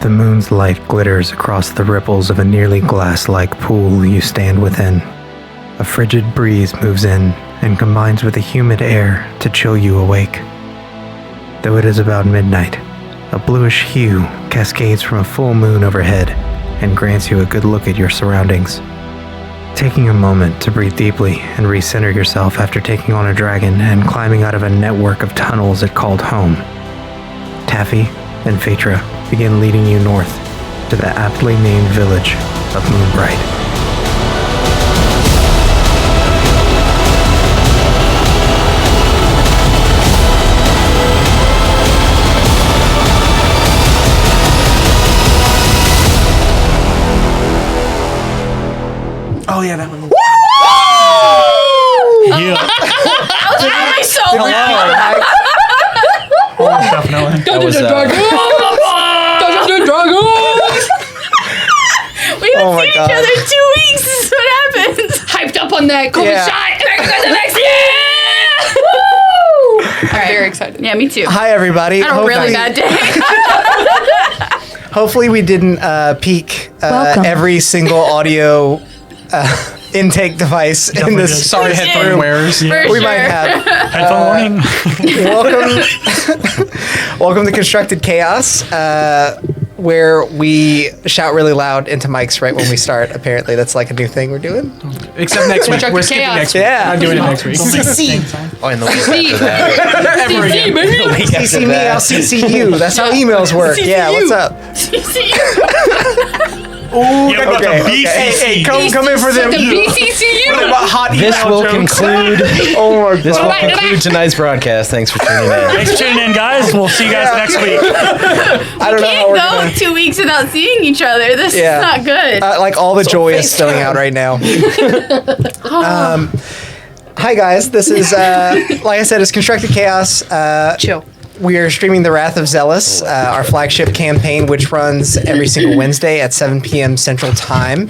The moon's light glitters across the ripples of a nearly glass-like pool you stand within. A frigid breeze moves in and combines with the humid air to chill you awake. Though it is about midnight, a bluish hue cascades from a full moon overhead and grants you a good look at your surroundings. Taking a moment to breathe deeply and recenter yourself after taking on a dragon and climbing out of a network of tunnels it called home, Taffy and Phaedra begin leading you north to the aptly named village of Moonbright. Oh yeah, that one. Yeah. I was really so loud. Definitely. Dungeons and Dragons! Dungeons and Dragons! We haven't seen each other in 2 weeks. This is what happens. Hyped up on that COVID shot. Back to the next year! Woo! I'm very excited. Yeah, me too. Hi everybody. I had a really bad day. Hopefully we didn't peak every single audio intake device Definitely in this. did. Sorry, headphone wearers. Yeah. For we sure. might have. Headphone warning. Welcome to Constructed Chaos, where we shout really loud into mics right when we start. Apparently, that's like a new thing we're doing. Except next week. We're skipping Chaos. next week. Yeah. Not doing it next week. Oh, and the week after that. Ever again. CC me, I'll CC you. That's how emails work. Yeah, what's up? Yeah, we got Okay, the BCC. Hey, come in for them. The BCCU. Hot This email will jokes. conclude. Oh my This god. will conclude tonight's broadcast. Thanks for tuning in. Thanks for tuning in, guys. We'll see you guys next week. I don't know how Can't we're go gonna. 2 weeks without seeing each other. This Yeah. is not good. Like all the joy is spilling out right now. Hi guys, this is like I said, it's Constructed Chaos. Chill. We are streaming The Wrath of Zheles, our flagship campaign, which runs every single Wednesday at 7 p.m. Central Time.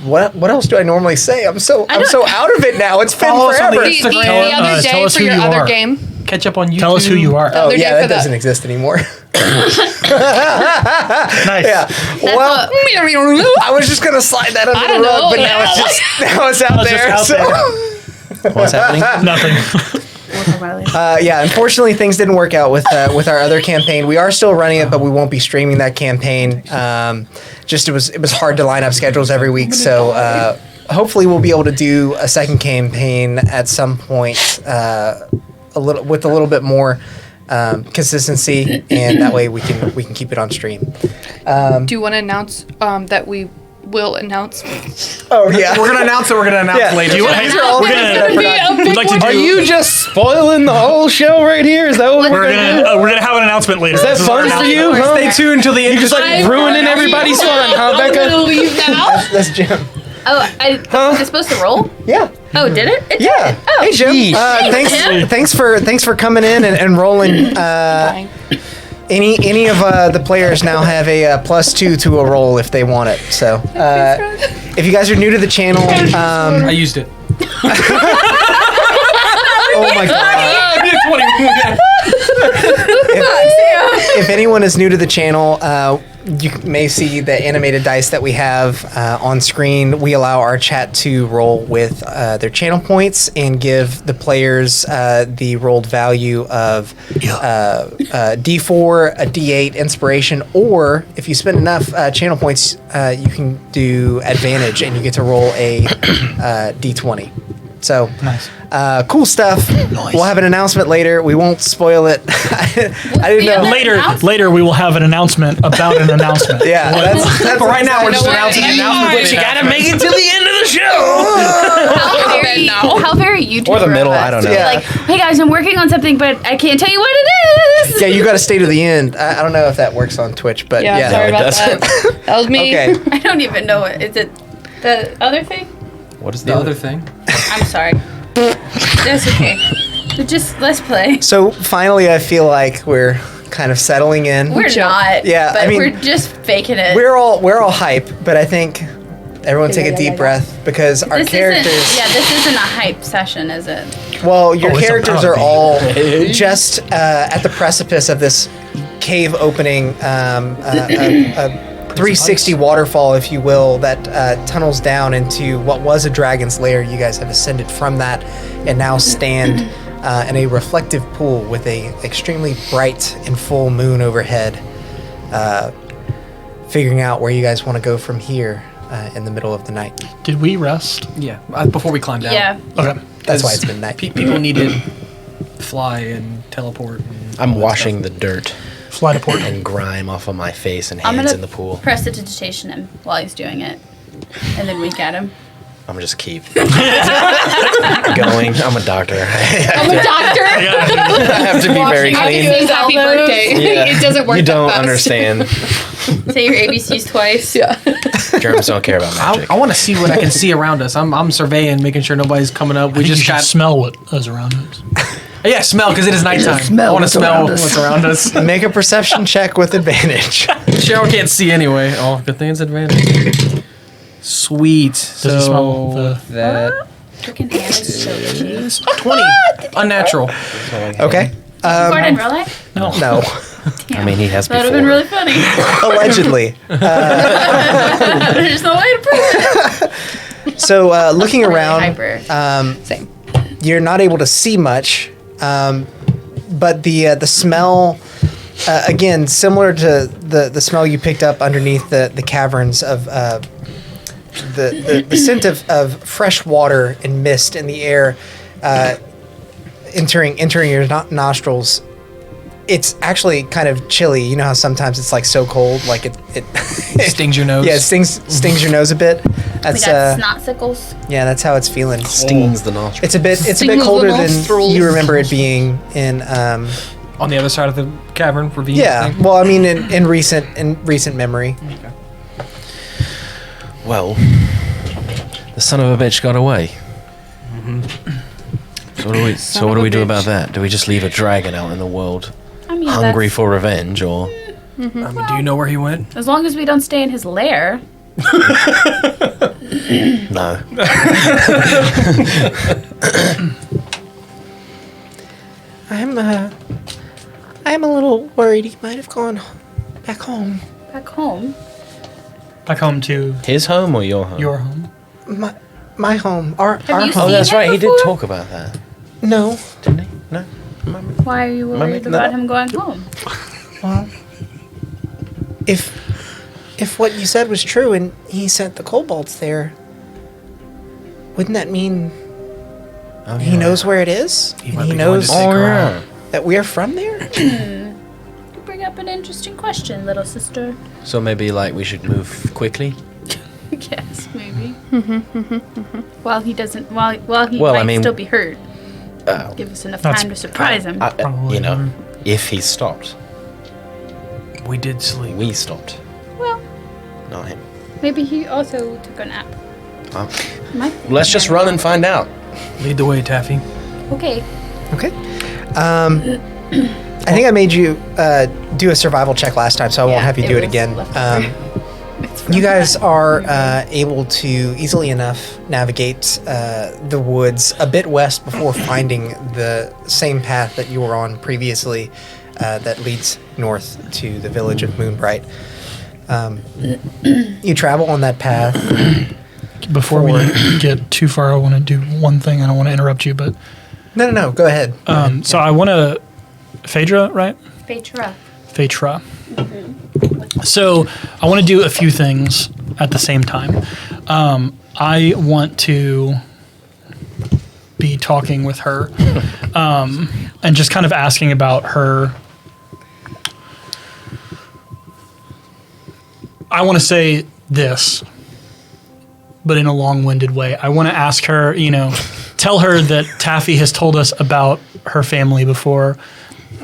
What else do I normally say? I'm so out of it now. It's been Follow us on forever. the The other tell day us for who your you other are. game. Catch up on YouTube. Tell us who you are. Oh other day yeah, for that the- doesn't exist anymore. Nice. Yeah. Well, I was just gonna slide that under I the don't rug, know, but yeah. now it's out it's just there. out so. there. What's happening? Nothing. Yeah, unfortunately, things didn't work out with our other campaign. We are still running it, but we won't be streaming that campaign. Just it was hard to line up schedules every week, so hopefully we'll be able to do a second campaign at some point, a little bit more consistency, and that way we can keep it on stream. Do you want to announce that we will announce? Oh yeah, We're gonna announce it. We're gonna announce Yeah. later. Do you, hey, These are all we're things gonna, that I forgot. we'd like to do. Are you just spoiling the whole show right here? Is that what We're gonna have an announcement later. Is that This our fun for announcement. you? Huh? Stay tuned until the end. Just like ruining everybody's fun, huh, I'm gonna Becca? leave now. that's Jim. Oh, was it supposed to roll? Yeah. Oh, did it? It Yeah. did. Oh. Hey Jim. Yeesh. Thanks for coming in and rolling. Any of the players now have a +2 to a roll if they want it. So if you guys are new to the channel, I used it. oh my god. If anyone is new to the channel, you may see the animated dice that we have on screen. We allow our chat to roll with their channel points and give the players the rolled value of D4, a D8 inspiration, or if you spend enough channel points, you can do advantage and you get to roll a D20. So, Nice. Cool stuff. We'll have an announcement later. We won't spoil it. I didn't know. Later we will have an announcement about an announcement. Yeah, that's But right now we're just announcing the announcement. But you gotta make it to the end of the show. How very YouTube Or the middle, I don't know. Yeah. Like, hey guys, I'm working on something, but I can't tell you what it is. Yeah, you got to stay to the end. I don't know if that works on Twitch, but Yeah, yeah. sorry it about doesn't. that. That was me. Okay. I don't even know it. Is it the other thing? What is The other thing. I'm sorry. That's okay. Just let's play. So finally, I feel like we're kind of settling in. We're not. Yeah, but I mean, we're just faking it. We're all hype, but I think everyone take a deep breath because our characters. This isn't a hype session, is it? Well, your Oh, it's characters about are to be. all just at the precipice of this cave opening, a 360 waterfall, if you will, that tunnels down into what was a dragon's lair. You guys have ascended from that and now stand in a reflective pool with a extremely bright and full moon overhead, figuring out where you guys want to go from here in the middle of the night. Did we rest? Yeah, before we climbed down. Yeah. Okay. That's why it's been night. People needed fly and teleport. And I'm washing the dirt Fly to port. and grime off of my face and I'm hands gonna in the pool. prestidigitation him while he's doing it, and then wink at him. I'm just keep going. I'm a doctor. I'm a doctor. I have to be very Happy, clean. happy birthday. Yeah. It doesn't work You that don't fast. understand. Say your ABCs twice. Yeah. Germs don't care about magic. I want to see what I can see around us. I'm surveying, making sure nobody's coming up. We We just just got smell what is around us. yeah, smell because it is nighttime. I want to smell what's around us. Make a perception check with advantage. Cheryl can't see anyway. Oh, good thing it's advantage. Sweet. Does he smell the... that Freaking hand is so itchy. is 20. Unnatural. Okay. Fart in real life? No. No. I mean, he has That before. would have been really funny. Allegedly. There's no way to prove it. So looking Really around, hyper. Same. you're not able to see much, but the smell, again, similar to the smell you picked up underneath the caverns of the scent of fresh water and mist in the air, entering your nostrils. It's actually kind of chilly. You know how sometimes it's like so cold, like it Stings your nose. yeah, it stings your nose a bit. We That's got snot sickles. yeah, that's how it's feeling. Stings the nostril. It's a bit Stings the colder than nostrils. you remember it being in On the other side of the cavern, ravine. yeah. thing. Well, I mean in recent memory. Well, the son of a bitch got away. So what do we do about that? Do we just leave a dragon out in the world, I mean, hungry that's- for revenge, or I mean, do you know where he went? As long as we don't stay in his lair. no? I'm a little worried he might have gone back home. Back home. Back home to His home or your home? your home. My home. Our you home. seen Oh, that's him right. He did before? talk about that, No. didn't he? No. Why are you worried no. about him going home? Well, if what you said was true and he sent the kobolds there, wouldn't that mean Oh, he knows where it is? He And might he be going knows to take her out. yeah. that we are from there? You bring up an interesting question, little sister. So maybe like we should move quickly. Yes, maybe. While he doesn't, while he Well, might I mean- still be hurt. Oh. Give us enough That's- time to surprise him. Probably. You know, if he stopped, We did sleep. we stopped, Well, not him. maybe he also took a nap. Oh. Might- Let's just run and find out. Lead the way, Taffy. Okay. Okay. I think I made you do a survival check last time, so I won't Yeah, have you it do it was again. leftover. You guys are able to easily enough navigate the woods a bit west before finding the same path that you were on previously that leads north to the village of Moonbright. You travel on that path. Before we get too far, I want to do one thing. I don't want to interrupt you, but No, go ahead. so I want to Phaedra, right? Phaedra. Phaedra. So I want to do a few things at the same time. I want to be talking with her and just kind of asking about her. I want to say this, but in a long-winded way. I want to ask her, tell her that Taffy has told us about her family before,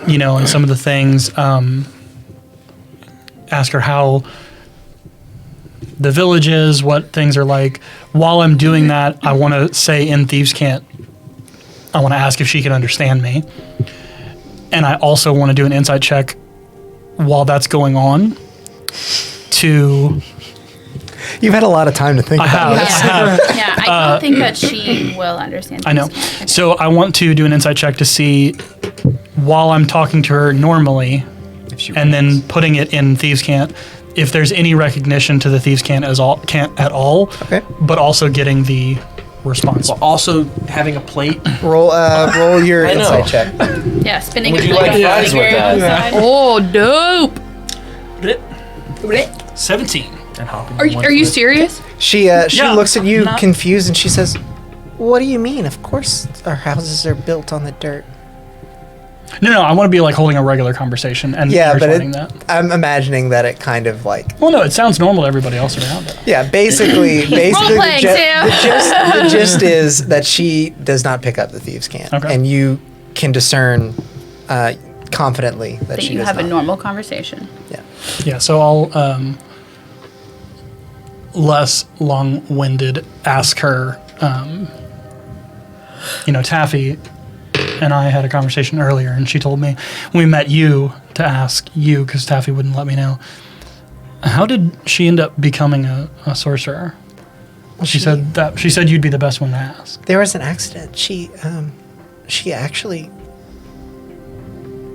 and some of the things. Ask her how the village is, what things are like. While I'm doing that, I want to say in Thieves' Cant, I want to ask if she can understand me. And I also want to do an insight check while that's going on to... You've had a lot of time to think I about have. this. Yeah, I don't think that she will understand. I know. these. So I want to do an insight check to see, while I'm talking to her normally, and then putting it in Thieves' Cant. If there's any recognition to the Thieves' Cant at all, Okay. but also getting the response. Well, also having a plate. Roll your I know. insight check. Yeah, spinning Would a you plate like on fries with figure that? outside. Oh, dope. 17. And hopping. Are you serious? She Yeah, looks at you not- confused and she says, "What do you mean? Of course our houses are built on the dirt." No, I want to be like holding a regular conversation and Yeah, but responding that. I'm imagining that it kind of like Well, no, it sounds normal to everybody else around it. yeah, basically Role-playing, Sam. the gist is that she does not pick up the thieves' cant, Okay. and you can discern confidently that That she you does have not. a normal conversation. Yeah. Yeah, so I'll less long-winded ask her. Taffy and I had a conversation earlier, and she told me when we met you to ask you because Taffy wouldn't let me know. How did she end up becoming a sorcerer? She said you'd be the best one to ask. There was an accident. She actually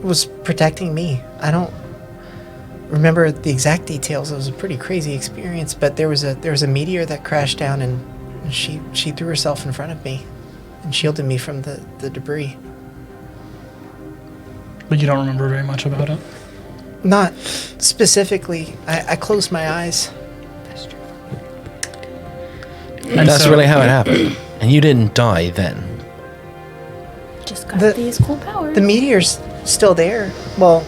was protecting me. I don't remember the exact details. It was a pretty crazy experience, but there was a meteor that crashed down, and she threw herself in front of me and shielded me from the debris. But you don't remember very much about it. Not specifically. I closed my eyes. And That's so- really how it happened. And you didn't die then. Just got The- these cool powers. The meteor's still there. Well,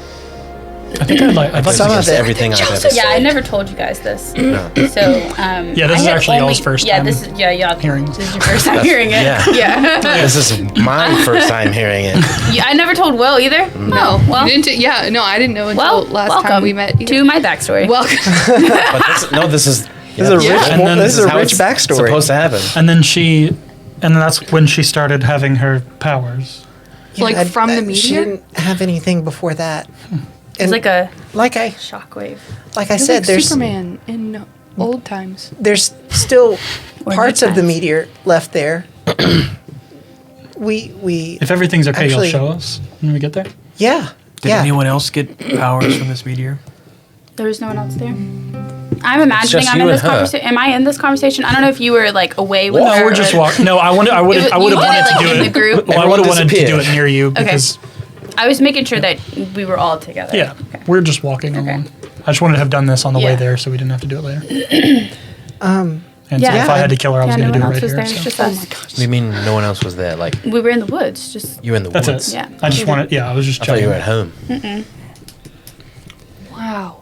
I think I'd like Some to of Against it. everything I've ever Yeah, I said. never told you guys this. No. So, Yeah, this I is had actually y'all's first Yeah, time this is y'all hearing. This is your first time hearing it. Yeah. Yeah. This is my first time hearing it. Yeah, I never told Will either. No. Well, You didn't yeah, no, I didn't know until well, last welcome time we met. to my backstory. Welcome. But this is this is a rich, And then this is a how rich it's backstory. supposed to happen. And then that's when she started having her powers. Like from the She meteor? didn't have anything before that. It's like a like I shockwave. like I You're said, like there's Superman in old times. there's still Or parts good of the times. meteor left there. we If everything's okay, Actually- you'll show us when we get there. yeah Did yeah. anyone else get powers from this meteor? There was no one else there. I'm imagining just I'm you in and this her. conversation. Am I in this conversation? I don't know if you were like away with No, her. we're just or- walking. No, I would have You wanted did to it, do like, in it. the group? Well, I would have Everyone wanted to do disappeared. it near you because I was making sure that we were all together. yeah, Okay. we're just walking along. I just wanted to have done this on the way Yeah. there, so we didn't have to do it later. And so Yeah. if I had to kill her, I was Yeah, going no to do one it else right was here. there. so. It's just us. What do you mean no one else was there? Like, We were in the woods. Just you were in the That's woods? it. Yeah. I just wanted. Yeah, I was just I thought checking. you were at home. Wow.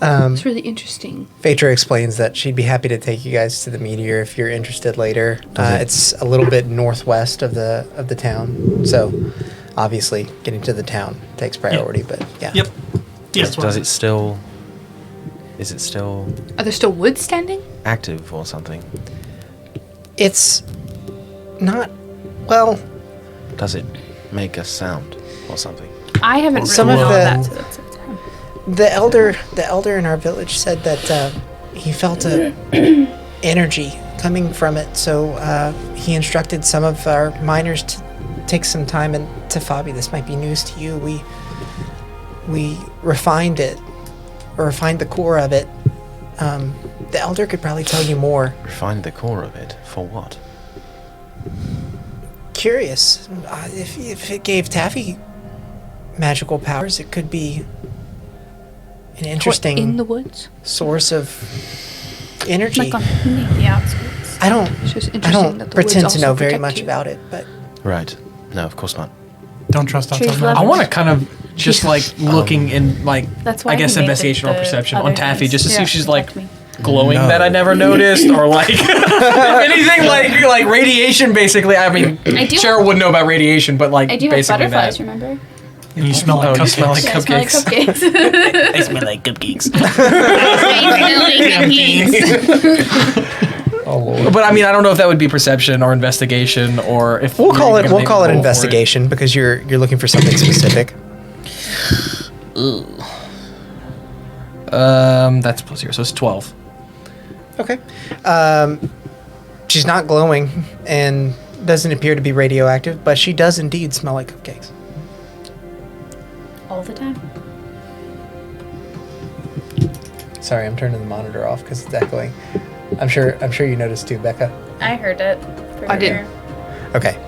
Um, It's really interesting. Phaedra explains that she'd be happy to take you guys to the meteor if you're interested later. It's a little bit northwest of the town, so obviously getting to the town takes priority. But yeah, Yep. Yes. Does it still? Is it still Are there still woods standing? active or something? it's not. Well, Does it make a sound or something? I haven't Some written of all the- that. So that's the elder in our village said that he felt a energy coming from it, so he instructed some of our miners to take some time. And to Fabi, this might be news to you. We refined it, or refined the core of it. The elder could probably tell you more. Refine the core of it. For what? Curious. If it gave Taffy magical powers, it could be an interesting In the woods? source of energy. like on the outskirts. I don't. It's just I interesting don't that the pretend woods to know also very protect much you. about it, but Right. No, of course not. Don't trust outside Trees magic. love I want to kind of just like looking in like That's why I guess he made investigation or the perception other on Taffy things just to see Yeah. if she's like protect me. glowing No. that I never noticed or like if anything like radiation basically. I mean, I do Cheryl have- would know about radiation, but like I do have basically butterflies, that. remember? And you smell like Oh, you cupcakes. smell like Yeah, I smell like cupcakes. They smell like cupcakes. But I mean, I don't know if that would be perception or investigation or if we'll call you're it. gonna We'll make call a it roll for investigation because you're looking for something specific. That's plus 0, so it's 12. Okay. She's not glowing and doesn't appear to be radioactive, but she does indeed smell like cupcakes. All the time. Sorry, I'm turning the monitor off because it's echoing. I'm sure you noticed too, Becca. I heard it. I did. Okay.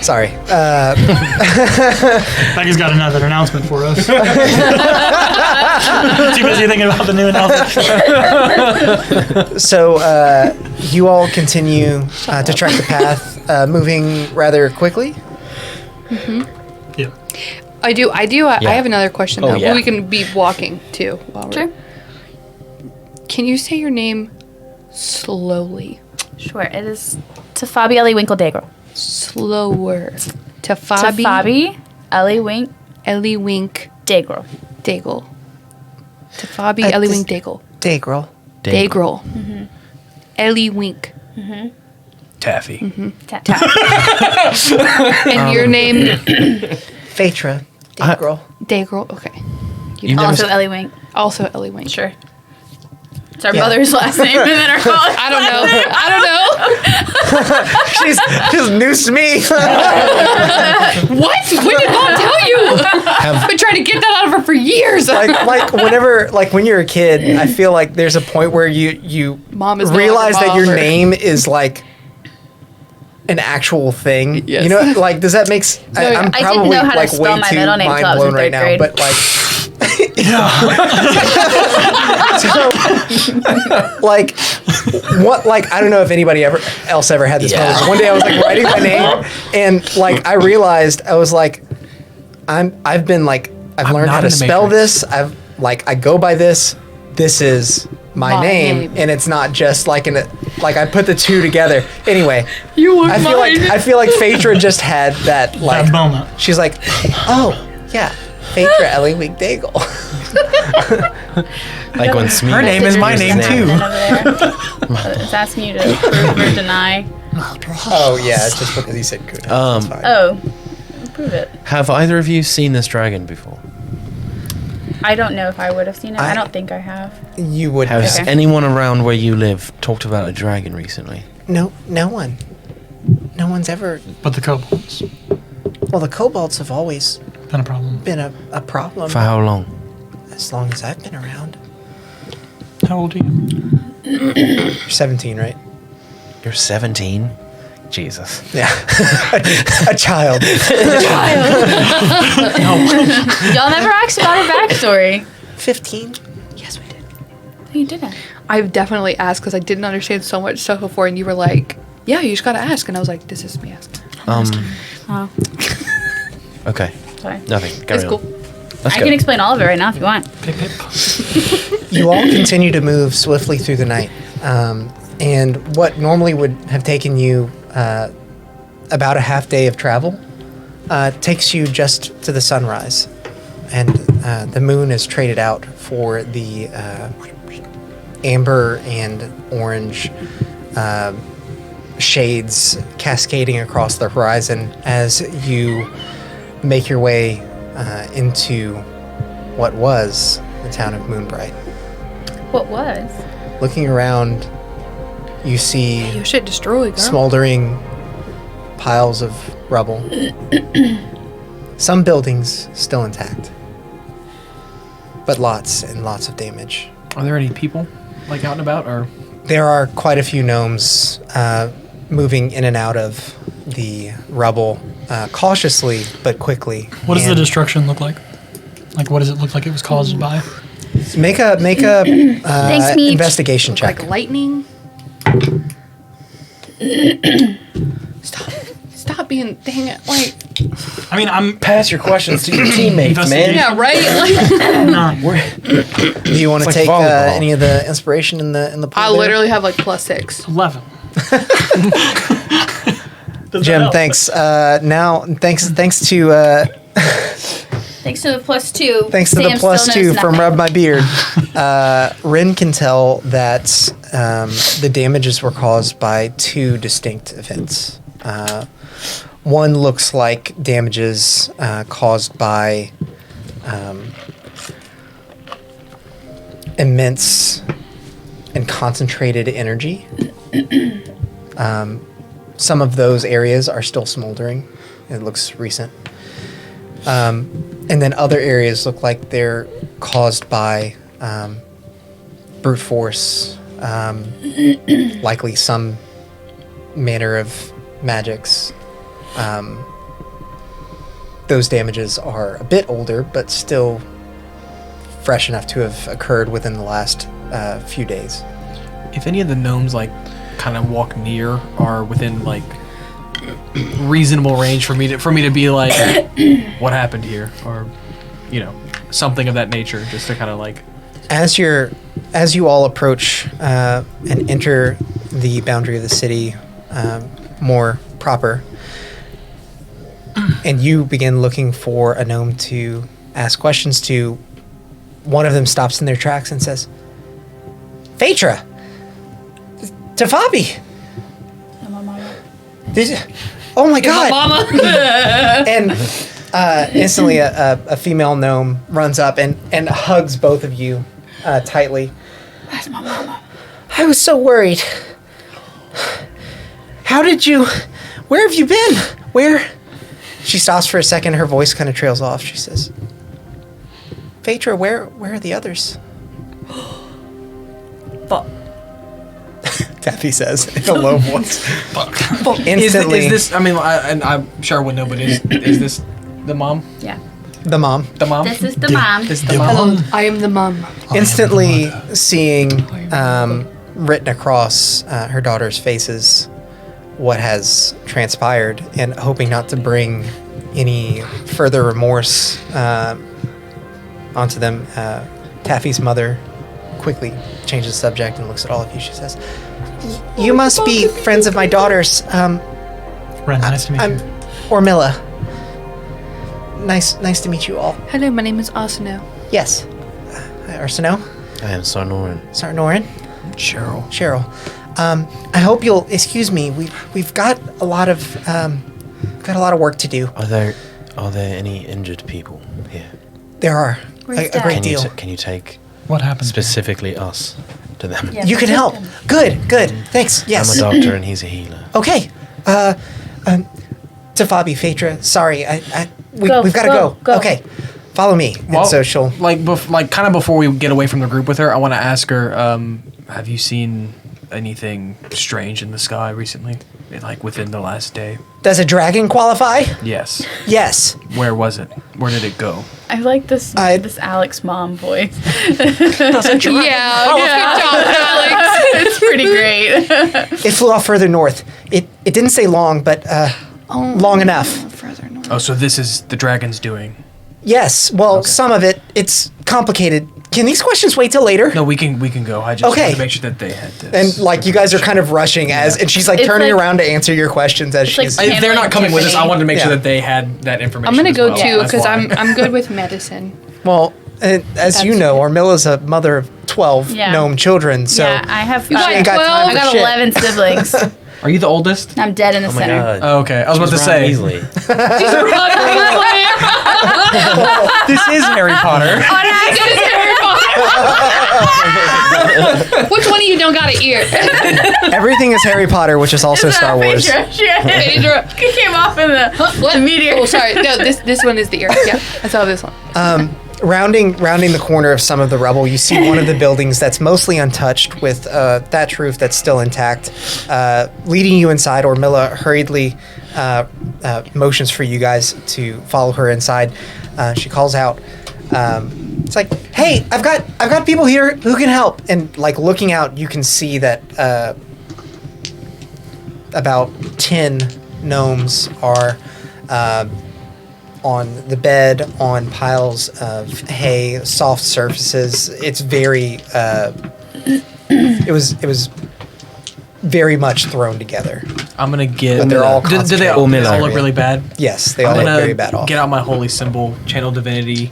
Sorry. Becky's got another announcement for us. Too busy thinking about the new announcement. So you all continue to track the path, moving rather quickly. Yeah. I do. I have another question though. yeah. We can be walking too. Sure. Can you say your name slowly? Sure. It is Tafabi Ellie Winkle Dagro. Slower. Tafabi. Tafabi Ellie Wink Ellie Wink Dagro. Daigle. Tafabi Ellie Wink Daigle. Dagrel. Daigle. Ellie Wink. Taffy. And your name? Phaetra. Dagrel. Daigle. Okay. You never Also s- Ellie Wink. Also Ellie Wink. Sure. It's our Yeah. mother's last name and then our father's. I don't know. She's news to me. What? When did mom tell you? I've been trying to get that out of her for years. when you're a kid, I feel like there's a point where you Mom is no realize longer that your mom, or- name is like an actual thing. Yes. You know, like does that make I'm I didn't probably know how to like spell way my too middle name mind till I was blown in right third now, grade. but like like what like I don't know if anybody else ever had this moment. But one day I was like writing my name and like I realized I was like I've learned not how to in the spell Matrix. this. I go by this. This is my My name, name. and it's not just like I put the two together. Anyway, You are I feel like Phaedra just had that like That moment. she's like, oh yeah, Phaedra Ellie Wink Daigle. Like when Smee. Her name is my name too. It's asking you to prove or deny. Oh yeah, it's just because he said good. That's fine. Oh, prove it. Have either of you seen this dragon before? I don't know if I would have seen it. I I- don't think I have. You would Has Okay. anyone around where you live talked about a dragon recently? no one. No one's ever. But the kobolds. Well, the kobolds have always Been a problem. been a problem For how long? as long as I've been around. How old are you? You're 17, right? You're 17? Jesus. Yeah, a child. Y'all never asked about her backstory. 15. Yes, we did. No, you didn't. I've definitely asked because I didn't understand so much stuff before, and you were like, "Yeah, you just gotta ask," and I was like, "This is me asking." Oh, Okay. sorry. Nothing. Carry It's on. cool. Let's I go. can explain all of it right now if you want. Pip pip. You all continue to move swiftly through the night, and what normally would have taken you about a half day of travel takes you just to the sunrise, and the moon is traded out for the amber and orange shades cascading across the horizon as you make your way into what was the town of Moonbright. What was? Looking around, you see Your shit destroyed, girl. smoldering piles of rubble. Some buildings still intact, but lots and lots of damage. Are there any people like out and about, or There are quite a few gnomes moving in and out of the rubble, cautiously but quickly. What does the And destruction look like? Like, what does it look like it was caused by? Make a Thanks, Meech. investigation check. Like lightning. Stop being dang it! Like I mean, I'm Pass your questions to your teammates, Investigation. man. yeah, right. Like, Do you want to It's like take volleyball. any of the inspiration in the pool? I there? literally have like +6. 11. Does that Jim, help? thanks. Now, thanks to Thanks to the +2. thanks to the Sam still knows +2 from nothing. Rub My Beard. Rin can tell that the damages were caused by two distinct events. One looks like damages caused by immense and concentrated energy. Some of those areas are still smoldering. It looks recent. And then other areas look like they're caused by brute force, likely some manner of magics. Those damages are a bit older, but still fresh enough to have occurred within the last few days. If any of the gnomes like kind of walk near or within like reasonable range for me to be like, what happened here, or something of that nature, just to kind of like. As you all approach and enter the boundary of the city more proper, and you begin looking for a gnome to ask questions to, one of them stops in their tracks and says, Phaedra! Taffy! Oh my god! Mama. And instantly a female gnome runs up and hugs both of you tightly. Where's my mama? I was so worried. Where have you been? Where? She stops for a second, her voice kind of trails off. She says, Phaedra, where are the others? Fuck. Taffy says in a low voice. Fuck. Instantly, Is this? I mean, I'm sure I would know, but is this the mom? Yeah. the mom. The mom. This is the mom. This is the mom. Hello, I am the mom. Instantly seeing written across her daughter's faces what has transpired, and hoping not to bring any further remorse onto them, Taffy's mother quickly changes the subject and looks at all of you. She says, "You must be friends of my daughter's. Ren, nice to meet I'm you. Ormilla. Nice to meet you all. Hello, my name is Asano. Yes. Arsino? I am Sarnorin. Sarnorin? Cheryl. Cheryl. I hope you'll excuse me. We've got a lot of work to do. Are there any injured people here? There are Where's a great Dad? deal. Can you take What happened? specifically us to them? Yeah, You can take help. them. Good. Thanks. Yes. I'm a doctor and he's a healer. Okay. To Fabi, Phaedra, sorry. We've got to go. Okay. Follow me. Well, and so she'll. like kind of before we get away from the group with her, I want to ask her, have you seen anything strange in the sky recently? Like within the last day? Does a dragon qualify? Yes. Yes. Where was it? Where did it go? I like this Alex mom voice. Yeah, good job, Alex. It's pretty great. It flew off further north. It didn't say long, but long enough. Further north. Oh, so this is the dragon's doing. Yes. Well, some of it. It's complicated. Can these questions wait till later? No, we can go. I just Okay. want to make sure that they had this. And like you guys are kind of rushing and she's like It's turning like- around to answer your questions as like she's. If they're not coming with us, I wanted to make sure Yeah. that they had that information. I'm gonna as go well. too That's because why. I'm good with medicine. Well, as you That's know, it. Ormilla's a mother of 12 Yeah. gnome children, so yeah, I have. You got ain't got 12? time I for got shit. 11 siblings. Are you the oldest? I'm dead in the Oh my center. god. Oh, okay. I was about to Ron say. Weasley. This is Harry Potter. Which one of you don't got an ear? everything is Harry Potter, which is also Star Wars. Phaedra. It came off in the meteor. Oh, sorry. No, this one is the ear. Yeah, I saw this one. Rounding the corner of some of the rubble, you see one of the buildings that's mostly untouched with thatch roof that's still intact. Leading you inside, Ormilla hurriedly motions for you guys to follow her inside. She calls out. It's like, hey, I've got people here who can help. And like looking out, you can see that about 10 gnomes are on the bed, on piles of hay, soft surfaces. It's very. It was very much thrown together. I'm gonna get. But they're all Do they concentrated all, in they this all look area. really bad? Yes, they I'm all look gonna very bad off. get out my holy symbol, channel divinity,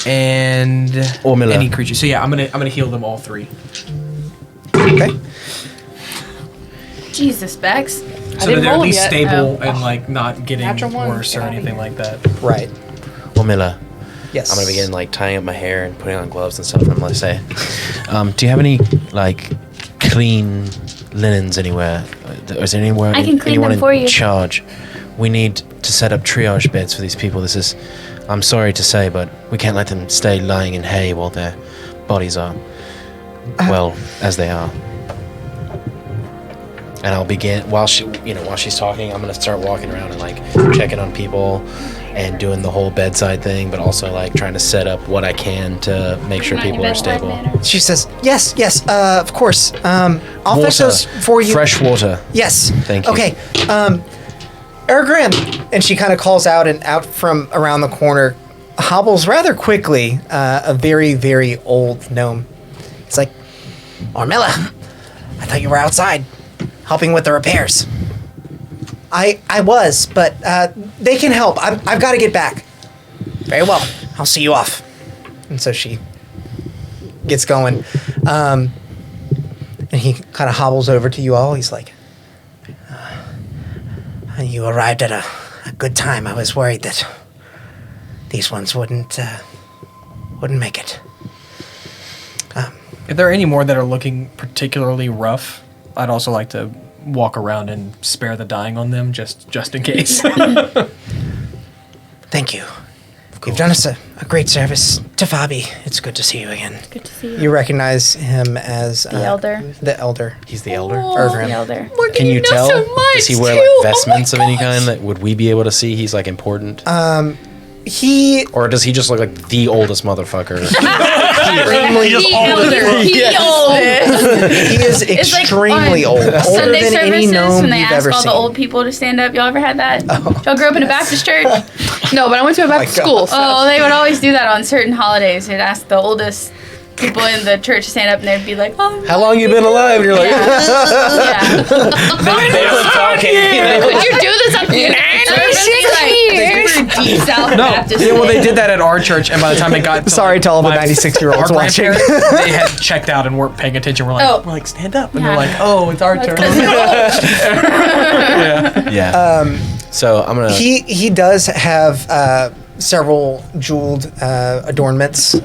and Ormilla. any creature. So yeah, I'm gonna heal them all three. Okay. Jesus, Bex. So didn't that they're at roll 'em least yet. stable Oh. and like not getting Natural one. worse or Get outta anything here. like that. Right. Ormilla. Yes. I'm gonna begin like tying up my hair and putting on gloves and stuff. And I'm gonna say, do you have any like clean linens anywhere? Or is there anywhere? I can clean anyone them in for you. charge? We need to set up triage beds for these people. This is, I'm sorry to say, but we can't let them stay lying in hay while their bodies are well as they are. And I'll begin while she's talking. I'm gonna start walking around and like checking on people and doing the whole bedside thing, but also like trying to set up what I can to make sure people are stable. She says, yes, of course. I'll fetch those for you. Fresh water. Yes. Thank you. Okay. Ergrim, and she kind of calls out, and out from around the corner hobbles rather quickly a very, very old gnome. It's like, Ormilla, I thought you were outside helping with the repairs. I was, but they can help. I've got to get back. Very well. I'll see you off. And so she gets going. And he kind of hobbles over to you all. He's like, you arrived at a good time. I was worried that these ones wouldn't make it. If there are any more that are looking particularly rough, I'd also like to walk around and spare the dying on them, just in case. Thank you. You've done us a great service. Taffy, it's good to see you again. Good to see you. You recognize him as The elder. The elder. He's the elder. Ergrim. The elder. Can you tell? Does he wear like vestments of any kind that would we be able to see? He's like important. He Or does he just look like the oldest motherfucker? He just he is extremely old. Older Sunday than any services gnome when they you've ask ever all seen. the old people to stand up. Y'all ever had that? Y'all grew up in a Baptist church? No, but I went to a Baptist school. So. Oh, they would always do that on certain holidays. They'd ask the oldest people in the church to stand up, and they'd be like, "Oh, How long you been alive?" And you're like, yeah." they were talking. Would you do this on the deep South Baptist? Yeah, well, they did that at our church, and by the time it got to, Sorry to all the my- 96-year-olds our watching. grandparents, they had checked out and weren't paying attention. We're like, stand up, and they're like, oh, it's our turn. Yeah. So I'm gonna. He does have several jeweled adornments.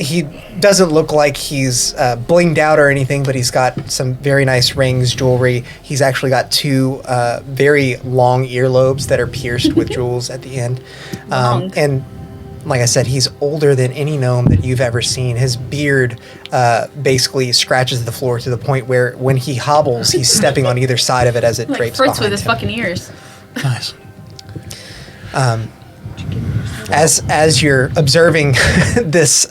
He doesn't look like he's blinged out or anything, but he's got some very nice rings, jewelry. He's actually got two very long earlobes that are pierced with jewels at the end. And like I said, he's older than any gnome that you've ever seen. His beard basically scratches the floor to the point where when he hobbles, he's stepping on either side of it as it Like drapes Fritz behind with his him. fucking ears. Nice. As you're observing this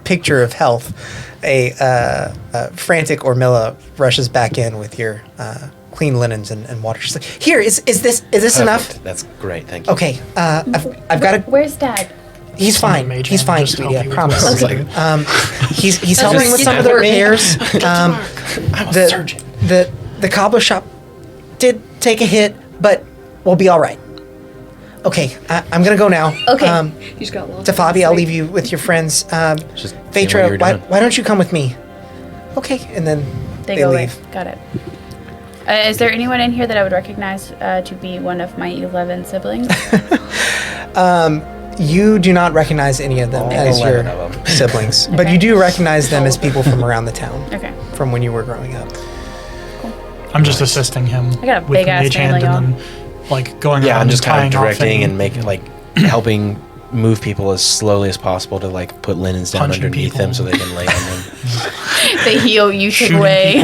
picture of health, a frantic Ormilla rushes back in with your clean linens and water. She's like, "Here, is this enough?" Perfect. That's great. Thank you. Okay, I've got to. Where's Dad? He's fine. Mage He's hand fine, just sweetie. help I you with promise. this. Okay. He's helping with some of the repairs. I'm a surgeon. The cobbler shop did take a hit, but we'll be all right. Okay, I'm gonna go now. Okay. You just got lost. Taffy, I'll leave you with your friends. Just Phaedra, what you're doing. why don't you come with me? Okay, and then They they go leave. away. Got it. Is there anyone in here that I would recognize to be one of my 11 siblings? You do not recognize any of them as your 11 of them. siblings, but Okay. you do recognize them as people from around the town, Okay. from when you were growing up. I'm just assisting him. I got a with big the ass mage hand family, and then like going Yeah, around I'm just kind tying of off directing any- and making like helping move people as slowly as possible to like put linens down Punching underneath people. them so they can lay on them. They heal, you take Shooting away.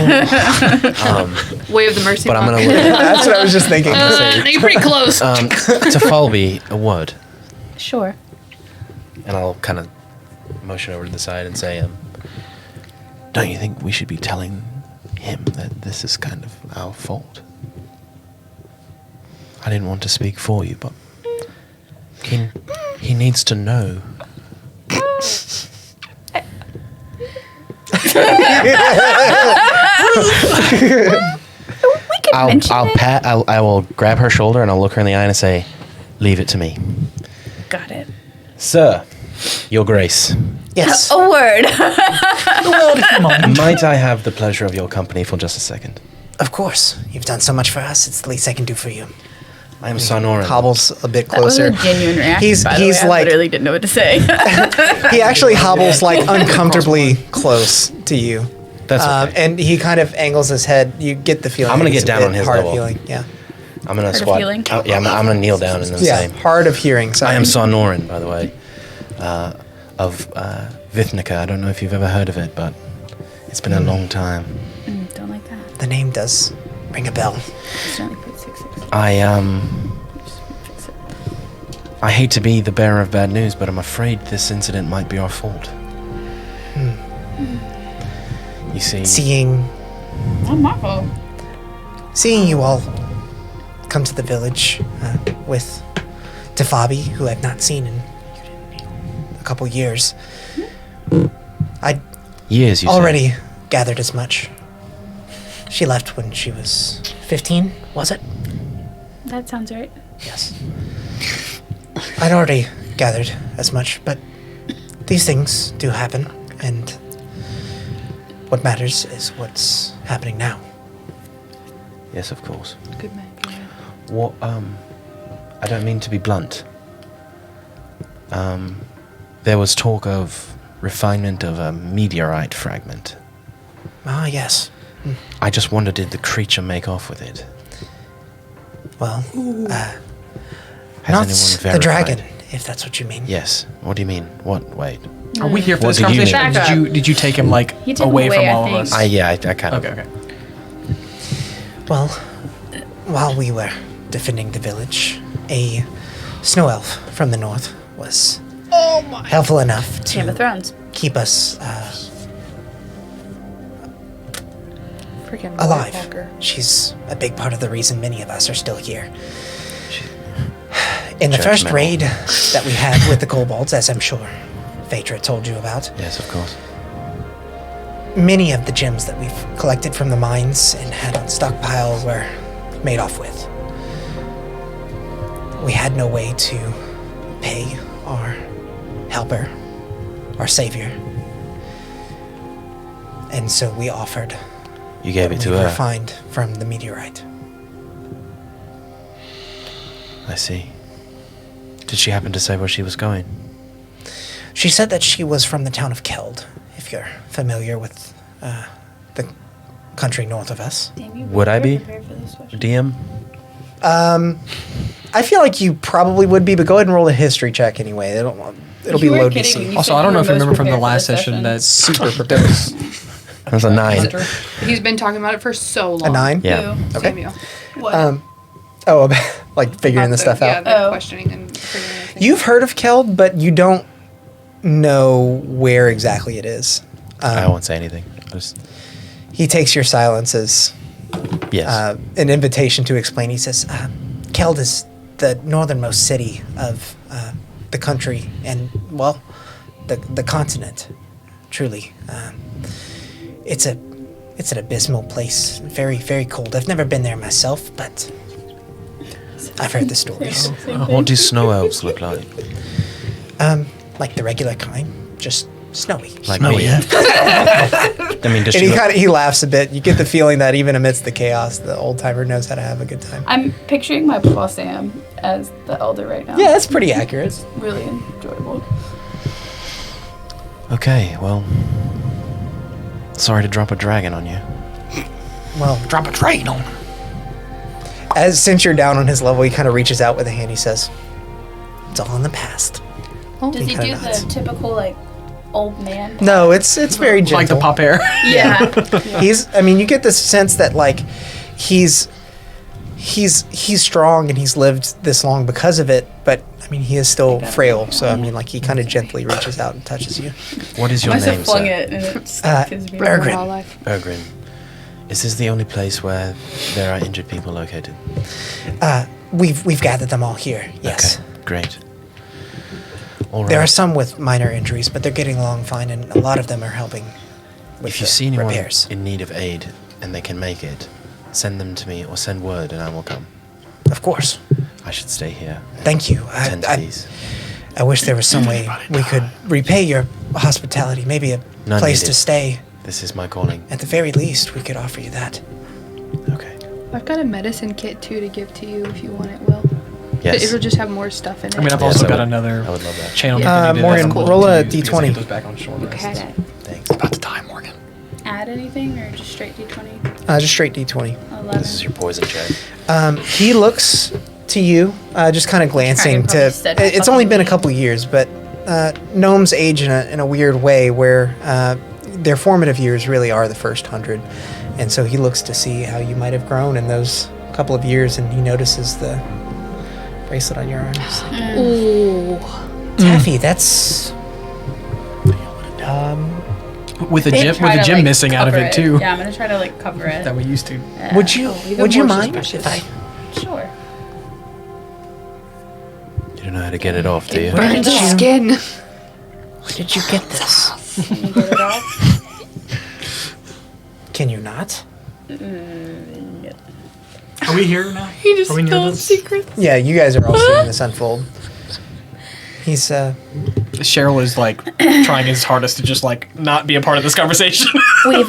Way of the mercy. But I'm mark. gonna look That's what I was just thinking. You're pretty close. to Falby a word, Sure. and I'll kind of motion over to the side and say, "Don't you think we should be telling him that this is kind of our fault? I didn't want to speak for you, but he needs to know." I will grab her shoulder and I'll look her in the eye and say, "Leave it to me, Got it. sir. Your Grace. Yes. A word. Might I have the pleasure of your company for just a second? Of course. You've done so much for us. It's the least I can do for you. I am Sonoran. Hobbles a bit That was closer. a genuine reaction. He's- by the he's way. like- I literally didn't know what to say. He actually hobbles like uncomfortably close to you. That's okay. And he kind of angles his head. You get the feeling. I'm gonna he's get a down bit on his hard level. of hearing. Yeah. I'm gonna Hard of squat. healing? I'm gonna kneel down and then Yeah. say, Hard of hearing. "I Sorry. am Sonoran, by the way, of Vithnica. I don't know if you've ever heard of it, but it's been a long time. Don't like that. The name does ring a bell. Just only put 6. I hate to be the bearer of bad news, but I'm afraid this incident might be our fault. You see, Not my fault. seeing you all come to the village with Taffy, who I've not seen in a couple years, I years you already gathered as much. She left when she was 15, was it? That sounds right. Yes. I'd already gathered as much, but these things do happen, and what matters is what's happening now. Yes, of course. Good man. What? I don't mean to be blunt. There was talk of refinement of a meteorite fragment. Ah, yes. I just wonder, did the creature make off with it? Well, Has not anyone the verified? dragon, if that's what you mean. Yes. What do you mean? What? Wait. Are we here for What this do you conversation? mean? Did you take him like He took him away away, from I all of think. us? I kind of. Okay. Well, while we were defending the village, a snow elf from the north was helpful enough Game of to Thrones. keep us Freaking alive. Walker. She's a big part of the reason many of us are still here. In the Judgmental. first raid that we had with the kobolds, as I'm sure Phaedra told you about, Yes, of course. many of the gems that we've collected from the mines and had on stockpile were made off with. We had no way to pay our helper, our savior. And so we offered You gave it what to we her. refined from the meteorite. I see. Did she happen to say where she was going? She said that she was from the town of Keld, if you're familiar with the country north of us. Damn, you Would I really be? prepared for this question. DM? I feel like you probably would be, but go ahead and roll a history check anyway. It'll be You low weren't kidding DC. when you Also, said I don't you know were if you most remember from the prepared for last this session that Super prepared. That was a 9. He's been talking about it for so long. A 9? Yeah. Who? Okay. Samuel. What? Oh, about, like figuring the stuff Yeah, out. the Oh. questioning and figuring everything. You've heard of Keld, but you don't know where exactly it is. I won't say anything. Just, He takes your silence as yes. an invitation to explain. He says, Keld is the northernmost city of the country and, well, the continent, truly. It's an abysmal place. Very, very cold. I've never been there myself, but I've heard the stories. What do snow elves look like? Like the regular kind, just snowy. Like me? I mean, does And she look, he laughs a bit. You get the feeling that even amidst the chaos, the old timer knows how to have a good time. I'm picturing my Papa Sam as the elder right now. Yeah, that's pretty accurate. It's really enjoyable. Okay, well, sorry to drop a dragon on you. Well, Drop a train on. since you're down on his level, he kind of reaches out with a hand. He says, "It's all in the past." Does he kinda do nods. the typical like old man? No, it's very gentle. like the pop air. Yeah. I mean, you get the sense that like he's strong and he's lived this long because of it, but I mean, he is still frail. So I mean, like he kind of gently reaches out and touches you. What is I your must have name, flung sir? it and it stuck his beard. Bergrin. Wildlife. Bergrin. Is this the only place where there are injured people located? We've gathered them all here. Yes. Okay, great. All right. There are some with minor injuries, but they're getting along fine, and a lot of them are helping with If you the see anyone repairs. in need of aid and they can make it, send them to me or send word and I will come. Of course. I should stay here. Thank you. Tend to these. I wish there was some way we could repay your hospitality. Maybe a None place needed. to stay. This is my calling. At the very least, we could offer you that. Okay. I've got a medicine kit too to give to you if you want it, Will. But Yes. it'll just have more stuff in it. I mean, I've Yes, also I got would- another I would love that. channel. Morgan, roll a D20. Goes back on short Okay. rests. Thanks. About to die, Morgan. Add anything or just straight D20? Just straight D20. 11. This is your poison check. He looks to you, just kind of glancing Dragon probably to. said It's only been a fucking couple years, but gnomes age in a weird way where their formative years really are the first 100. And so he looks to see how you might have grown in those couple of years, and he notices the bracelet on your arm. Ooh. Taffy, that's... With a They gem, try with a to, gem like, missing out of cover it too. Yeah, I'm gonna try to like cover it. That we used to. Would you even more mind suspicious. if I... Sure. You don't know how to get it off, do you? Where Burns did your you, skin. where did you get this? Can you get it off? Can you not? Are we here now? He just Are we near spilled this? secrets. Yeah, you guys are all seeing this unfold. He's, Cheryl is like trying his hardest to just like not be a part of this conversation. We've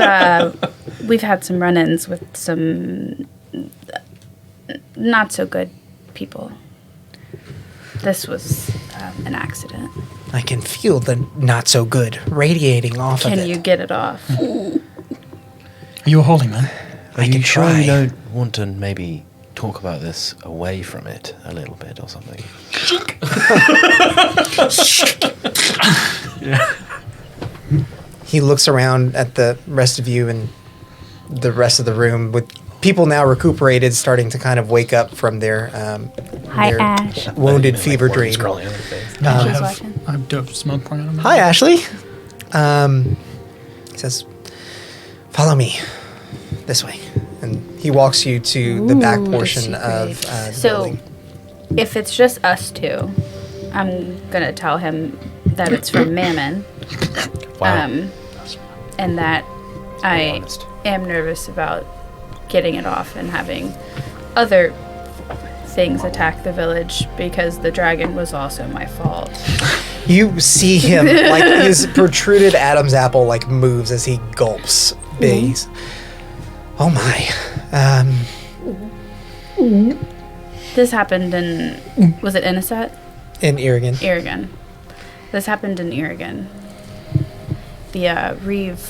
had some run-ins with some not so good people. This was an accident. I can feel the not so good radiating off of Can it. you get it off? Are you a holy man? Are I you can sure try. you don't want to maybe talk about this away from it a little bit or something? He looks around at the rest of you and the rest of the room with people now recuperated, starting to kind of wake up from their Hi, their Ash. wounded fever dream. Scrolling on their face. I She's have, watching. I have dope smoke pouring out of my Hi, Ashley. He says, "Follow me this way," and he walks you to the back portion of the So, building. if it's just us two, I'm gonna tell him that it's from Mammon, Wow. and that I honest. am nervous about getting it off and having other things attack the village because the dragon was also my fault. You see him, like his protruded Adam's apple, like moves as he gulps. He's, oh my. This happened in, was it Inniset? In Irrigan. Irrigan. This happened in Irrigan. The Reeve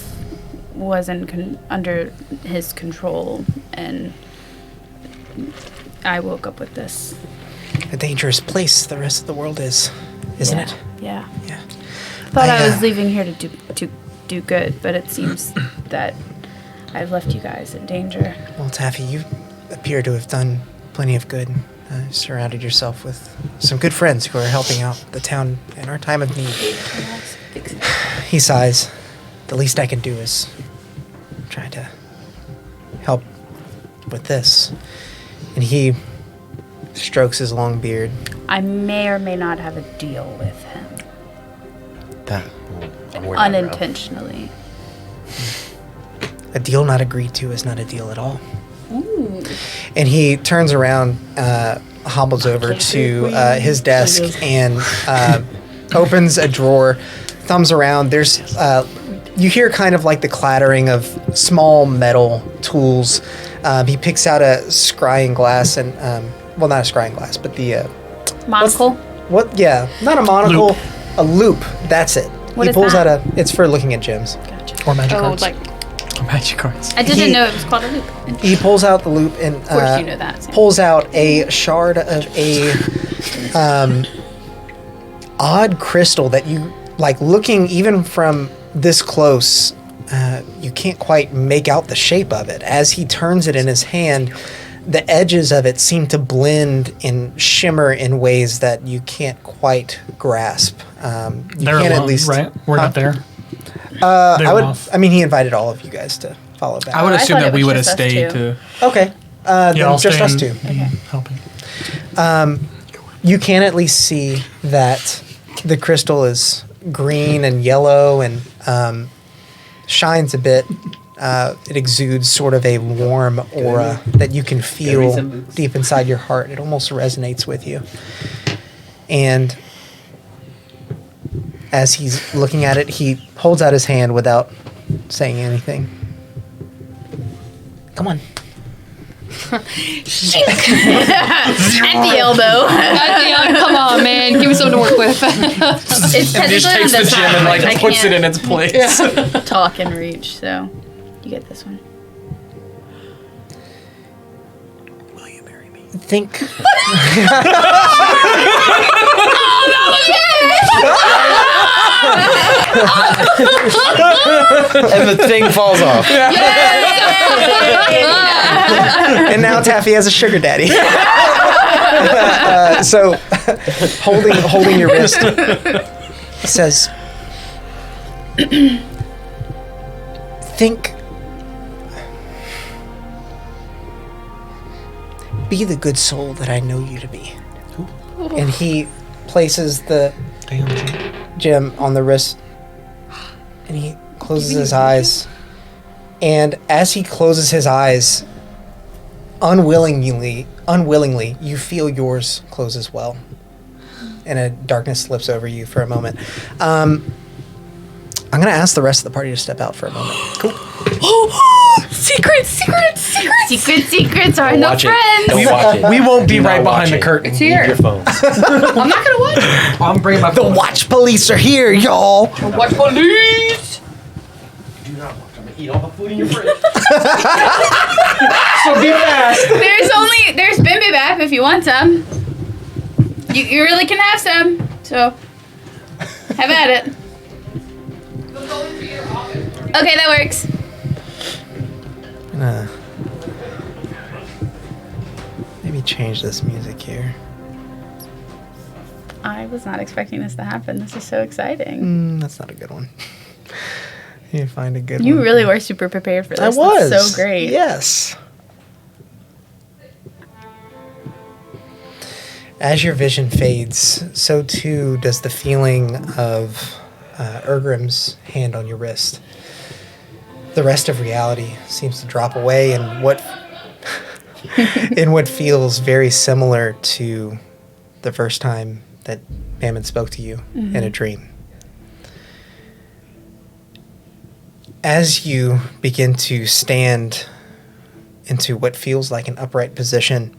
wasn't under his control, and I woke up with this. A dangerous place the rest of the world is, isn't it? Yeah. Yeah. Thought I I, was leaving here to do good, but it seems that I've left you guys in danger. Well, Taffy, you appear to have done plenty of good. Surrounded yourself with some good friends who are helping out the town in our time of need. He sighs. The least I can do is try to help with this. And he strokes his long beard. I may or may not have a deal with him. That. we're not around. Unintentionally. A deal not agreed to is not a deal at all. And he turns around, hobbles over to his desk and opens a drawer, thumbs around. There's, you hear kind of like the clattering of small metal tools. He picks out a scrying glass and, well, not a scrying glass, but the Monocle? what? Yeah, not a monocle, Loop. a loop. That's it. What he is pulls that? out it's for looking at gems. Gotcha. or magic Oh, cards. like Magic cards. I didn't He- know it was called a loop. He pulls out the loop and Of course you know that. Sam. pulls out a shard of a odd crystal that you like looking even from this close. You can't quite make out the shape of it. As he turns it in his hand, the edges of it seem to blend and shimmer in ways that you can't quite grasp. You They're can alone, at least, right? We're not there. I would. off. I mean, he invited all of you guys to follow back. I would I assume thought that it we was would have just us stayed two. to. Okay. Yeah, Then I'll just stay us and two. helping. You can at least see that the crystal is green and yellow and shines a bit. It exudes sort of a warm aura that you can feel deep inside your heart. It almost resonates with you. And as he's looking at it, he holds out his hand without saying anything. Come on. At the elbow. come on, man, give me something to work with. It's And just technically on takes the this gem side. and like I puts it in can't its place. talk and reach, so you get this one. Think. Oh And the thing falls off. And now Taffy has a sugar daddy. So, holding your wrist, says, think, be the good soul that I know you to be. And he places the gem on the wrist, and he closes his eyes. And as he closes his eyes, unwillingly, you feel yours close as well. And a darkness slips over you for a moment. I'm going to ask the rest of the party to step out for a moment. Cool. Secrets are no Watch it. friends. Don't watch it. We won't be Do right not behind watch the it. curtain. It's here. Your phone. I'm not gonna watch it. I'm bringing my The watch police are here, y'all. Watch police. Do not watch. I'm gonna eat all the food in your fridge. So be fast. There's bibimbap if you want some. You really can have some. So have at it. Okay, that works. Maybe change this music here. I was not expecting this to happen. This is so exciting. That's not a good one. You find a good one. You really were super prepared for this. I was. That's so great. Yes. As your vision fades, so too does the feeling of Urgrim's hand on your wrist. The rest of reality seems to drop away in what feels very similar to the first time that Mammon spoke to you in a dream. As you begin to stand into what feels like an upright position,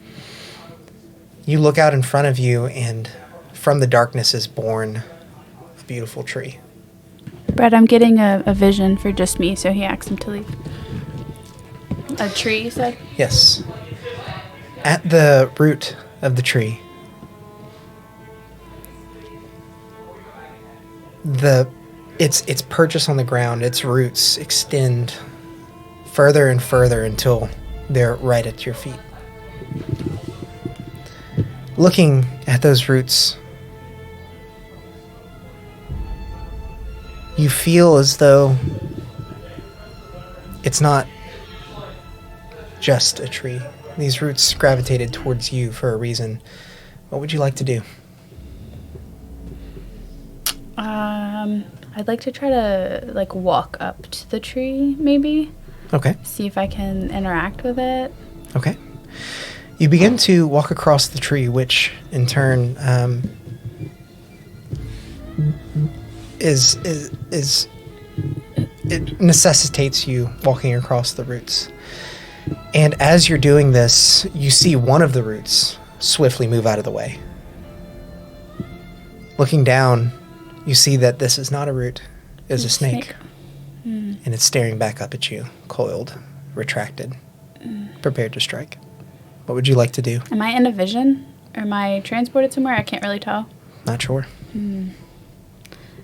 you look out in front of you, and from the darkness is born a beautiful tree. Brett, I'm getting a vision for just me, so he asked him to leave. A tree, you said? Yes. At the root of the tree, its purchase on the ground, its roots extend further and further until they're right at your feet. Looking at those roots, you feel as though it's not just a tree. These roots gravitated towards you for a reason. What would you like to do? I'd like to try to walk up to the tree, maybe. Okay. See if I can interact with it. Okay. You begin to walk across the tree, which in turn it necessitates you walking across the roots. And as you're doing this, you see one of the roots swiftly move out of the way. Looking down, you see that this is not a root, it is a snake. And it's staring back up at you, coiled, retracted, prepared to strike. What would you like to do? Am I in a vision? Or am I transported somewhere? I can't really tell. Not sure.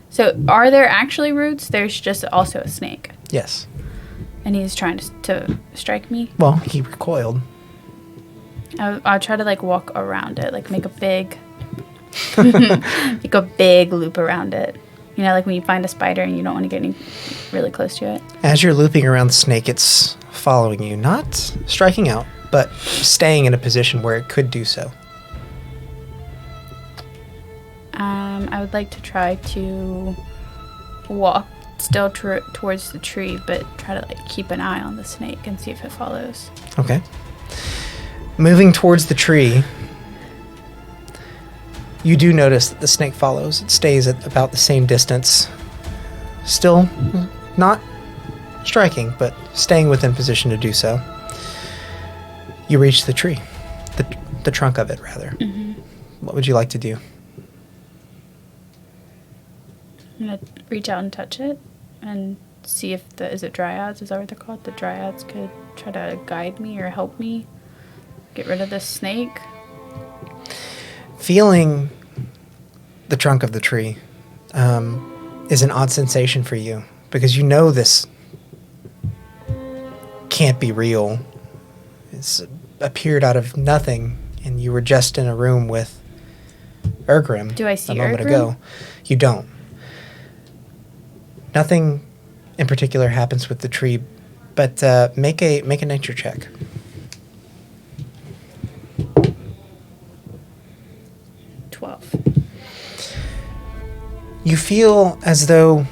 So are there actually roots? There's just also a snake. Yes. And he's trying to strike me? Well, he recoiled. I'll try to walk around it, make a big make a big loop around it. You know, when you find a spider and you don't want to get any really close to it. As you're looping around the snake, it's following you, not striking out, but staying in a position where it could do so. I would like to try to walk still towards the tree, but try to keep an eye on the snake and see if it follows. Okay. Moving towards the tree, you do notice that the snake follows. It stays at about the same distance. Still not striking, but staying within position to do so. You reach the tree. The trunk of it, rather. What would you like to do? I'm going to reach out and touch it and see if is it dryads? Is that what they're called? The dryads could try to guide me or help me get rid of this snake. Feeling the the trunk of the tree is an odd sensation for you because you know this can't be real. It's appeared out of nothing, and you were just in a room with Urgrim. Do I see a moment Urgrim? ago? You don't. Nothing in particular happens with the tree, but make a nature check. You feel as though,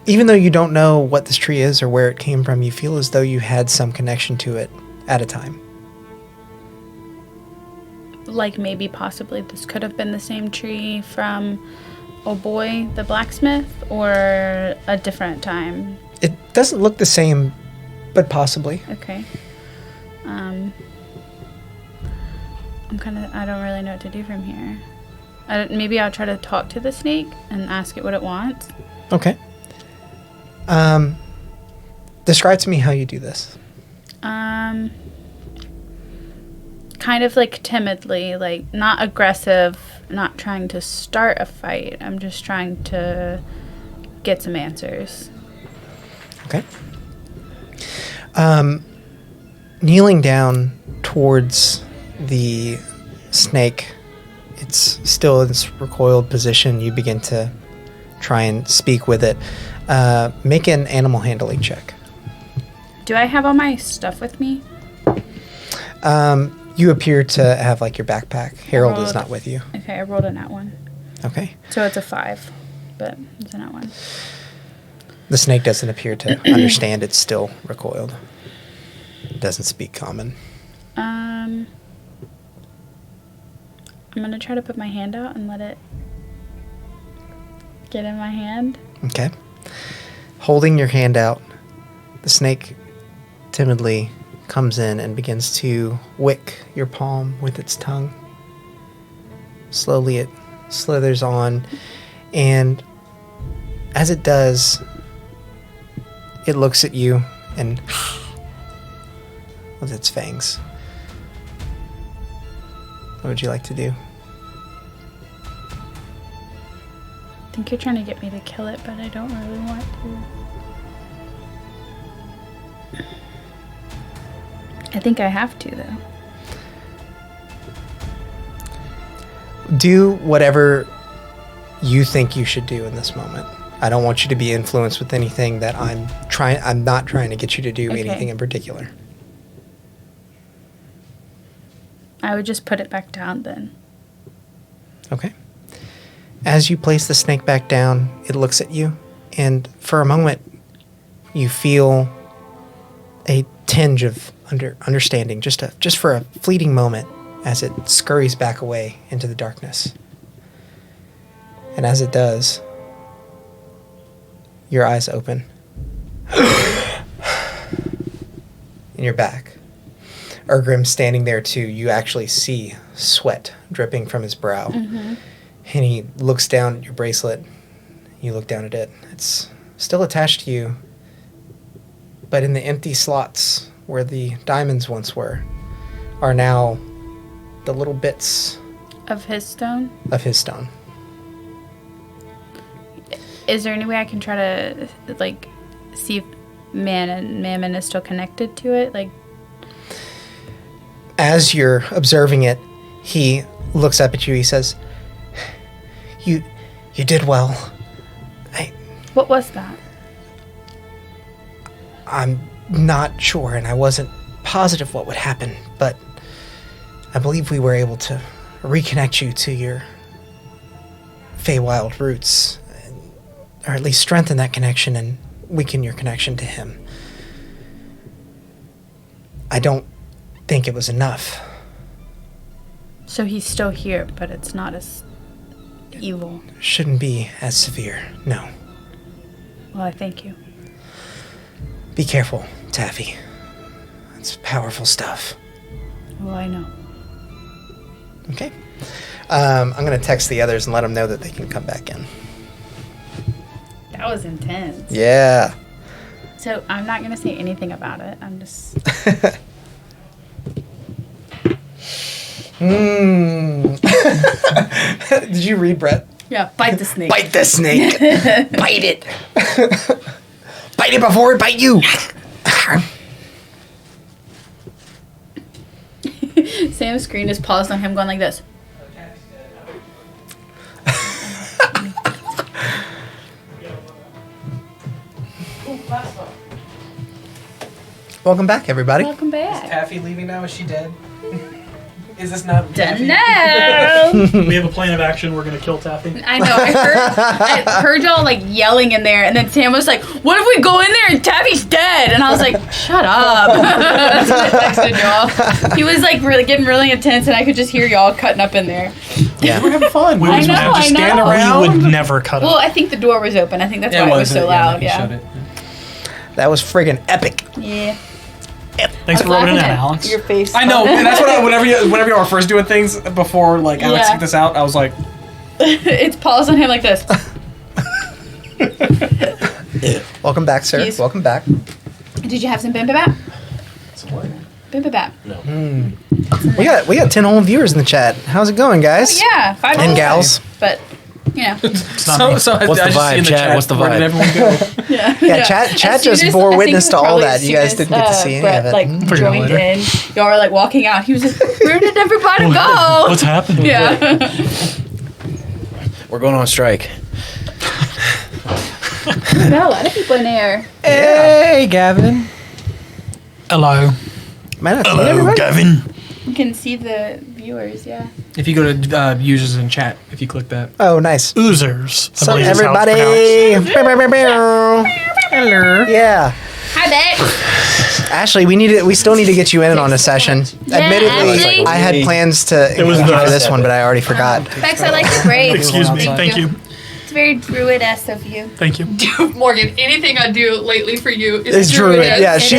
even though you don't know what this tree is or where it came from, you feel as though you had some connection to it at a time. Like maybe possibly this could have been the same tree from Oh Boy, the blacksmith, or a different time. It doesn't look the same, but possibly. Okay. I don't really know what to do from here. Maybe I'll try to talk to the snake and ask it what it wants. Okay. Describe to me how you do this. Kind of like timidly, like not aggressive, not trying to start a fight. I'm just trying to get some answers. Okay. Kneeling down towards the snake, it's still in its recoiled position. You begin to try and speak with it. Make an animal handling check. Do I have all my stuff with me? You appear to have like your backpack. Harold is not with you. Okay, I rolled a nat 1. Okay. So it's a 5, but it's a nat 1. The snake doesn't appear to understand. It's still recoiled. It doesn't speak common. I'm going to try to put my hand out and let it get in my hand. Okay. Holding your hand out, the snake timidly comes in and begins to wick your palm with its tongue. Slowly it slithers on, and as it does, it looks at you and with its fangs. What would you like to do? I think you're trying to get me to kill it, but I don't really want to. I think I have to, though. Do whatever you think you should do in this moment. I don't want you to be influenced with anything that I'm not trying to get you to do anything in particular. I would just put it back down then. Okay. As you place the snake back down, it looks at you, and for a moment, you feel a tinge of understanding, just for a fleeting moment, as it scurries back away into the darkness. And as it does, your eyes open, and you're back. Urgrim standing there too. You actually see sweat dripping from his brow. Mm-hmm. And he looks down at your bracelet. You look down at it. It's still attached to you, but in the empty slots where the diamonds once were are now the little bits of his stone. Is there any way I can try to like see if Mammon is still connected to it? Like, as you're observing it, he looks up at you. He says, You did well. What was that? I'm not sure, and I wasn't positive what would happen, but I believe we were able to reconnect you to your Feywild roots, or at least strengthen that connection and weaken your connection to him. I don't think it was enough. So he's still here, but it's not as evil. Shouldn't be as severe, no. Well, I thank you. Be careful, Taffy. It's powerful stuff. Well, I know. Okay. I'm going to text the others and let them know that they can come back in. That was intense. Yeah. So I'm not going to say anything about it. I'm just... Did you read, Brett? Yeah, bite the snake. Bite the snake. Bite it. Bite it before it bite you. Sam's screen is paused on him going like this. Welcome back, everybody. Welcome back. Taffy leaving now? Is she dead? Is this not Taffy? No. We have a plan of action. We're gonna kill Taffy. I know. I heard y'all like yelling in there, and then Sam was like, "What if we go in there and Taffy's dead?" And I was like, "Shut up." That's what I texted y'all. He was like really getting really intense, and I could just hear y'all cutting up in there. Yeah. We're having fun. We I would know, just I stand know. around. We would never cut Well, up. I think the door was open. I think that's why it was so loud. He Yeah. shut it. That was friggin' epic. Yeah. Thanks for rubbing it in, Alex. Your face. I know. And that's what whenever you were first doing things before, like Alex Yeah. took this out, I was like, It's paused on him like this. Welcome back, sir. Yes. Welcome back. Did you have some bimbabap? Some what? Bimbabap. We got 10 whole viewers in the chat. How's it going, guys? Yeah, 5 And gals. But you know. It's not me. so What's I the just see vibe, in the chat? What's the where did vibe? everyone go? Yeah, chat just bore witness to all that. You guys didn't get to see any Brett, of it. Like Figure it out joined later. in. Y'all were like walking out. He was like, "Where did everybody go?" What's happening? Yeah. We're going on strike. We got a lot of people in there. Hey, Gavin. Hello. Man, that's Hello, everybody. Gavin. You can see the viewers. Yeah. If you go to users in chat, if you click that. Oh, nice. Oozers. I So believe is how it's everybody. pronounced. Hello. Yeah. Hi, Bex. Ashley, we still need to get you in on a session. Admittedly, Ashley. I had plans to It was include you for the- this one, but I already forgot. Bex, I like your braids. Excuse me. Thank you. It's very druid-esque of you. Thank you. Morgan, anything I do lately for you It's druid. Yeah, It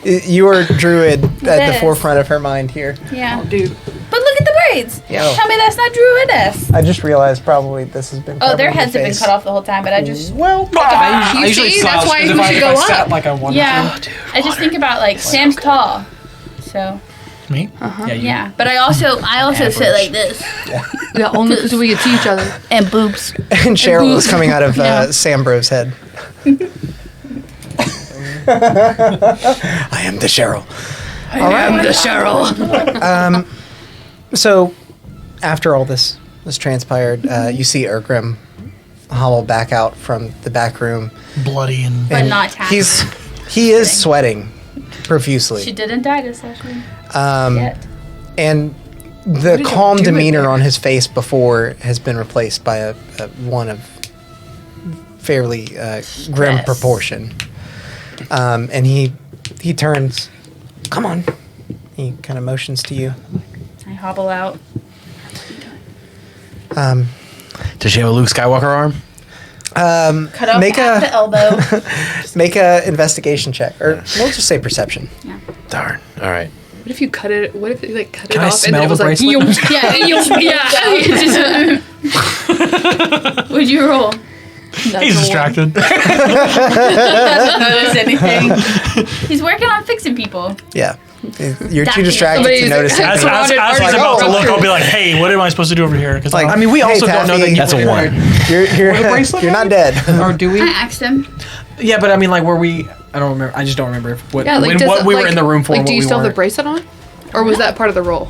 is. you are druid at the is. forefront of her mind here. Yeah. dude. But look at the braids. Yeah. Tell me that's not druid-esque. I just realized probably this has been. Oh, their covered in heads have been face. cut off the whole time, but I just. Well, I I usually see, slouch, that's why 'cause you if should I go sat up. like I wanted Yeah. I just think about like Sam's tall. So Me? to. yeah. But I also sit like this. Yeah, only because we get to each other. And boobs. And Cheryl is coming out of Yeah. Sam Bro's head. I am the Cheryl. I'm the Cheryl. So, after all this transpired, you see Ergrim hobble back out from the back room. Bloody and But not tacky. He is sweating profusely. She didn't die this session. Um, Yet. and the calm demeanor on his face before has been replaced by a one of fairly grim Yes. proportion. And he turns. Come on. He kind of motions to you. I hobble out. Does she have a Luke Skywalker arm? Cut off Make at the a elbow. make a investigation check, or we'll just say perception. Darn. All right. What if you cut it? What if you like cut Can it I off and smell then it was the like, bracelet? yeah, yeah. Would you roll? he's distracted. Doesn't notice anything. He's working on fixing people. Yeah, you're too Daffy. distracted to Somebody's- notice As, anything. as, as he's like, about to oh, look, I'll be like, hey, what am I supposed to do over here? Because Like, I mean, we hey, also don't know that Taffy, That's a one. You're bracelet you're not on? dead. Or do we? I asked him. Yeah, but I mean, like, were we? I don't remember. I just don't remember what Yeah, like, when, does what it, we like, were in the room for. Like, and do what you we still have the weren't. bracelet on, or was that part of the role?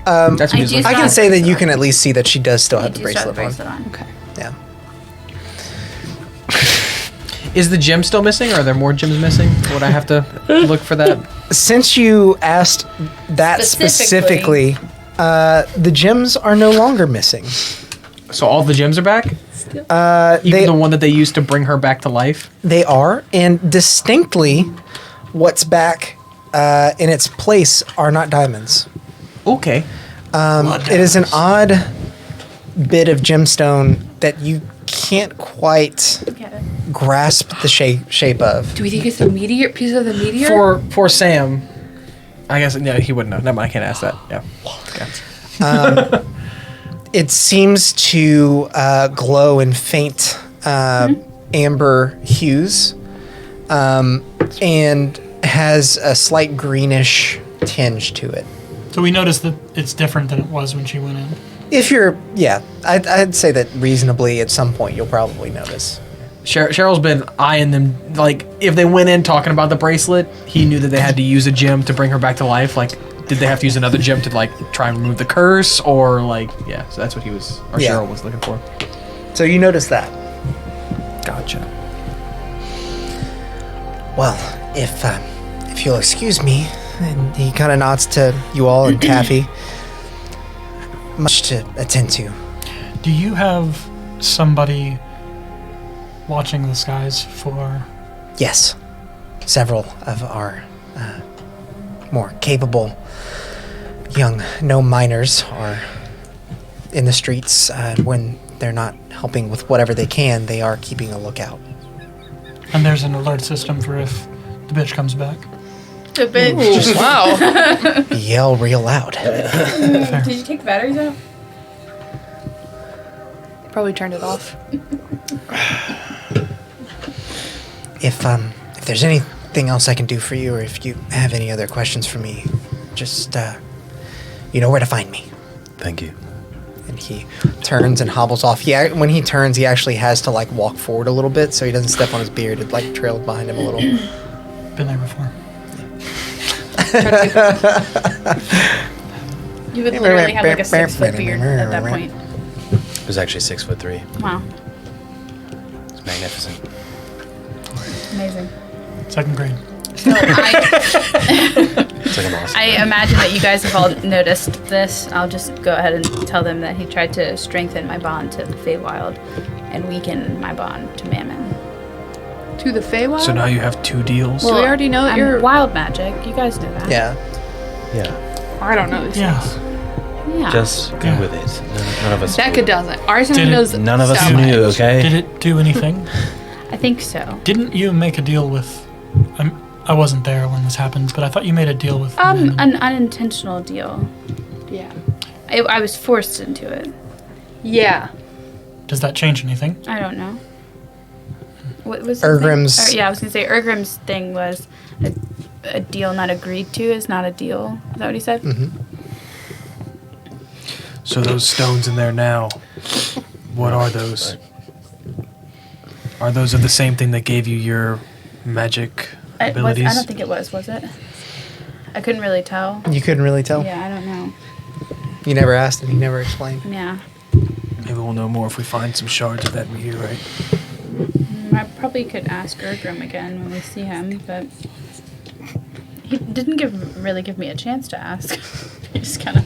That's what I he was do like. I can say that you can at least see that she does still have the You do still have bracelet the on. bracelet on. Okay. Yeah. Is the gem still missing? Are there more gems missing? Would I have to look for that? Since you asked that specifically, the gems are no longer missing. So all the gems are back? Even They the one that they used to bring her back to life? they are, and distinctly, what's back in its place are not diamonds. Okay. It is an odd bit of gemstone that you can't quite Get it. grasp the shape of. Do we think it's a meteor? Piece of the meteor? For Sam, I guess he wouldn't know. Never mind, I can't ask that. Yeah. It seems to glow in faint amber hues, and has a slight greenish tinge to it. So we noticed that it's different than it was when she went in. If you're, yeah, I'd say that reasonably at some point you'll probably notice. Cheryl's been eyeing them. Like, if they went in talking about the bracelet, he knew that they had to use a gem to bring her back to life. Like, did they have to use another gem to, like, try and remove the curse? Or, like, yeah, so that's what he was, or Yeah. Cheryl was looking for. So you notice that. Gotcha. Well, if you'll excuse me, and he kind of nods to you all and Taffy. Much to attend to. Do you have somebody watching the skies for... Yes, several of our more capable young gnome miners are in the streets. When they're not helping with whatever they can, they are keeping a lookout. And there's an alert system for if the bitch comes back? The bitch. Wow. Yell real loud. Did you take the batteries out? Probably turned it off. If there's anything else I can do for you, or if you have any other questions for me, just you know where to find me. Thank you. And he turns and hobbles off. Yeah, when he turns, he actually has to like walk forward a little bit so he doesn't step on his beard. It like trailed behind him a little. Been there before. You would literally have like a 6-foot beard at that point. It was actually 6'3". Wow. It's magnificent. Amazing. Second grade. So It's like a moss. I imagine that you guys have all noticed this. I'll just go ahead and tell them that he tried to strengthen my bond to the Feywild and weaken my bond to Mammon. To the Feywild? So now you have 2 deals? Well, we already know that I'm you're... wild magic. You guys know that. Yeah. Yeah. I don't know these Yeah. things. Yeah. Just go Yeah. with it. None of us. Becca doesn't. Arson Did it- knows None of us so knew. much. Okay. Did it do anything? I think so. Didn't you make a deal with... I wasn't there when this happened, but I thought you made a deal with... Mammon. An unintentional deal. Yeah. I was forced into it. Yeah. Does that change anything? I don't know. What was Ergrim's- yeah, I was gonna say Ergrim's thing was a deal not agreed to is not a deal. Is that what he said? Mm-hmm. So those stones in there now, what are those? Are those of the same thing that gave you your magic abilities? I don't think it was it? I couldn't really tell. You couldn't really tell? Yeah, I don't know. You never asked and he never explained. Yeah. Maybe we'll know more if we find some shards of that meteorite. I probably could ask Ergrim again when we see him, but he didn't really give me a chance to ask. He just kind of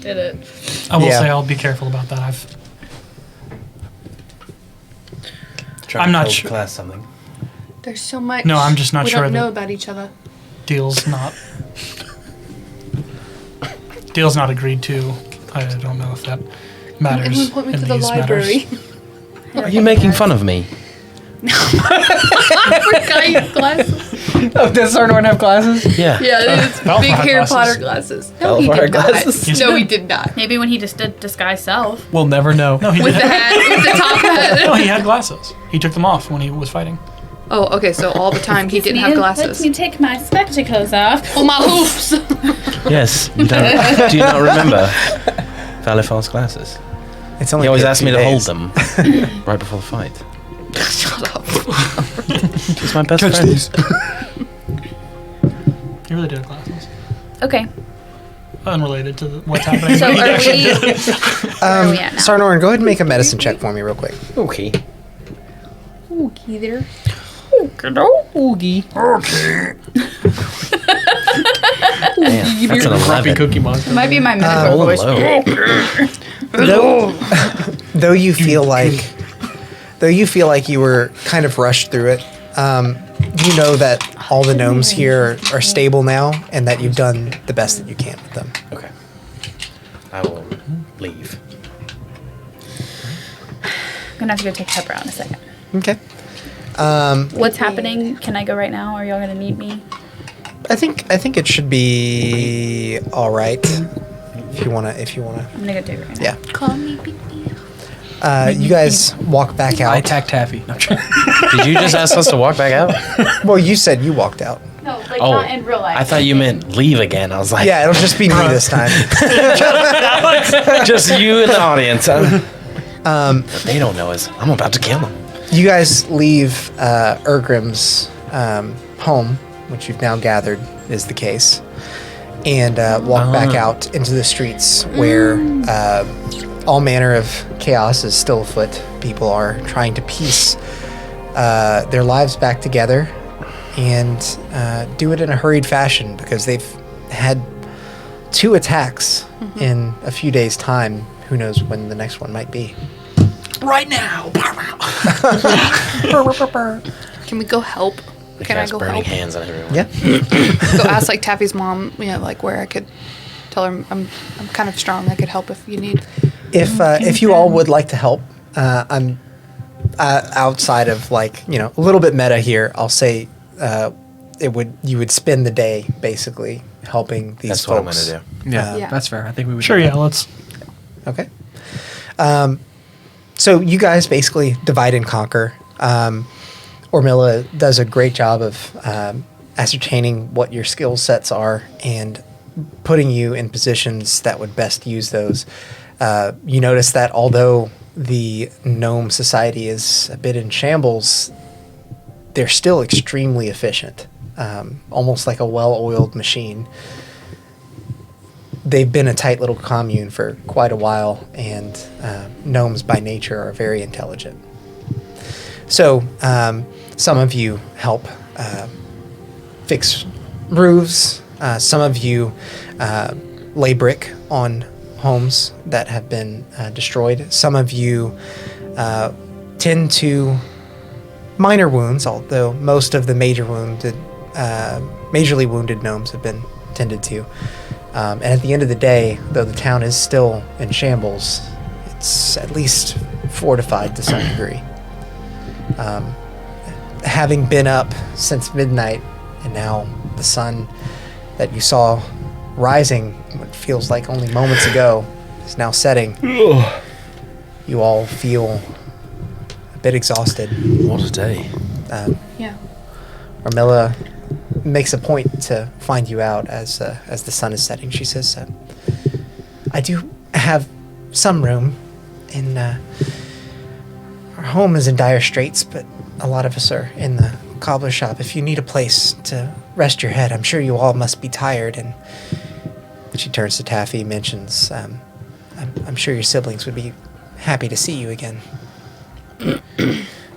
did it. I will Yeah. say I'll be careful about that. Try I'm to not code sure. Class something. There's so much. No, I'm just not we sure don't that- know about each other. Deal's not agreed to. I don't know if that matters Everyone point me in to the these library. matters. Are you making fun of me? Guy glasses. Oh, does Sarnorn have glasses? Yeah. Yeah, it's Belfry big Harry glasses. Potter glasses. No, he Belfry did not. glasses? Yes, No, he he did not. Maybe when he just did disguise self. We'll never know. No, he With the didn't. hat, with the top hat. No, he had glasses. He took them off when he was fighting. Oh, okay. So all the time he didn't have Let glasses. me take my spectacles off. Oh, my hoofs. Yes. You don't, do you not remember Valifal's glasses? It's only He always been asked 2 me to hold days. them right before the fight. Shut up. He's my best friend. He really did have glasses. Okay. Unrelated to what's happening. So but he are actually we? did. Where are we at now? Sarnorn, go ahead and make a medicine check for me real quick. Okay. Okay, there. Oogie. Damn, that's an Grumpy 11. Cookie Monster. It might be my medical Oh, voice. low. Though you feel like you were kind of rushed through it, you know that all the gnomes here are stable now, and that you've done the best that you can with them. Okay. I will leave. I'm gonna have to go take Pepper out in a second. Okay. What's happening? Can I go right now? Are y'all gonna need me? I think it should be all right. If you wanna. I'm gonna go do it right now. Yeah. Call me Pee. You guys walk back I out. attacked Taffy. No, I'm trying- Did you just ask us to walk back out? Well, you said you walked out. No, Like not in real life. I thought you meant leave again. I was like, Yeah, it'll just be me this time. just you in the audience. What they don't know is I'm about to kill him. You guys leave Ergrim's home, which you've now gathered is the case, and walk back out into the streets where all manner of chaos is still afoot. People are trying to piece their lives back together and do it in a hurried fashion because they've had 2 attacks in a few days' time. Who knows when the next one might be. Right now. Can we go help? Can I go burning help? hands on everyone. Yeah. Go ask like Taffy's mom, like where I could tell her I'm kind of strong. I could help if you need. If you all would like to help, I'm outside of like a little bit meta here. I'll say you would spend the day basically helping these That's folks. what I'm gonna do. Yeah, Yeah. that's fair. I think we would. Sure, do that. yeah, let's. Okay. So you guys basically divide and conquer. Ormilla does a great job of ascertaining what your skill sets are and putting you in positions that would best use those. You notice that although the gnome society is a bit in shambles, they're still extremely efficient, almost like a well-oiled machine. They've been a tight little commune for quite a while, and gnomes by nature are very intelligent. So some of you help fix roofs. Some of you lay brick on homes that have been destroyed. Some of you tend to minor wounds, although most of the majorly wounded gnomes have been tended to. And at the end of the day, though the town is still in shambles, it's at least fortified to some degree. Having been up since midnight, and now the sun that you saw rising, what feels like only moments ago, is now setting. You all feel a bit exhausted. What a day. Yeah. Ormilla makes a point to find you out as the sun is setting. She says, I do have some room in our home is in dire straits, but a lot of us are in the cobbler shop. If you need a place to rest your head, I'm sure you all must be tired. And she turns to Taffy, mentions, I'm sure your siblings would be happy to see you again.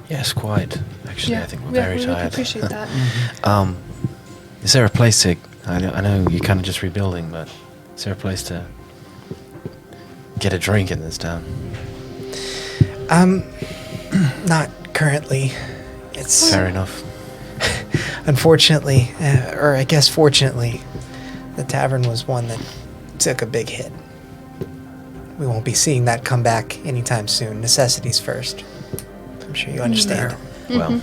Yes, quite. Actually, I think we're yeah, very we tired. appreciate that. Is there a place to... I know you're kind of just rebuilding, but is there a place to get a drink in this town? Not currently. It's Fair enough. unfortunately, or I guess fortunately, the tavern was one that took a big hit. We won't be seeing that come back anytime soon. Necessities first. I'm sure you understand. Well,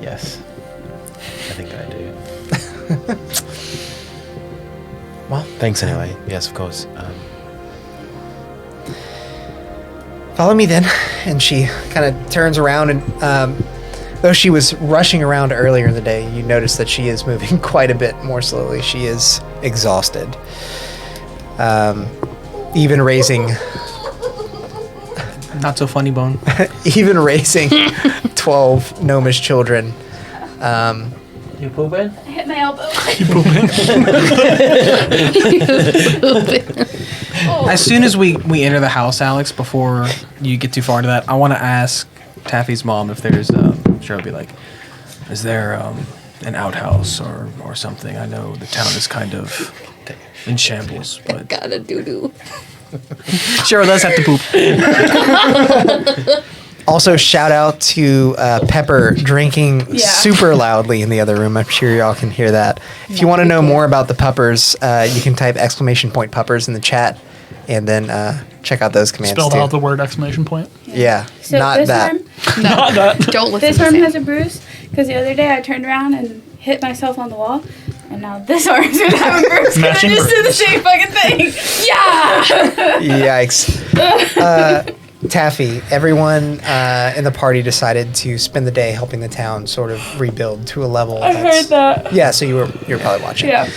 yes. I think I do. Well, Thanks anyway. Yes, of course. follow me then. And she kind of turns around and, though she was rushing around earlier in the day, you notice that she is moving quite a bit more slowly. She is exhausted. Even raising Not so funny, Bone. 12 gnomish children. You pooping? I hit my elbow. As soon as we enter the house, Alex, before you get too far into that, I want to ask Taffy's mom if there's, sure it'll be like, is there an outhouse or something? I know the town is kind of in shambles, but Gotta doo-doo. Cheryl does have to poop. Also, shout out to Pepper drinking super loudly in the other room. I'm sure y'all can hear that. If you want to know more about the puppers, you can type !puppers in the chat, and then check out those commands Spelled too. out the word exclamation point. Yeah, So not this that. arm, Not that. Don't listen this to arm Sam. has a bruise because the other day I turned around and hit myself on the wall, and now this arm's gonna have a bruise because I Matching just did the bruise. same fucking thing. Yeah. Yikes. Taffy, everyone in the party decided to spend the day helping the town sort of rebuild to a level. I heard that. Yeah, so you were probably watching. Yeah.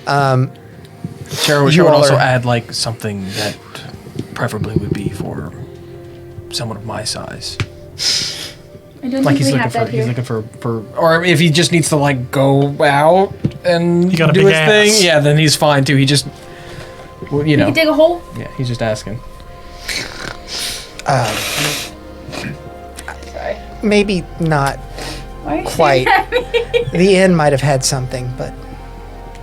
Cheryl You would all also are- add like something that preferably would be for someone of my size. I don't Like think he's we looking have for, that he's here. looking for, or if he just needs to like go out and You got a do big his ass. thing, yeah, then he's fine too. He just, well, you You know, can dig a hole. yeah, he's just asking. Sorry. Maybe not Why are you quite. staring at me? The inn might have had something, but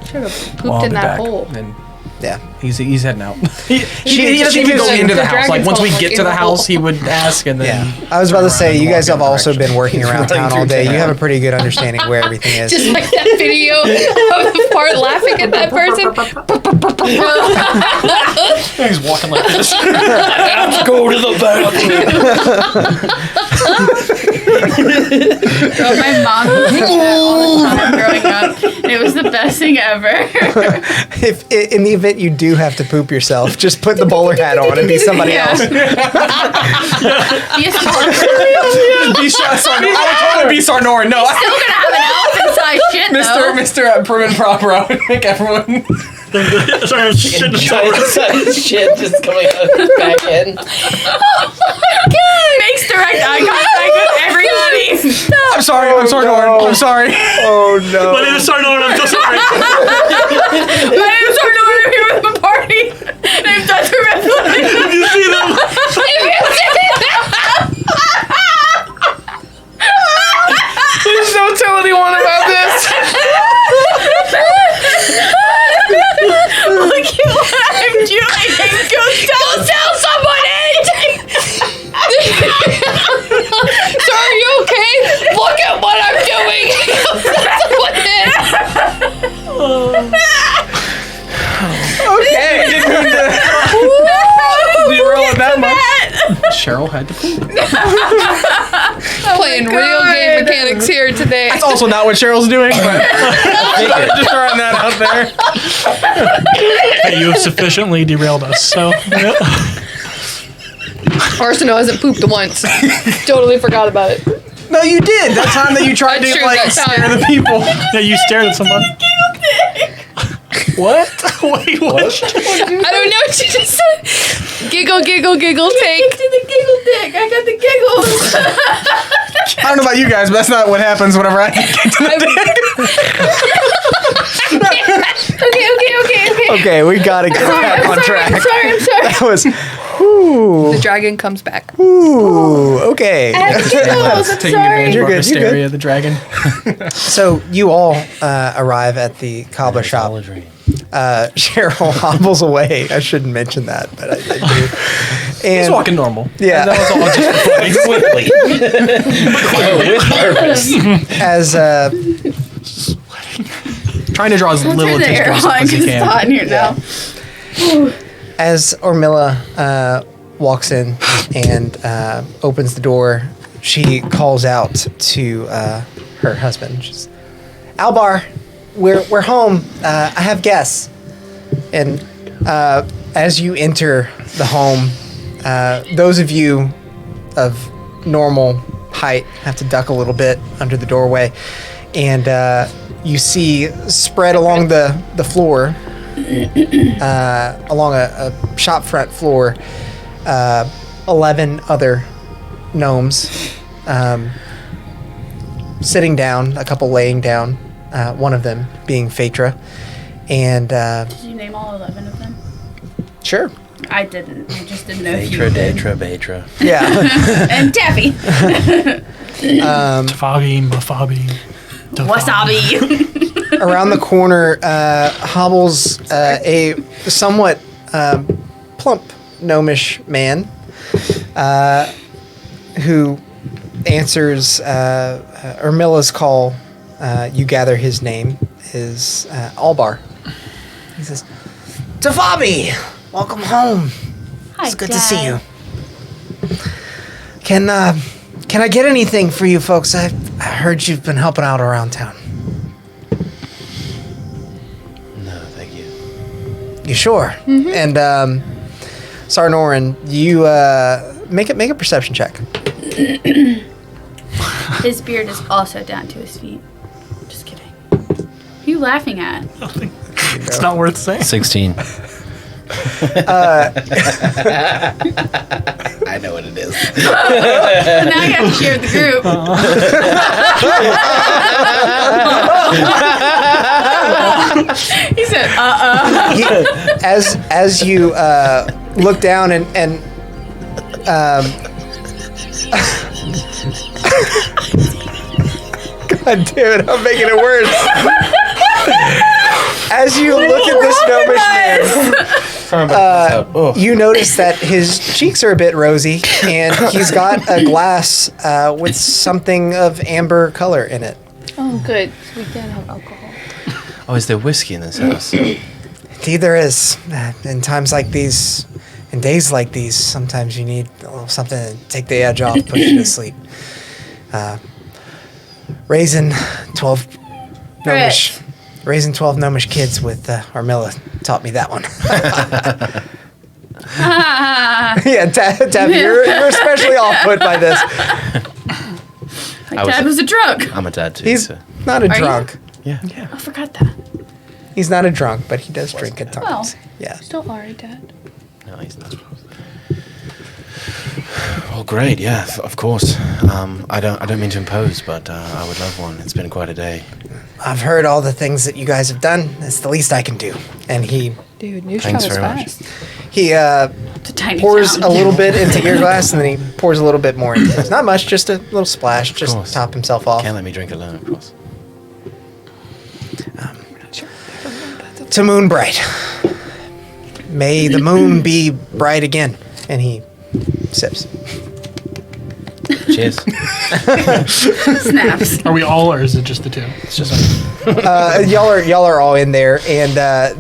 Should have pooped Well, I'll in be that back. hole. Then yeah. he's heading out. he She doesn't even go was- into the the house. Like dragon's once we hole, get like, to in the the house, hole. he would ask, and then Yeah. I was about to turn say, around you and guys walk have in the also been direction. working around town all day. You have a pretty good understanding of where everything is. Just like that video of the part laughing at that person. He's walking like this. Go to the bathroom. My mom used to do that all the time growing up. It was the best thing ever. If in the event you do have to poop yourself, just put the bowler hat on and be somebody Yeah. else. Yes, Be Sarnoran. I would totally be Sarnoran. No, still gonna have an elephant-sized shit though. Mr. Prim and Proper. I would make everyone. Sorry, shit in the shower. Shit just coming back in. Makes direct eye contact with everybody. I'm sorry. I'm Sarnoran. I'm sorry. Oh no. My name is Sarnoran. I'm so sorry. My name's Arnold. I'm here with my party. Named Dr. Redwood. If you see them, Please don't tell anyone about this. Look at what I'm doing. Go tell someone it. So are you okay? Look at what I'm doing. Okay. Didn't mean to derail it that much. Cheryl had to poop. Playing real game mechanics here today. That's also not what Cheryl's doing. But just throwing that out there. hey, you have sufficiently derailed us. So Arsenal hasn't pooped once. Totally forgot about it. No, you did. That time that you tried That's to true, like that time. scare the people. yeah, you stared at somebody. What? Wait, what? I don't know what you just said. Giggle, giggle, giggle, take. To the giggle dick. I got the giggles. I don't know about you guys, but that's not what happens whenever I get to the Okay. Okay, we gotta get back on track. I'm sorry. That was. Ooh. The dragon comes back. Ooh. Okay. I have giggles. I'm taking sorry. advantage You're of our good, you're hysteria of the dragon. So you all arrive at the cobbler shop. All a dream. Cheryl hobbles away. I shouldn't mention that, but I do. And He's walking normal. Yeah. That was all just Quickly. With purpose. as trying to draw as little Turn the air attention to on himself as he because it's hot can. in here now. as Ormilla walks in and opens the door, she calls out to her husband. She's, Albar, we're home. I have guests. And as you enter the home, those of you of normal height have to duck a little bit under the doorway, and you see spread along the floor, along a shop front floor, 11 other gnomes sitting down, a couple laying down, one of them being Phaedra. And Did you name all 11 of them? sure, I didn't. I just didn't know if you Batra, did. Datra, Batra. yeah. And Taffy. Tafabi, Mafabi. Wasabi. Around the corner hobbles a somewhat plump gnomish man who answers Ermilla's call. You gather his name is Albar. He says, Tafabi, welcome home. Hi, It's good to see you. Can I get anything for you folks? I heard you've been helping out around town. No, thank you. You sure? And Sarnoran, you make a perception check. His beard is also down to his feet. Just kidding. Who are you laughing at? It's not worth saying. 16. I know what it is. Now I have to share the group. He said, As you look down and God damn it, I'm making it worse. As you look at this gnomish man, you notice that his cheeks are a bit rosy, and he's got a glass with something of amber color in it. oh, good. We did have alcohol. Oh, is there whiskey in this house? Indeed there is. In times like these, in days like these, sometimes you need a little something to take the edge off, put you to sleep. Raising 12 gnomish, raising 12 gnomish kids with Armilla taught me that one. Yeah, Taffy, you're especially off put by this. My dad was a drunk. I'm a dad too. He's so. not a Are you? drunk. Yeah. I forgot that. He's not a drunk, but he does drink at times. Well. Yeah. Still are, Dad. No, he's not. Well, great. Yeah, of course. I don't mean to impose, but I would love one. It's been quite a day. I've heard all the things that you guys have done. It's the least I can do. And he Dude, New Thanks was very much. fast. It's a tiny pours town. a little bit into your glass, and then he pours a little bit more into his. Not much, just a little splash, just course. top himself off. Can't let me drink alone, of course. To Moonbright. May the moon be bright again. And he sips. Cheers. Snaps. Are we all, or is it just the two? It's just Y'all are all in there, and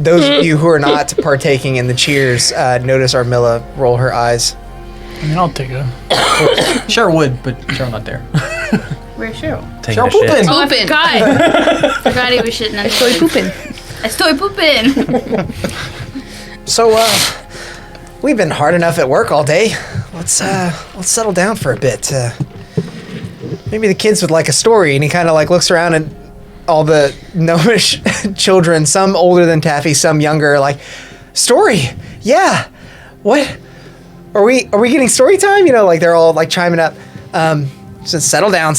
those of you who are not partaking in the cheers notice Armilla roll her eyes. I mean, I'll take a. Sure would, but Cheryl not there. Where's Cheryl? taking a pooping. shit. Oh, I forgot. Forgot he was shitting on the Estoy pooping. Estoy pooping. So, we've been hard enough at work all day. Let's settle down for a bit. Maybe the kids would like a story. And he kind of like looks around, and all the gnomish children, some older than Taffy, some younger, are like, story? Yeah. What? Are we getting story time? You know, like they're all like chiming up. So settle down.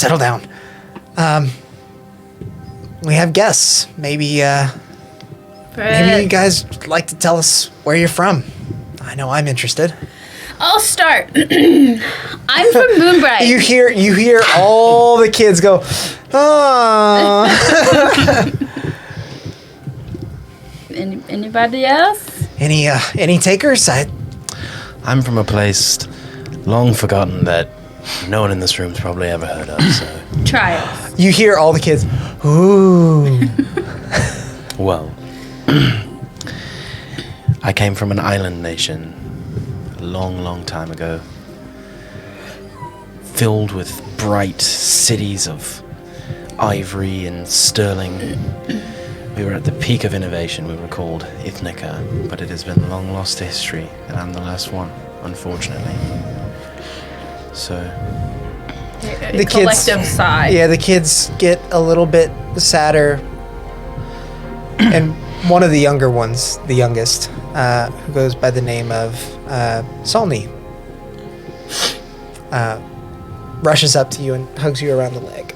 We have guests. Maybe you guys would like to tell us where you're from. I know I'm interested. I'll start. I'm from Moonbright. You hear all the kids go, oh. Anybody else? Any takers? I'm from a place long forgotten that no one in this room's probably ever heard of. So, Trials. You hear all the kids, ooh. well, I came from an island nation a long, long time ago, filled with bright cities of ivory and sterling. We were at the peak of innovation. We were called Ithnica, but it has been long lost to history, and I'm the last one, unfortunately. So, The kids, Collective sigh. yeah, the kids get a little bit sadder, and one of the younger ones, the youngest, who goes by the name of Solny, rushes up to you and hugs you around the leg.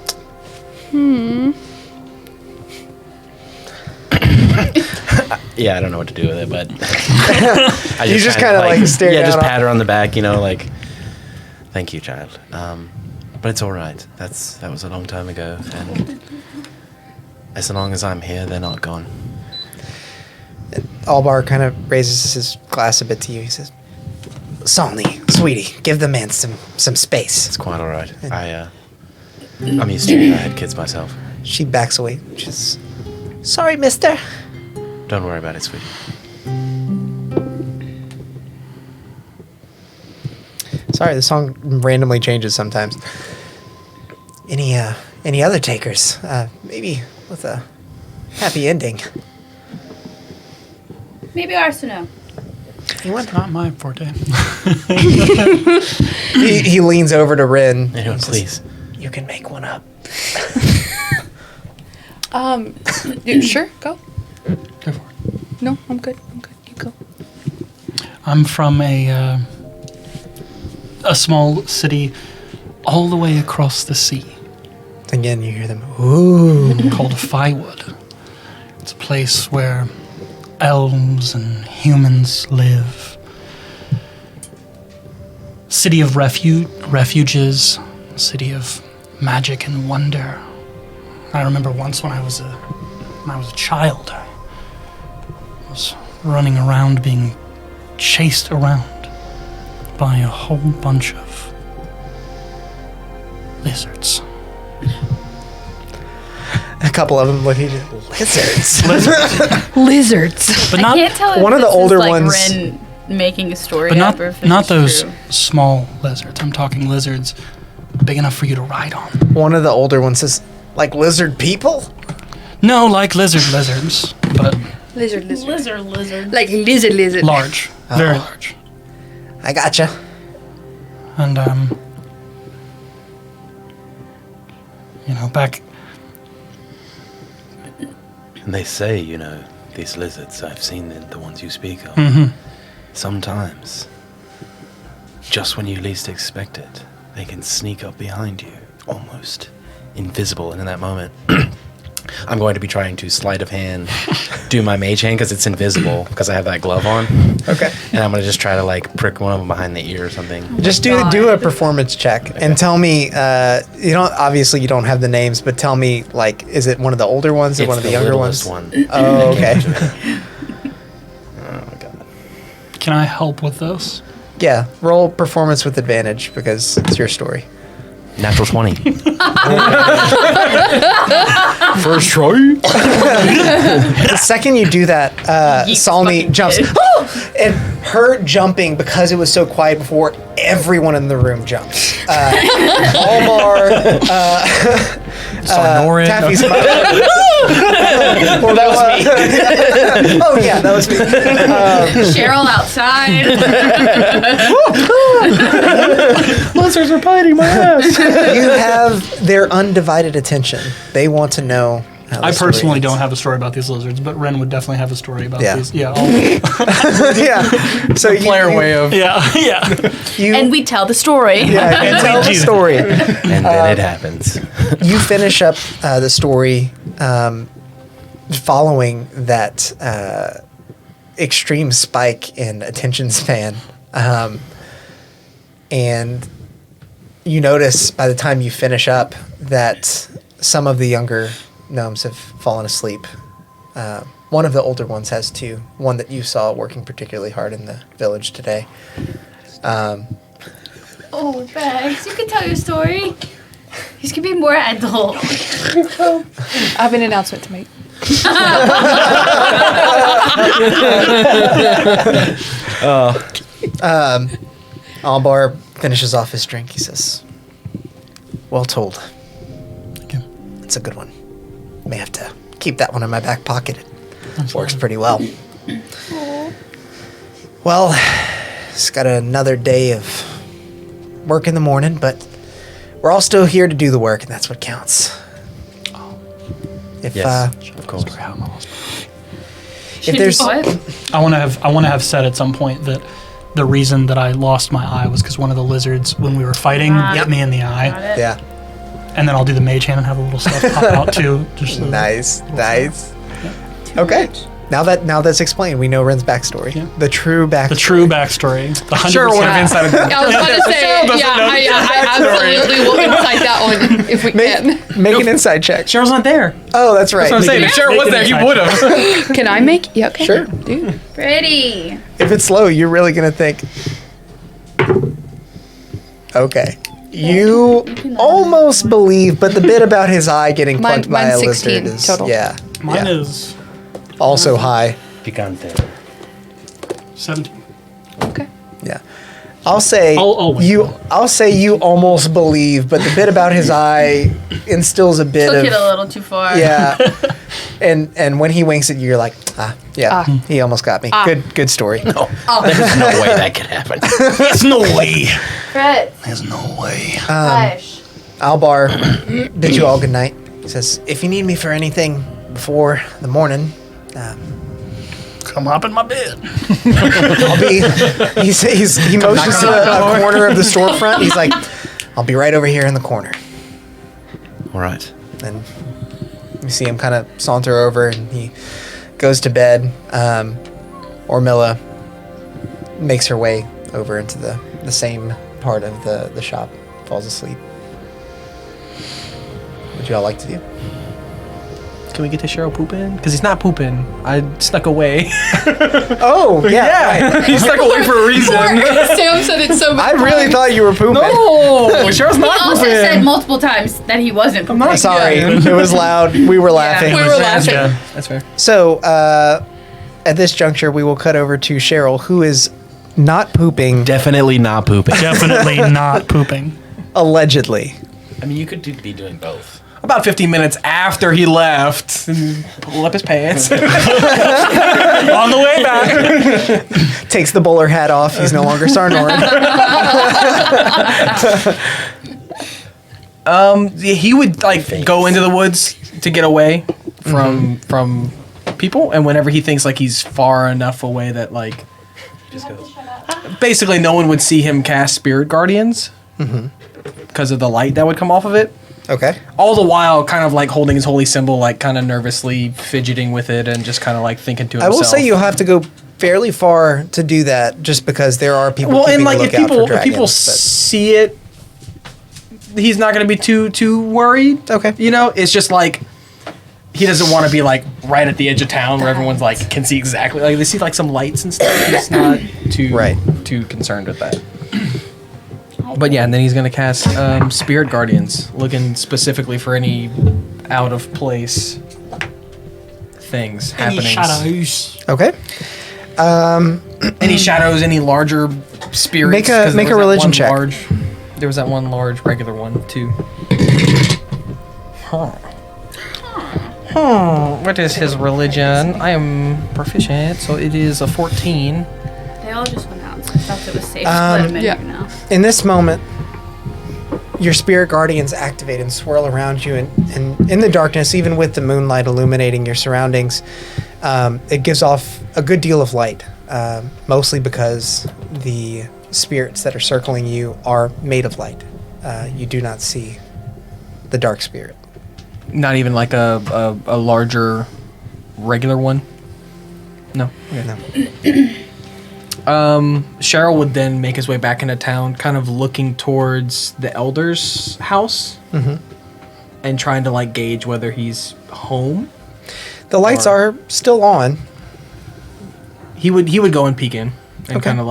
yeah, I don't know what to do with it, but I You just kinda, like, stare Yeah, down just on- pat her on the back, you know, like, thank you, child. But it's all right. That was a long time ago, and as long as I'm here, they're not gone. Albar kind of raises his glass a bit to you. He says, Solny, sweetie, give the man some space. It's quite all right. I'm used to it. I had kids myself. She backs away. She says, sorry, mister. Don't worry about it, sweetie. Sorry, the song randomly changes sometimes. Any other takers? Maybe with a happy ending. Maybe Arsenault. Not my forte. He leans over to Rin. You know, please. You can make one up. Sure, go. Go for it. No, I'm good. You go. I'm from a small city all the way across the sea Again, you hear them. Ooh. called Firewood. It's a place where elves and humans live. City of refuges, city of magic and wonder. I remember once when I was a child, I was running around being chased around by a whole bunch of lizards. A couple of them look at you. Lizards. Lizards. But I not can't tell if one of the this older is like ones- Ren making a story but up or if not it's those true. small lizards. I'm talking lizards big enough for you to ride on. One of the older ones says, like lizard people? No, like lizards, but Lizard. Lizard. Like lizard. large, very large. I gotcha. And back. And they say, you know, these lizards, I've seen the ones you speak of. Sometimes, just when you least expect it, they can sneak up behind you, almost invisible. And in that moment, I'm going to be trying to sleight of hand, do my mage hand because it's invisible because I have that glove on. Okay. And I'm going to just try to like prick one of them behind the ear or something. Just do a performance check and tell me. Obviously you don't have the names, but tell me, like, is it one of the older ones or It's one of the younger littlest ones? one. Oh, okay. Oh my god. Can I help with those? Yeah, roll performance with advantage because it's your story. Natural 20. First try. The second you do that, Salmi fucking jumps. did. "Oh!" And her jumping, because it was so quiet before, everyone in the room jumps. Almar, Norin. Taffy's well, that was me. Oh yeah, that was me. Cheryl outside. Lizards are biting my ass. You have their undivided attention. They want to know. How the I story personally ends. don't have a story about these lizards, but Ren would definitely have a story about Yeah. these. Yeah. Yeah. So Player way of. Yeah. you And we tell the story. yeah, you tell the do. story. And then it happens. You finish up the story following that extreme spike in attention span. And you notice by the time you finish up that some of the younger gnomes have fallen asleep. One of the older ones has too. One that you saw working particularly hard in the village today. Oh, Bags, you can tell your story. He's gonna be more adult. I have an announcement to make. Albar finishes off his drink. He says, "Well told. Thank you. It's a good one. May have to keep that one in my back pocket. It works pretty well." Well, it's got another day of work in the morning, but we're all still here to do the work, and that's what counts. If Yes, of course. if there's What? I want to have said at some point that the reason that I lost my eye was because one of the lizards, when we were fighting, hit me in the eye, yeah, and then I'll do the mage hand and have a little stuff pop out too. Just so nice. Okay. Now that's explained. We know Ren's backstory. Yeah. The true backstory. the true backstory. The 100%. Sure, one of inside of I was about to say, I absolutely will incite that one if we can. Make an inside check. Cheryl's not there. Oh, that's right. That's what I'm saying. If Cheryl was there, he would have. Can I make? Yeah, okay. Sure. Dude. Pretty. If it's slow, you're really gonna think. Okay. You almost believe, but the bit about his eye getting plucked by a mine's lizard 16 is total. yeah, Mine yeah. is Also high. Picante. 17. Okay. Yeah. I'll say I'll wait. I'll say you almost believe, but the bit about his eye instills a bit Took of it a little too far. yeah. And when he winks at you, you're like, he almost got me. Good story. No, there's no way that could happen. There's no way. Fritz. There's no way. Hush. Albar bids you all good night. He says, if you need me for anything before the morning, Come hop in my bed. I'll be. He motions to a corner of the storefront. He's like, I'll be right over here in the corner. All right. And you see him kind of saunter over, and he goes to bed. Ormilla makes her way over into the same part of the shop, falls asleep. What would you all like to do? Can we get to Cheryl pooping? Because he's not pooping. I snuck away. Oh, yeah. Right. He snuck away for a reason. Sam said it so much. I really thought you were pooping. No, Cheryl's He not also pooping. said multiple times that he wasn't. I'm not Sorry, it was loud. We were laughing. We were laughing. Yeah. That's fair. So, at this juncture, we will cut over to Cheryl, who is not pooping, Definitely not pooping. Definitely not pooping. allegedly. I mean, you could be doing both. About 15 minutes after he left, pull up his pants. On the way back. Takes the bowler hat off. He's no longer Sarnoran. He would go into the woods to get away from people, and whenever he thinks he's far enough away that basically no one would see him cast Spirit Guardians because of the light that would come off of it. Okay. All the while, kind of holding his holy symbol, kind of nervously fidgeting with it, and just kind of thinking to I himself. will say you'll have to go fairly far to do that, just because there are people Well, keeping and a if lookout people for if people dragons, see it, he's not going to be too worried. Okay. It's just he doesn't want to be right at the edge of town where everyone's can see exactly they see some lights and stuff. He's not too concerned with that. But yeah, and then he's gonna cast Spirit Guardians, looking specifically for any out of place things, happenings. Shadows. Okay. Any shadows, any larger spirits. Make a- 'cause there make was a that religion one check. There was that one large regular one too. What is his religion? I am proficient, so it is a 14. They all just went out, so I thought it was safe to let them in yeah. here now. In this moment, your spirit guardians activate and swirl around you, and in the darkness, even with the moonlight illuminating your surroundings, it gives off a good deal of light, mostly because the spirits that are circling you are made of light. You do not see the dark spirit. Not even a larger regular one? No. Okay. No. Cheryl would then make his way back into town, kind of looking towards the elder's house and trying to gauge whether he's home. The lights are still on. He would go and peek in and Okay. kind of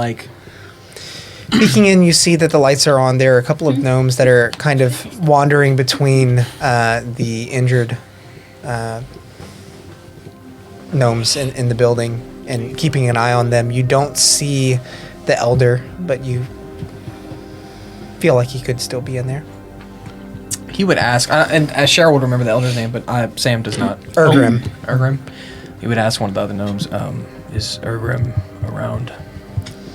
Peeking in, you see that the lights are on. There are a couple of gnomes that are kind of wandering between the injured gnomes in the building and keeping an eye on them. You don't see the elder, but you feel like he could still be in there. He would ask, and Cheryl would remember the elder's name, but Sam does not. Urgrim. Urgrim. He would ask one of the other gnomes, is Urgrim around?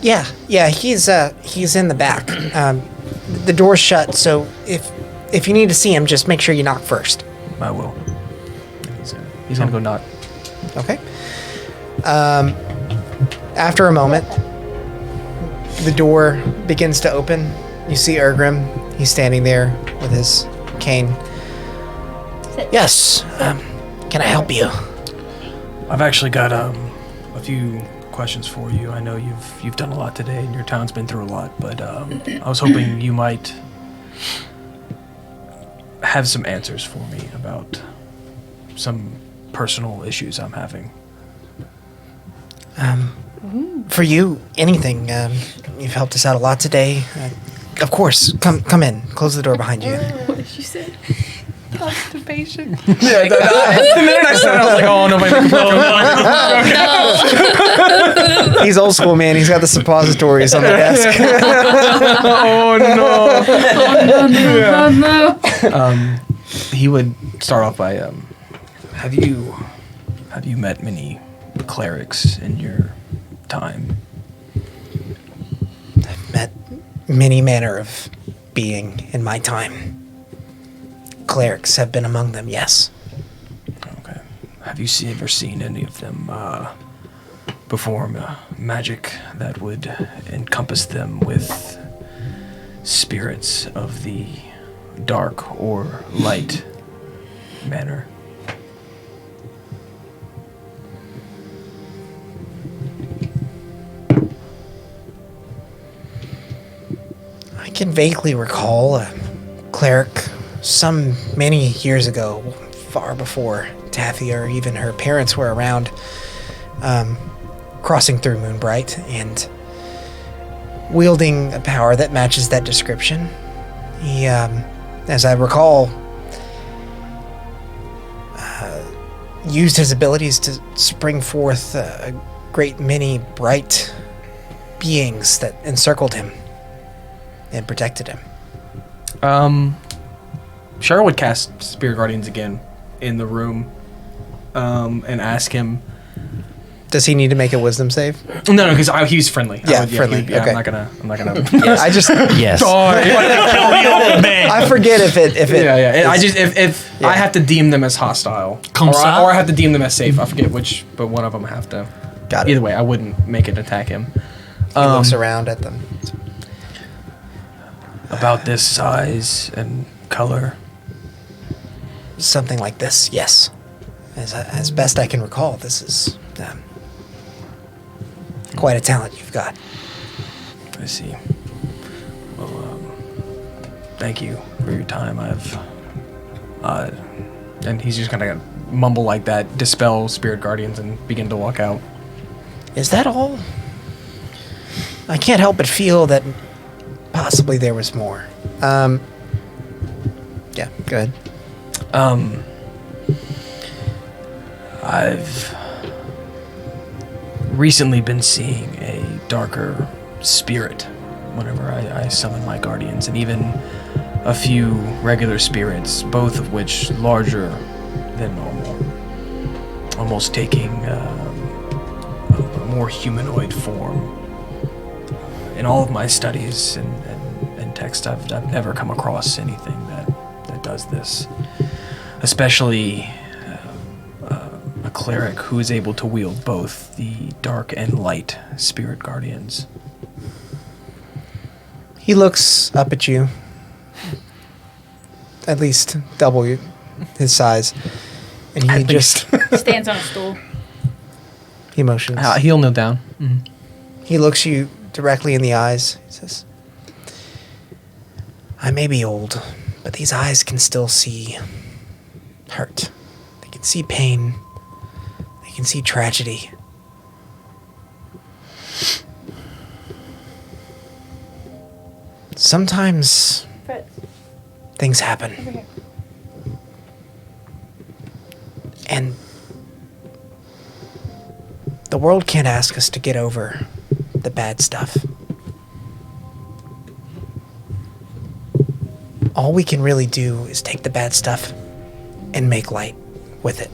Yeah, he's in the back. The door's shut, so if you need to see him, just make sure you knock first. I will. He's gonna go knock. Okay. After a moment, the door begins to open. You see Urgrim. He's standing there with his cane. Yes. Can I help you? I've actually got a few questions for you. I know you've done a lot today, and your town's been through a lot. But I was hoping you might have some answers for me about some personal issues I'm having. For you, anything. You've helped us out a lot today. Of course. Come in. Close the door behind you. What did you say? Constipation. Yeah, the minute I said it, I was like, oh no, He's old school, man. He's got the suppositories on the desk. He would start off by, have you Have you met many clerics in your time? I've met many manner of being in my time. Clerics have been among them, yes. Okay. Have you ever seen any of them perform magic that would encompass them with spirits of the dark or light manner? I can vaguely recall a cleric many years ago, far before Taffy or even her parents were around, crossing through Moonbright and wielding a power that matches that description. He, as I recall, used his abilities to spring forth a great many bright beings that encircled him and protected him. Cheryl would cast Spirit Guardians again in the room and ask him. Does he need to make a wisdom save? No, because he's friendly. Friendly. Okay. I'm not gonna. I just Yes. I forget if it. Yeah. If I have to deem them as hostile, or I have to deem them as safe. I forget which, but one of them I have to. Got it. Either way, I wouldn't make it attack him. He looks around at them. About this size and color. Something like this, yes. As best I can recall, this is quite a talent you've got. I see. Well, thank you for your time. And he's just gonna mumble like that, dispel Spirit Guardians, and begin to walk out. Is that all? I can't help but feel that possibly there was more. Yeah, go ahead. I've recently been seeing a darker spirit whenever I summon my guardians, and even a few regular spirits, both of which larger than normal, almost taking a more humanoid form. In all of my studies and text, I've never come across anything that does this, especially a cleric who is able to wield both the dark and light spirit guardians. He looks up at you, at least double his size, and he just Stands on a stool. he motions. He'll kneel down. Mm-hmm. He looks you directly in the eyes. He says, I may be old, but these eyes can still see hurt. They can see pain. They can see tragedy. Sometimes Fritz. things happen. Over here. And the world can't ask us to get over the bad stuff. All we can really do is take the bad stuff and make light with it.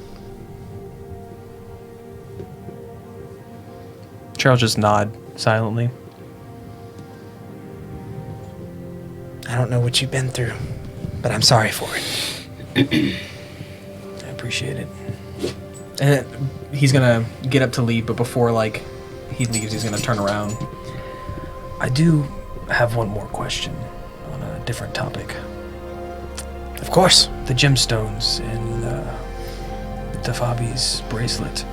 Cheryl just nod silently. I don't know what you've been through, but I'm sorry for it. I appreciate it. And he's gonna get up to leave, but before he leaves, he's gonna turn around. I do have one more question on a different topic. Of course. The gemstones in Taffy's bracelet.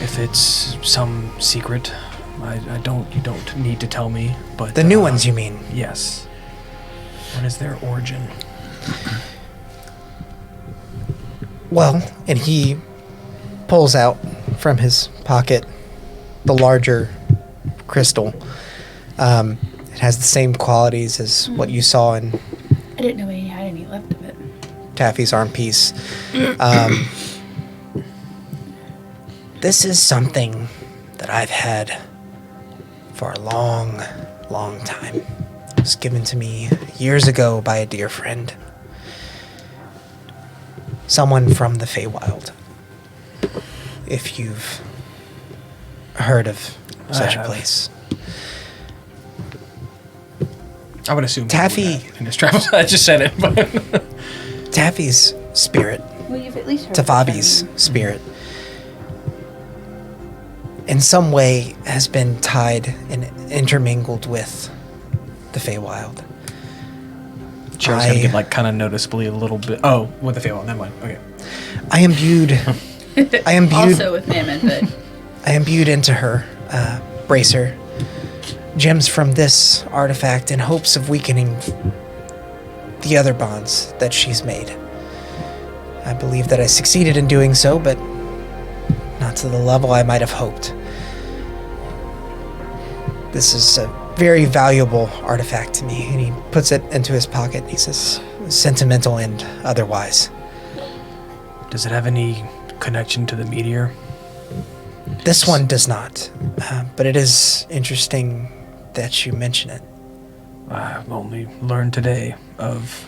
If it's some secret, you don't need to tell me, but... The new ones, you mean? Yes. What is their origin? Well, and he pulls out from his pocket the larger crystal. It has the same qualities as what you saw in I didn't know he had any left of it. Taffy's arm piece. This is something that I've had for a long, long time. It was given to me years ago by a dear friend. someone from the Feywild. If you've heard of such a place. I would assume Taffy in his travels. I just said it, but Taffy's spirit, Well, you've at least heard Tafabi's spirit, in some way has been tied and intermingled with the Feywild. Cheryl's gonna get like kind of noticeably a little bit. Oh, with the Feywild. Never mind. Okay. I imbued Also with Mammon, but I imbued into her bracer gems from this artifact in hopes of weakening the other bonds that she's made. I believe that I succeeded in doing so, but not to the level I might have hoped. This is a very valuable artifact to me, and he puts it into his pocket, and he says, sentimental and otherwise. Does it have any connection to the meteor? This one does not, but it is interesting that you mention it. I've only learned today of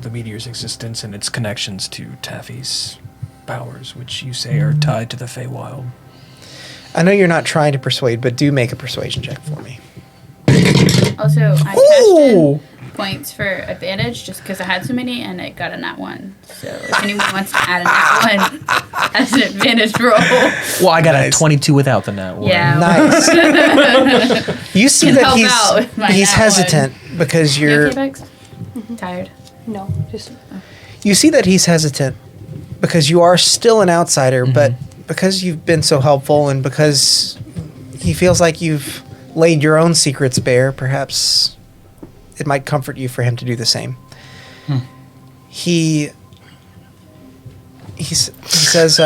the meteor's existence and its connections to Taffy's powers, which you say are tied to the Feywild. I know you're not trying to persuade, but do make a persuasion check for me. also I cashed in points for advantage just because I had so many and it got a nat 1. So if anyone wants to add a nat 1 as an advantage roll. Well, I got a 22 without the nat 1. Yeah. Nice. You see Can that help out with my he's nat hesitant because You you're. okay, Bex? Tired. No, just You see that he's hesitant because you are still an outsider, but because you've been so helpful and because he feels like you've laid your own secrets bare, perhaps it might comfort you for him to do the same. He says,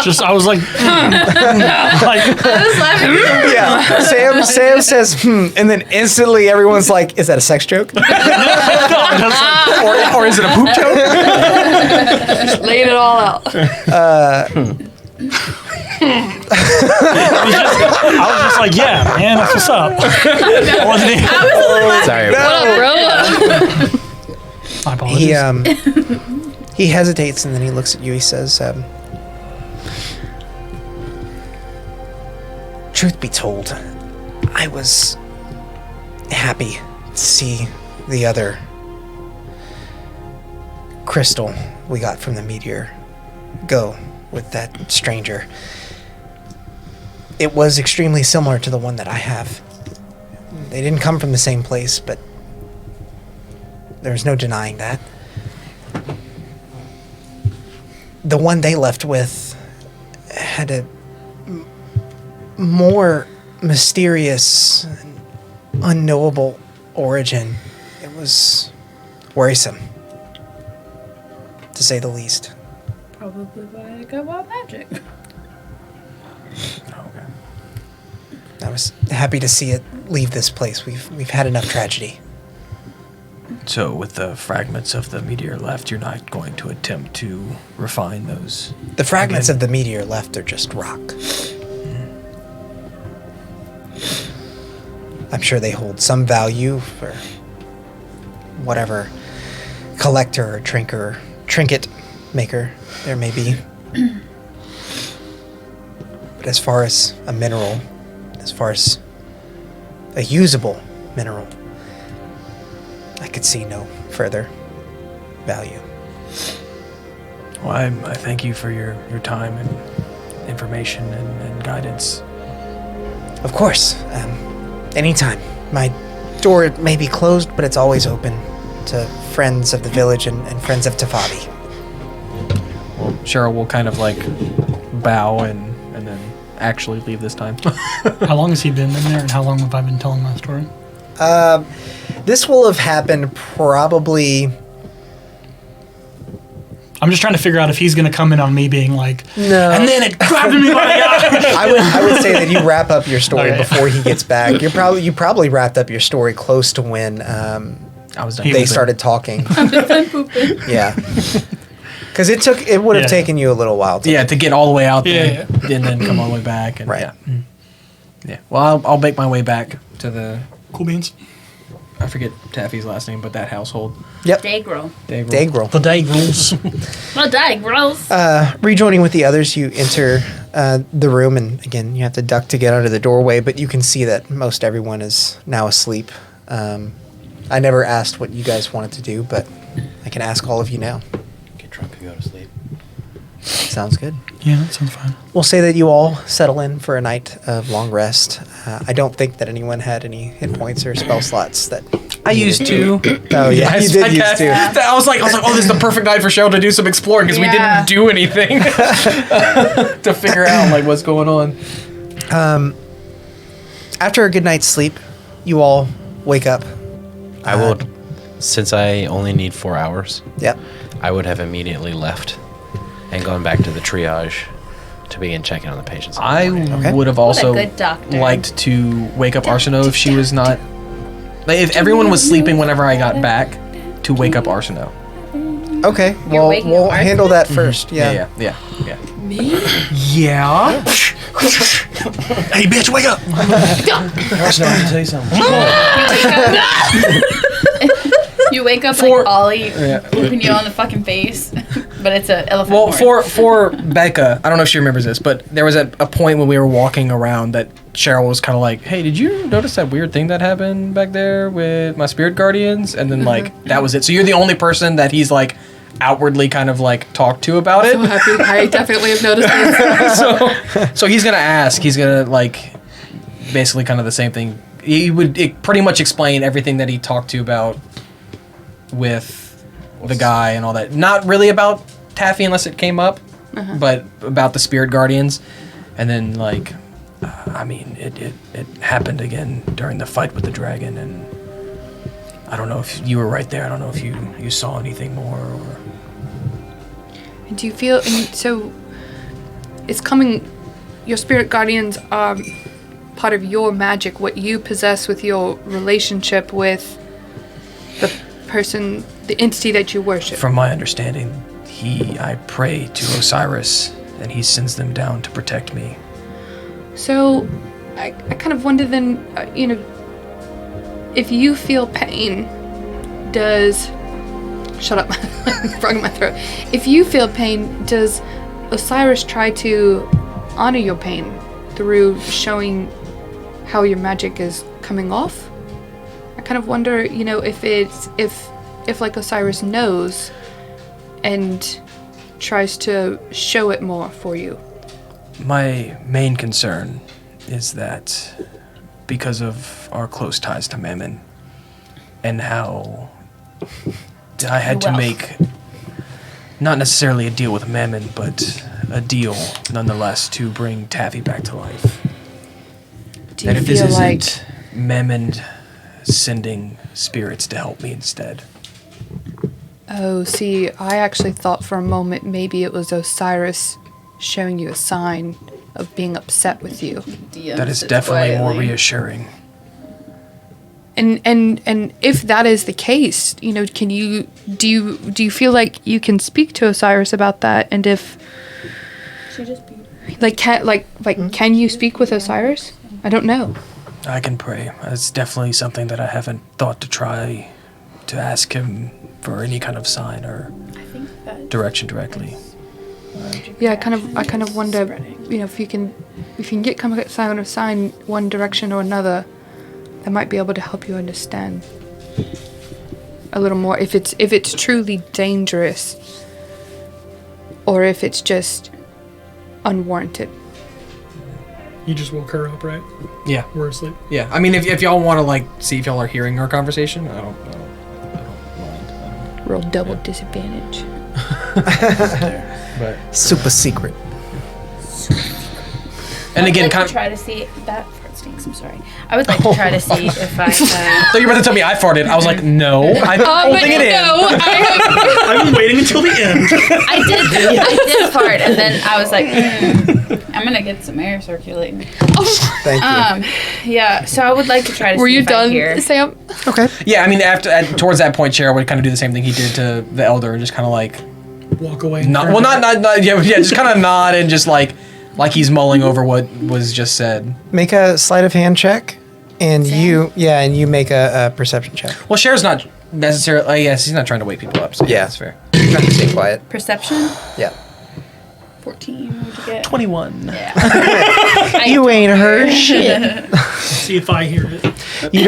Just I was like, like I was laughing. yeah. Sam says, and then instantly everyone's like, is that a sex joke? Or is it a poop joke? just laying it all out. I was just like, yeah, man, that's what's up. I wasn't even, Sorry. my apologies. He hesitates and then he looks at you. He says, truth be told, I was happy to see the other crystal we got from the meteor go with that stranger. It was extremely similar to the one that I have. They didn't come from the same place, but there's no denying that. The one they left with had a more mysterious, unknowable origin. It was worrisome, to say the least. Probably why I got wild magic. I was happy to see it leave this place. We've had enough tragedy. So with the fragments of the meteor left, you're not going to attempt to refine those? The fragments of the meteor left are just rock. I'm sure they hold some value for whatever collector or trinket maker there may be. But as far as a mineral, as far as a usable mineral, I could see no further value. Well, I thank you for your time and information and guidance. Of course, anytime. My door may be closed, but it's always open to friends of the village and friends of Taffy. Well, Cheryl will kind of like bow and then actually leave this time. How long has he been in there, and how long have I been telling my story? This will have happened probably... I'm just trying to figure out if he's going to come in on me being like, No. and then it grabbed me by the eye. I would say that you wrap up your story Okay. before he gets back. You probably wrapped up your story close to when I was done. they started talking. Yeah. Because it would have Yeah. taken you a little while to get all the way out there Yeah, and then come all the way back. And, Right. Yeah. Yeah. Well, I'll make my way back to the. Cool beans. I forget Taffy's last name, but that household. Yep. Daygirl. Daygirl. The day rules. Well, Daygirls. Rejoining with the others, you enter the room, and again, you have to duck to get under the doorway, but you can see that most everyone is now asleep. I never asked what you guys wanted to do, but I can ask all of you now. Get drunk and go to sleep. Sounds good. Yeah, that sounds fine. We'll say that you all settle in for a night of long rest. I don't think that anyone had any hit points or spell slots that I used to. Oh yeah, you did use to. I was like, oh, this is the perfect night for Cheryl to do some exploring because we didn't do anything to figure out like what's going on. After a good night's sleep, you all wake up. I would, since I only need 4 hours, Yep. I would have immediately left and gone back to the triage to begin checking on the patients. I Okay. would have also good doctor. liked to wake up Arsino if she was not. Like, if everyone was sleeping whenever I got back, to wake up Arsino. Okay. Well, waking we'll up handle that first. Yeah. Yeah. Yeah. Hey, bitch, wake up! Arsino, I can tell you something. You wake up like Ollie whooping you on the fucking face, but it's an elephant Well, horn. for Becca, I don't know if she remembers this, but there was a point when we were walking around that Cheryl was kind of like, "Hey, did you notice that weird thing that happened back there with my spirit guardians?" And then like that was it. So you're the only person that he's like outwardly kind of like talked to about it. So happy. I definitely have noticed this. So he's gonna ask. He's gonna like basically kind of the same thing. He would pretty much explain everything that he talked to about with the guy and all that. Not really about Taffy unless it came up, but about the spirit guardians. And then like, I mean, it happened again during the fight with the dragon, and I don't know if you were right there. I don't know if you saw anything more or. Do you feel so? It's coming. Your spirit guardians are part of your magic. What you possess with your relationship with the person, the entity that you worship. From my understanding, I pray to Osiris, and he sends them down to protect me. So, I kind of wonder then, if you feel pain, shut up, frog in my throat. If you feel pain, does Osiris try to honor your pain through showing how your magic is coming off? I kind of wonder, if like Osiris knows and tries to show it more for you. My main concern is that because of our close ties to Mammon and how I had to make not necessarily a deal with Mammon, but a deal nonetheless to bring Taffy back to life. Do That you if this feel isn't Mammon sending spirits to help me instead. Oh, see, I actually thought for a moment maybe it was Osiris showing you a sign of being upset with you. That is definitely more reassuring. And if that is the case, do you feel like you can speak to Osiris about that? And if can you speak with Osiris? I don't know. I can pray. It's definitely something that I haven't thought to try to ask him for any kind of sign or direction directly. Yeah, I kind of wonder, if you can get kind of a sign one direction or another, that might be able to help you understand a little more if it's truly dangerous or if it's just unwarranted. You just woke her up, right? Yeah. We're asleep. Yeah. I mean, if y'all want to like see if y'all are hearing our conversation, I don't mind. Roll double disadvantage. But Super secret. and again, kind of. try to see that fart stinks. I'm sorry. I would like to try to see if I can. So you're about to tell me I farted. I was like, no, I'm holding it in. I've been waiting until the end. I did fart, and then I was like, I'm gonna get some air circulating. Thank you. Yeah. So I would like to try to. Were see you if done, I hear. Sam? Okay. Yeah, I mean, towards that point, Cheryl would kind of do the same thing he did to the elder, and just kind of like, Walk away. not, just kind of nod and just like he's mulling over what was just said. Make a sleight of hand check, And you make a perception check. Well, Cher's not necessarily. Yes, he's not trying to wake people up. So yeah, that's fair. Trying to stay quiet. Perception. Yeah. 14. What'd you get? 21. Yeah. You ain't heard shit. See if I hear it. You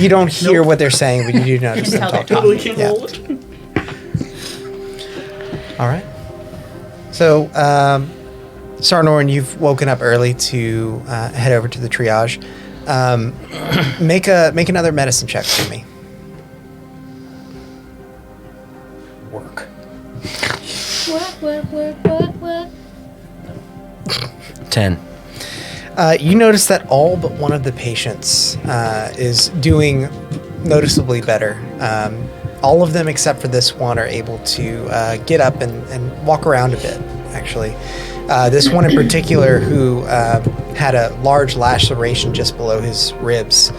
don't hear what they're saying, but you do notice them tell they're talking. Totally can't Yeah. roll it. All right. So, Sarnorn, you've woken up early to head over to the triage. Make another medicine check for me. Work. What? 10. You notice that all but one of the patients is doing noticeably better. All of them except for this one are able to get up and walk around a bit, actually. This one in particular, who had a large laceration just below his ribs,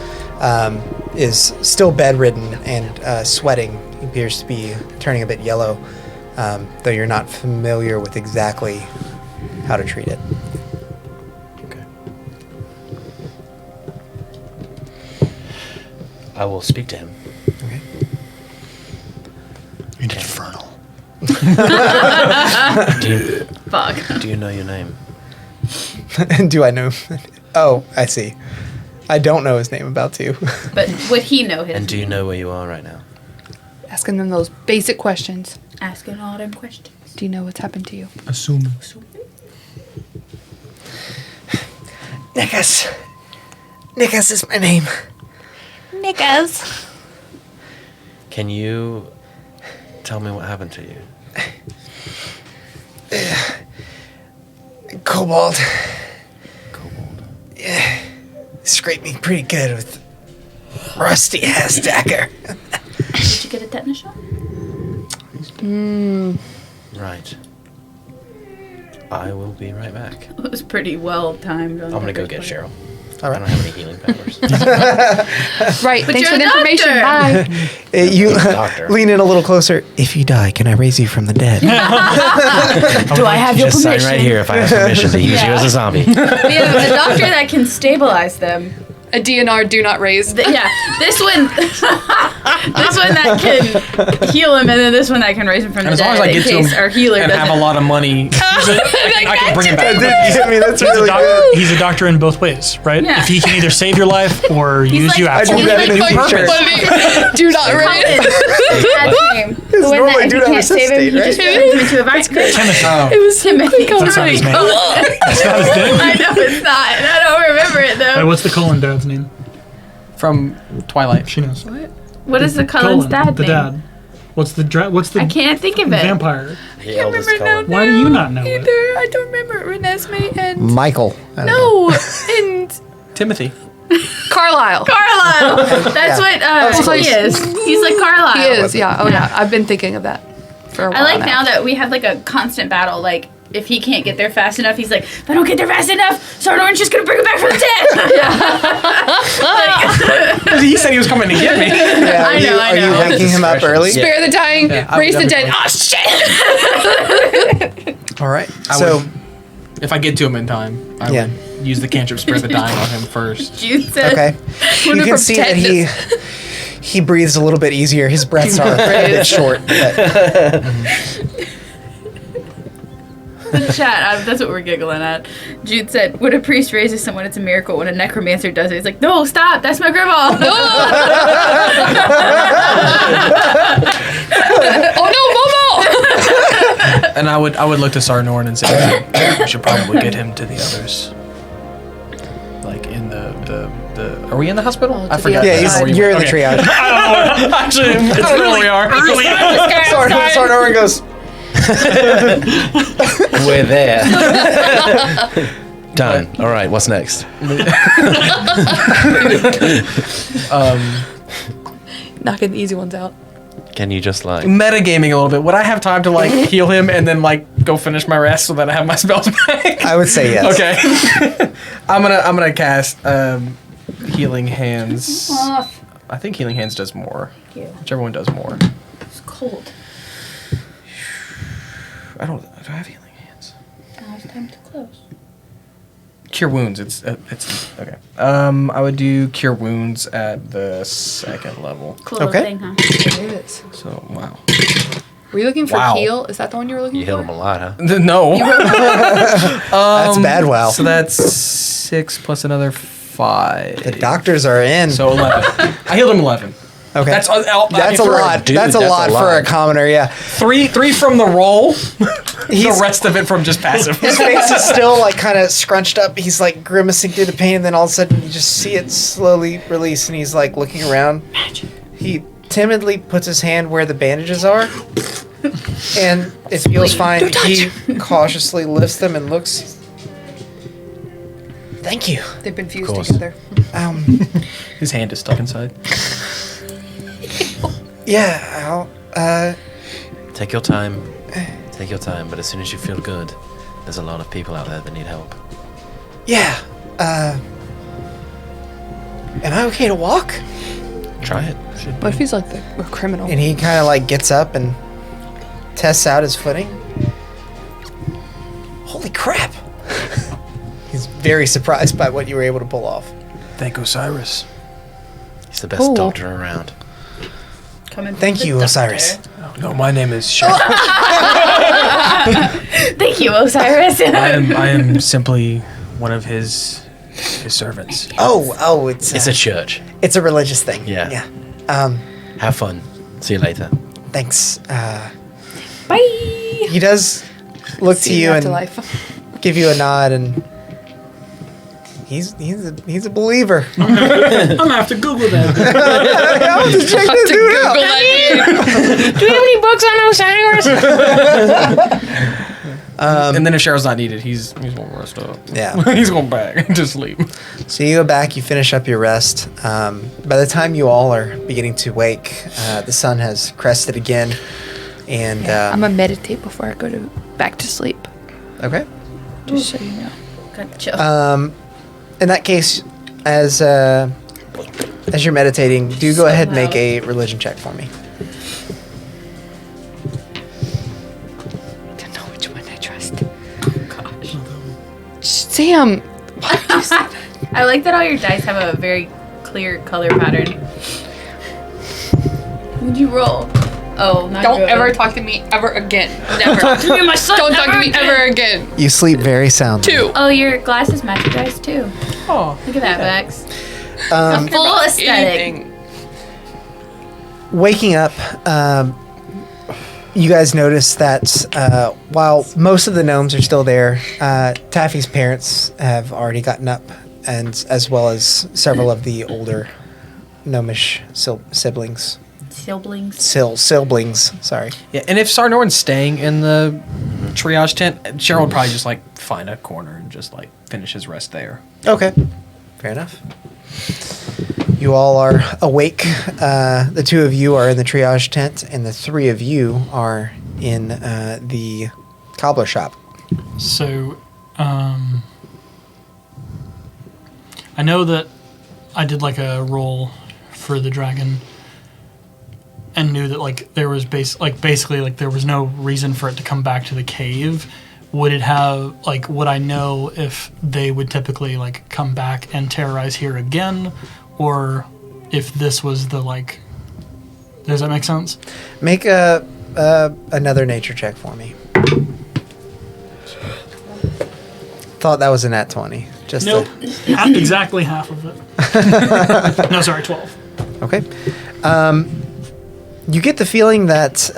is still bedridden and sweating. He appears to be turning a bit yellow, though you're not familiar with exactly how to treat it. Okay. I will speak to him. Okay. Infernal. Fuck. Do you know your name? Do I know? Oh, I see. I don't know his name, about to. But would he know his? And do you know where you are right now? Asking them those basic questions. Asking all them questions. Do you know what's happened to you? Assume. Nikas. Nikas is my name. Niggas. Can you tell me what happened to you? Kobold. Kobold. Yeah. Scraped me pretty good with rusty ass dagger. Did you get a tetanus shot? Right. I will be right back. It was pretty well timed. I'm gonna go get Cheryl. All I right. don't have any healing powers. Right. But Thanks you're for the a information. doctor. Bye. You Doctor. lean in a little closer. If you die, can I raise you from the dead? Do I have your Just sign permission? right here if I have permission to use you as a zombie. We have a doctor that can stabilize them. A DNR do not raise. Yeah, this one, this one that can heal him, and then this one that can raise him from And the as long dead as I in get to case him our healer and doesn't. have a lot of money, I can bring him back. I mean, that's really good. He's a doctor in both ways, right? Yeah. If he can either save your life or use like- you I do after. that in a t-shirt. Do not raise. Dad's name. The one normally that if do you not can't save him, resuscitate, he just turns him into a vine. It was Timothy. That's not his name. That's not his name. I know it's not. I don't remember it Wait, though. what's the Cullen dad's name? From Twilight. She knows. What is the Cullen's Cullen, dad the name? dad. What's the I can't think of it. vampire? The eldest remember Cullen. Why do you not know it? I don't remember Renesmee and Michael. I don't know. no and Timothy. Carlisle. Carlisle. That's what close. he is. He's like Carlisle. He is. Yeah. Oh yeah. I've been thinking of that for a while. I like now that we have like a constant battle. Like if he can't get there fast enough, he's like, if I don't get there fast enough, Sarnorn's just gonna bring him back from the dead. He said he was coming to get me. Yeah, I know, I Are you know. waking him up early? Spare the dying, raise the dead. definitely. Oh shit! All right. I So, would- If I get to him in time, I Yeah. would use the cantrip spare the dying on him first. Jude said, okay. You Wonder can from see that he breathes a little bit easier. His breaths are a bit short. But the chat, that's what we're giggling at. Jude said, when a priest raises someone, it's a miracle. When a necromancer does it, he's like, no, stop, that's my grandma. Oh no, Momo! And I would look to Sarnorn and say, we should probably get him to the others. Like in the are we in the hospital? I the forgot. other yeah, side. you're in the Okay. triage. Actually, it's where we are. Sarnorn goes, We're there. Done. All right, what's next? Knocking the easy ones out. Can you just like... Metagaming a little bit. Would I have time to like heal him and then like go finish my rest so that I have my spells back? I would say yes. Okay. I'm gonna cast Healing Hands. Off. I think Healing Hands does more. Thank you. Whichever one does more. It's cold. Do I have Healing Hands? Now it's time to close. Cure wounds. It's okay. I would do cure wounds at the 2nd level. Cool little thing, huh? It is. So wow. Were you looking for Wow. heal? Is that the one you were looking You for? heal him a lot, huh? No. That's bad. Wow. So that's 6 plus another 5. The doctors are in. So 11. I healed him 11. Okay. That's That's a for lot. dude, that's a that's lot a for lot. a commoner. Yeah. 3 from the roll. The rest of it from just passive. His face is still like kind of scrunched up. He's like grimacing through the pain, and then all of a sudden you just see it slowly release, and he's like looking around. He timidly puts his hand where the bandages are, and it feels fine. He cautiously lifts them and looks. Thank you. They've been fused course. together. His hand is stuck inside. Yeah. I'll. Take your time. Take your time, but as soon as you feel good, there's a lot of people out there that need help. Yeah. Am I okay to walk? Try it. What if he's like a criminal? And he kind of like gets up and tests out his footing. Holy crap! He's very surprised by what you were able to pull off. Thank Osiris. He's the best Cool. doctor around. Thank you, Osiris. No, my name is Sheriff. Thank you, Osiris. I am simply one of his servants. Oh, it's It's a church. it's a religious thing. Yeah. Yeah. Have fun. See you later. Thanks. Bye. He does look to See you and afterlife. give you a nod, and he's a believer. I'm gonna have to Google that. I'll just check this dude out. Do we have any books on Osiris? And then if Cheryl's not needed, he's gonna rest up. Yeah. He's going back to sleep. So you go back, you finish up your rest. By the time you all are beginning to wake, the sun has crested again, and I'm gonna meditate before I go back to sleep. okay. Just so you know. Gotcha. In that case, as you're meditating, do go ahead and make a religion check for me. I don't know which one I trust. Gosh. Sam, why did you say that? I like that all your dice have a very clear color pattern. What'd you roll? Oh, not Don't good. ever talk to me ever again. Never talk to me and my son. Don't talk to me again. ever again. You sleep very soundly. 2. Oh, your glasses match your dice too. Oh. Look at that, Vex. Um, Full aesthetic. Anything. Waking up, you guys notice that while most of the gnomes are still there, Taffy's parents have already gotten up, and as well as several of the older gnomish siblings. Siblings. Siblings, sorry. Yeah, and if Sarnorn's staying in the triage tent, Cheryl would probably just like find a corner and just like finish his rest there. Okay, fair enough. You all are awake. The 2 of you are in the triage tent, and the 3 of you are in the cobbler shop. So, I know that I did like a roll for the dragon, and knew that like there was basically like there was no reason for it to come back to the cave. Would it have like would I know if they would typically like come back and terrorize here again, or if this was the like? Does that make sense? Make another nature check for me. Thought that was a nat 20. Just Nope. Exactly half of it. No, sorry, 12. Okay. You get the feeling that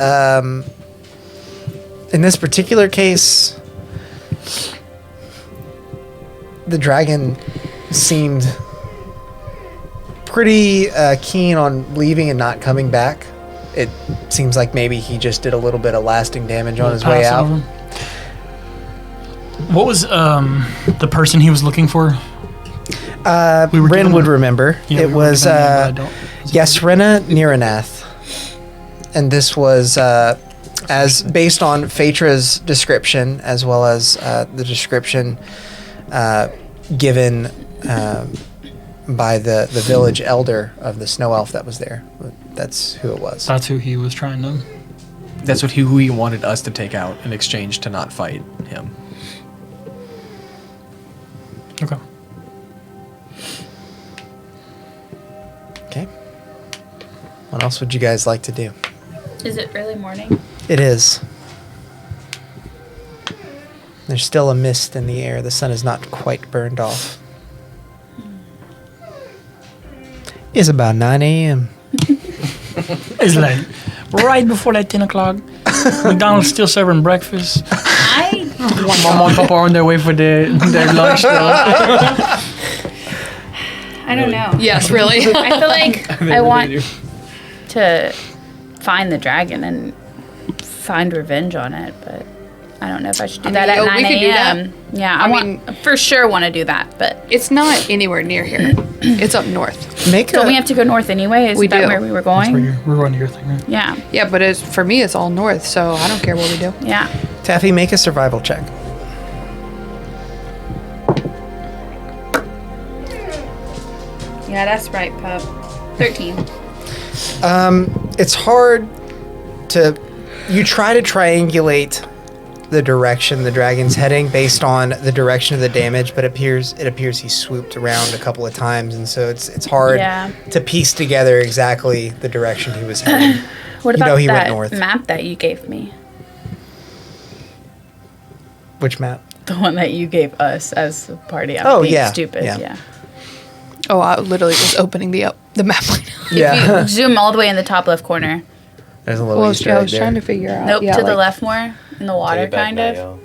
in this particular case, the dragon seemed pretty keen on leaving and not coming back. It seems like maybe he just did a little bit of lasting damage on his way Pass out. over. What was the person he was looking for? We were Ren given would a- remember. Yeah, It we were was given a name, but I don't- Yasrena Niranath. And this was as based on Phaedra's description, as well as the description given by the village elder of the snow elf that was there. That's who it was. That's who he was trying to. That's who he wanted us to take out in exchange to not fight him. Okay. Okay. What else would you guys like to do? Is it early morning? It is. There's still a mist in the air. The sun is not quite burned off. It's about 9 a.m. It's like right before that 10 o'clock. McDonald's still serving breakfast. Mama and Papa are on their way for their lunch though. I don't know. Yes, really. I feel like I want to find the dragon and find revenge on it, but I don't know if I should do that at 9 we could do that. a.m. Yeah, I for sure want to do that, but It's not anywhere near here. It's up north. don't we have to go north anyway? Is We that do. where we were That's where going? we're going to your thing, right? Yeah, Yeah, but for me, it's all north, so I don't care what we do. yeah. Taffy, make a survival check. Yeah, that's right, pup. 13. It's hard to. You try to triangulate the direction the dragon's heading based on the direction of the damage, but it appears he swooped around a couple of times, and so it's hard Yeah. to piece together exactly the direction he was heading. What You about know he went that north. map that you gave me? Which map? The one that you gave us as a party. I'm Oh, being yeah, stupid. yeah. Yeah. Oh, I literally was opening the map right now. Yeah, You zoom all the way in the top left corner. there's a little Well, Easter I egg was there. trying to figure out. Nope, yeah, to the like- left more in the water, kind of.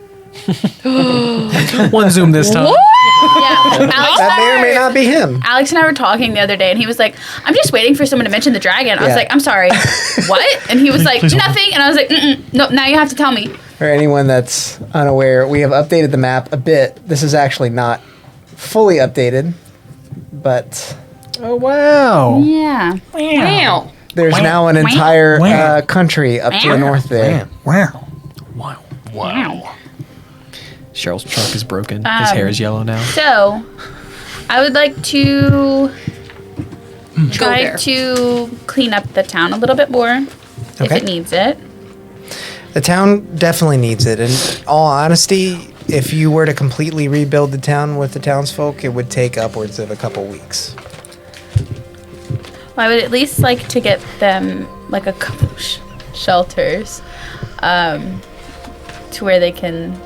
One zoom this time. Yeah, Alex That may or may and I were- not be him. Alex and I were talking the other day, and he was like, "I'm just waiting for someone to mention the dragon." I was Yeah. like, "I'm sorry, what?" And he was like, please hold. "Nothing." And I was like, "No, now you have to tell me." For anyone that's unaware, we have updated the map a bit. This is actually not fully updated, but Oh wow. Yeah. Wow. there's now an entire Wow. country up to the north there. Wow. Wow. Cheryl's trunk is broken. His hair is yellow now. So, I would like to try there. to clean up the town a little bit more if Okay. it needs it. The town definitely needs it. In all honesty, if you were to completely rebuild the town with the townsfolk, it would take upwards of a couple weeks. Well, I would at least like to get them like a couple shelters to where they can,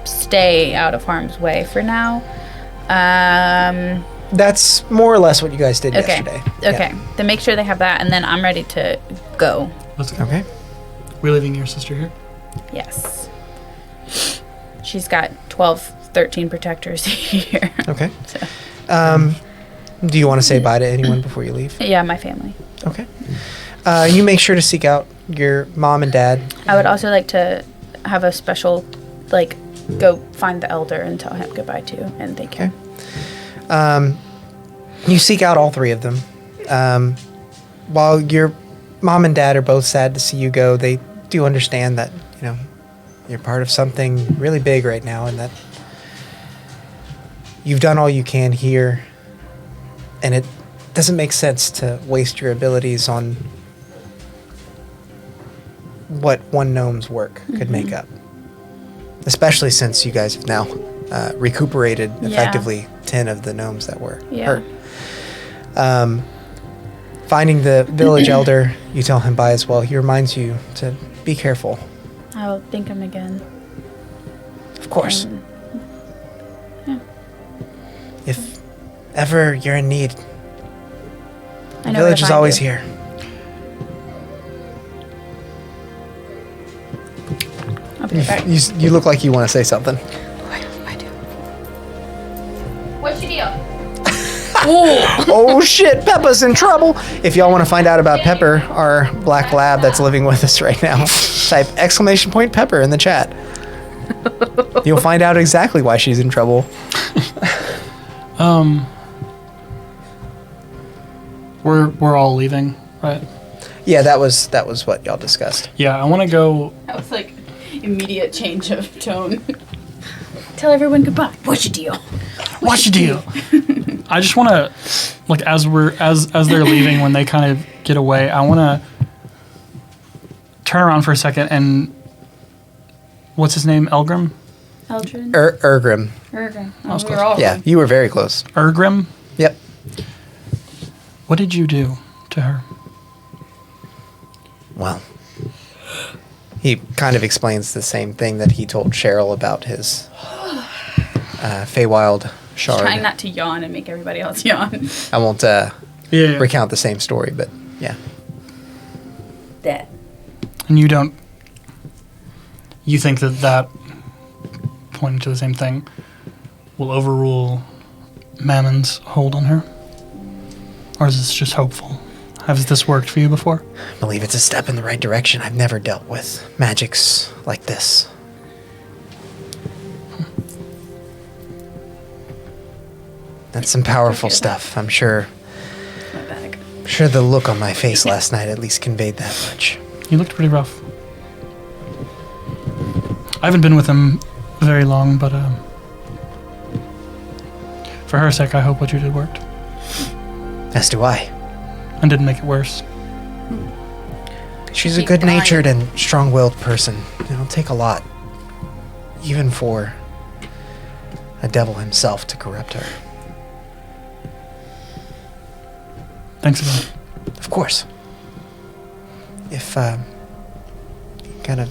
stay out of harm's way for now. That's more or less what you guys did Okay. yesterday. Okay. Then make sure they have that, and then I'm ready to go. Let's go. Yeah. Okay. We're leaving your sister here. Yes. She's got 12, 13 protectors here. Okay. So, Do you want to say bye to anyone before you leave? yeah, my family. Okay. You make sure to seek out your mom and dad. I would also like to have a special, go find the elder and tell him goodbye too, and thank you. You seek out all three of them. While your mom and dad are both sad to see you go, they do understand that, you're part of something really big right now and that you've done all you can here. And it doesn't make sense to waste your abilities on what one gnome's work could make up. Especially since you guys have now recuperated effectively 10 of the gnomes that were Yeah. hurt. Finding the village elder, you tell him bye as well. He reminds you to be careful. I'll thank him again. Of course. And If ever you're in need, I the know village where is to find always you. here. I'll be right back. You look like you want to say something. I do. What's your deal? Oh shit, Peppa's in trouble. If y'all want to find out about Pepper, our black lab that's living with us right now, type !Pepper in the chat. You'll find out exactly why she's in trouble. We're all leaving, right? Yeah, that was what y'all discussed. Yeah, I want to go. That was immediate change of tone. Tell everyone goodbye. What's your deal? What's your deal? I just want to, as they're leaving, when they kind of get away, I want to turn around for a second and, what's his name? Elgrim? Eldrin? Ergrim. Ergrim. was We were close. all Yeah, you were very close. Ergrim, Yep. what did you do to her? Well, he kind of explains the same thing that he told Cheryl about his Feywild shard. trying not to yawn and make everybody else yawn. I won't Yeah. recount the same story, but yeah. That. And you don't. You think that pointing to the same thing will overrule Mammon's hold on her? Or is this just hopeful? Has this worked for you before? I believe it's a step in the right direction. I've never dealt with magics like this. That's some powerful stuff. I'm sure. My bag. I'm sure the look on my face last night at least conveyed that much. You looked pretty rough. I haven't been with him very long, but for her sake, I hope what you did worked As do I. and didn't make it worse. She's a Keep good-natured and strong-willed person. It'll take a lot, even for a devil himself, to corrupt her. Thanks again. Of course. If kind of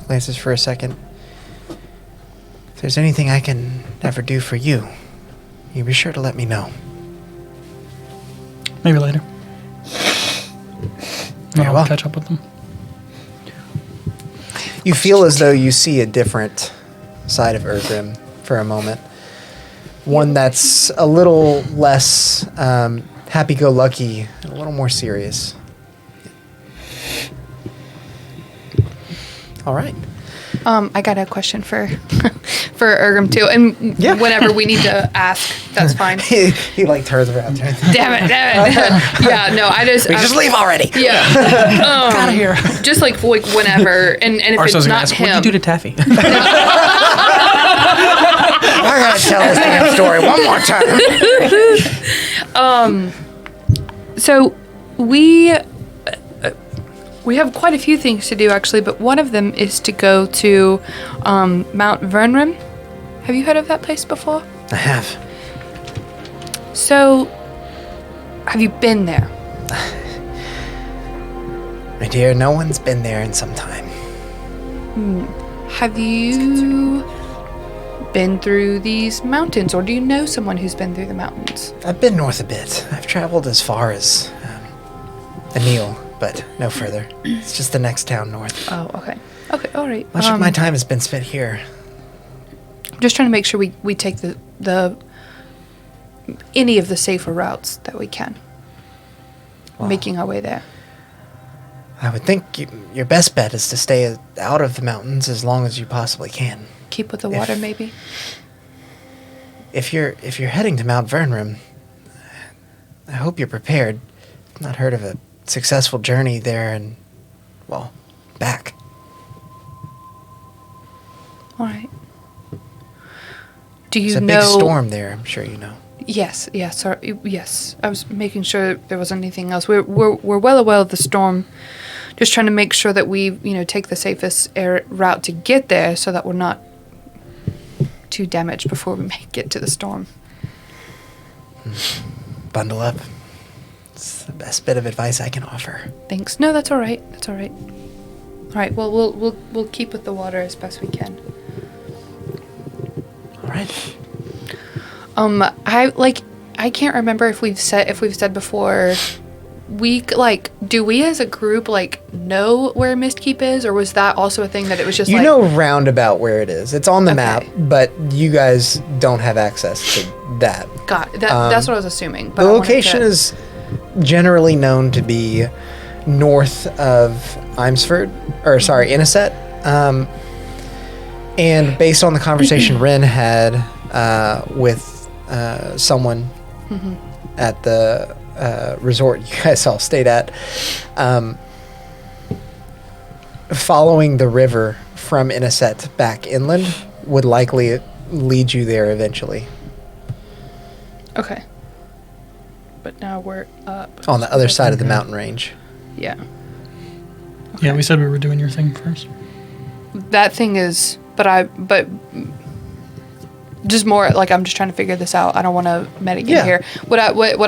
glances for a second. If there's anything I can ever do for you, you be sure to let me know. Maybe later. Very I'll well. catch up with them. You feel as though you see a different side of Ergrim for a moment. One that's a little less happy-go-lucky and a little more serious. All right. I got a question for for Ergrim too, and Yeah. whenever we need to ask, that's fine. he like turns around. Damn it! Yeah, no, I just Just leave already. Yeah, out of here. Just like whenever, and if Or it's so I was gonna not ask, him, what'd you do to Taffy? I gotta tell this damn story one more time. So we have quite a few things to do actually, but one of them is to go to Mount Vernrim. Have you heard of that place before? I have. So, have you been there? My dear, no one's been there in some time. Have you been through these mountains, or do you know someone who's been through the mountains? I've been north a bit. I've traveled as far as Anil, but no further. It's just the next town north. Oh, okay. Okay, all right. Much of my time has been spent here. I'm just trying to make sure we take the any of the safer routes that we can. Wow. Making our way there. I would think your best bet is to stay out of the mountains as long as you possibly can. Keep with the water, maybe. If you're heading to Mount Vernrim, I hope you're prepared. I've not heard of a successful journey there and, well, back. All right. Do you There's a know? big storm there, I'm sure you know. Yes, yes, sorry, yes. I was making sure there wasn't anything else. We're well aware of the storm. Just trying to make sure that we, take the safest route to get there, so that we're not too damaged before we make it to the storm. Bundle up. It's the best bit of advice I can offer. Thanks. No, that's all right. That's all right. All right. Well, we'll keep with the water as best we can. All right. I can't remember if we've said before. Do we as a group know where Mistkeep is, or was that also a thing that it was just You know roundabout where it is. It's on the map, but you guys don't have access to that. Got it. That's what I was assuming. But The I wanted location to- is generally known to be north of Imsford, Inniset. And based on the conversation Ren had with someone at the resort you guys all stayed at, following the river from Inniset back inland would likely lead you there eventually. Okay. But now we're up On the other side of the mountain range. Yeah. Yeah, we said we were doing your thing first. That thing is but just more like I'm just trying to figure this out. I don't want to medicate here. What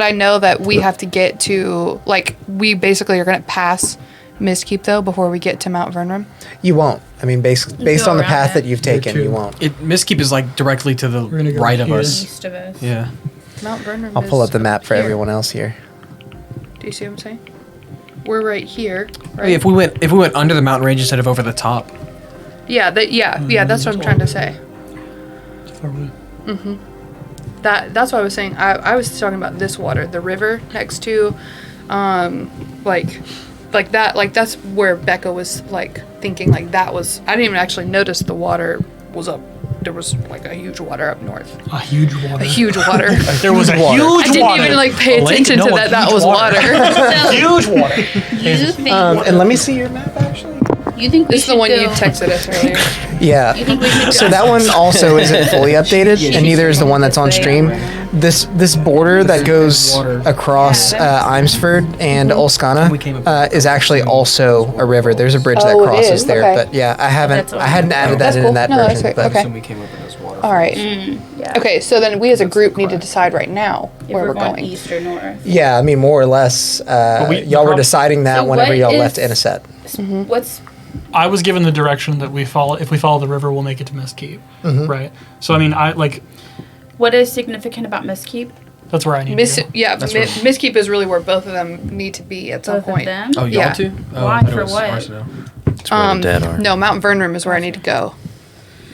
I know that we have to get to, like, we basically are going to pass Mistkeep though before we get to Mount Vernram. You won't. I mean, based on the around path it. that you've taken, you won't. Miskeep is like directly to the gonna go right of here. us. East of us. Yeah. Mount Vernram. I'll pull is up the map for here. everyone else here. Do you see what I'm saying? We're right here. I Right? mean, if we went under the mountain range instead of over the top. Yeah. That's what I'm trying to say. That's what I was saying. I was talking about this water, the river next to, like that. Like that's where Becca was like thinking like that was. I didn't even actually notice the water was up. There was like a huge water up north. A huge water. A huge water. There was a huge water. I didn't even like pay A lake? attention No, to a that. That huge was water. Huge water. You think And let me see your map actually. you think we This is the should one go, you texted us earlier. Yeah. You think we should So go that one also isn't fully updated, and neither is the one that's on stream. This border that goes across Imsford and Ulskana is actually also a river. There's a bridge that Oh, it crosses is? there, Okay. but yeah, I That's what hadn't added That's that cool. in that No, that's version. right. But Okay. We came up with this water. All right. Yeah. Okay. So then we as a group need to decide right now If where we're going. east or north. yeah, I mean more or less, y'all were deciding that So whenever what y'all is- left Inniset. What's I was given the direction that if we follow the river, we'll make it to Mistkeep. Right. So I mean, what is significant about Miskeep? that's where I need to go. Miskeep is really where both of them need to be at some Both point. of them? Oh, y'all Yeah. too? Oh, Why? I thought it For was what? Arsenal. It's where the dead are. No, Mount Vernram is where I need to go.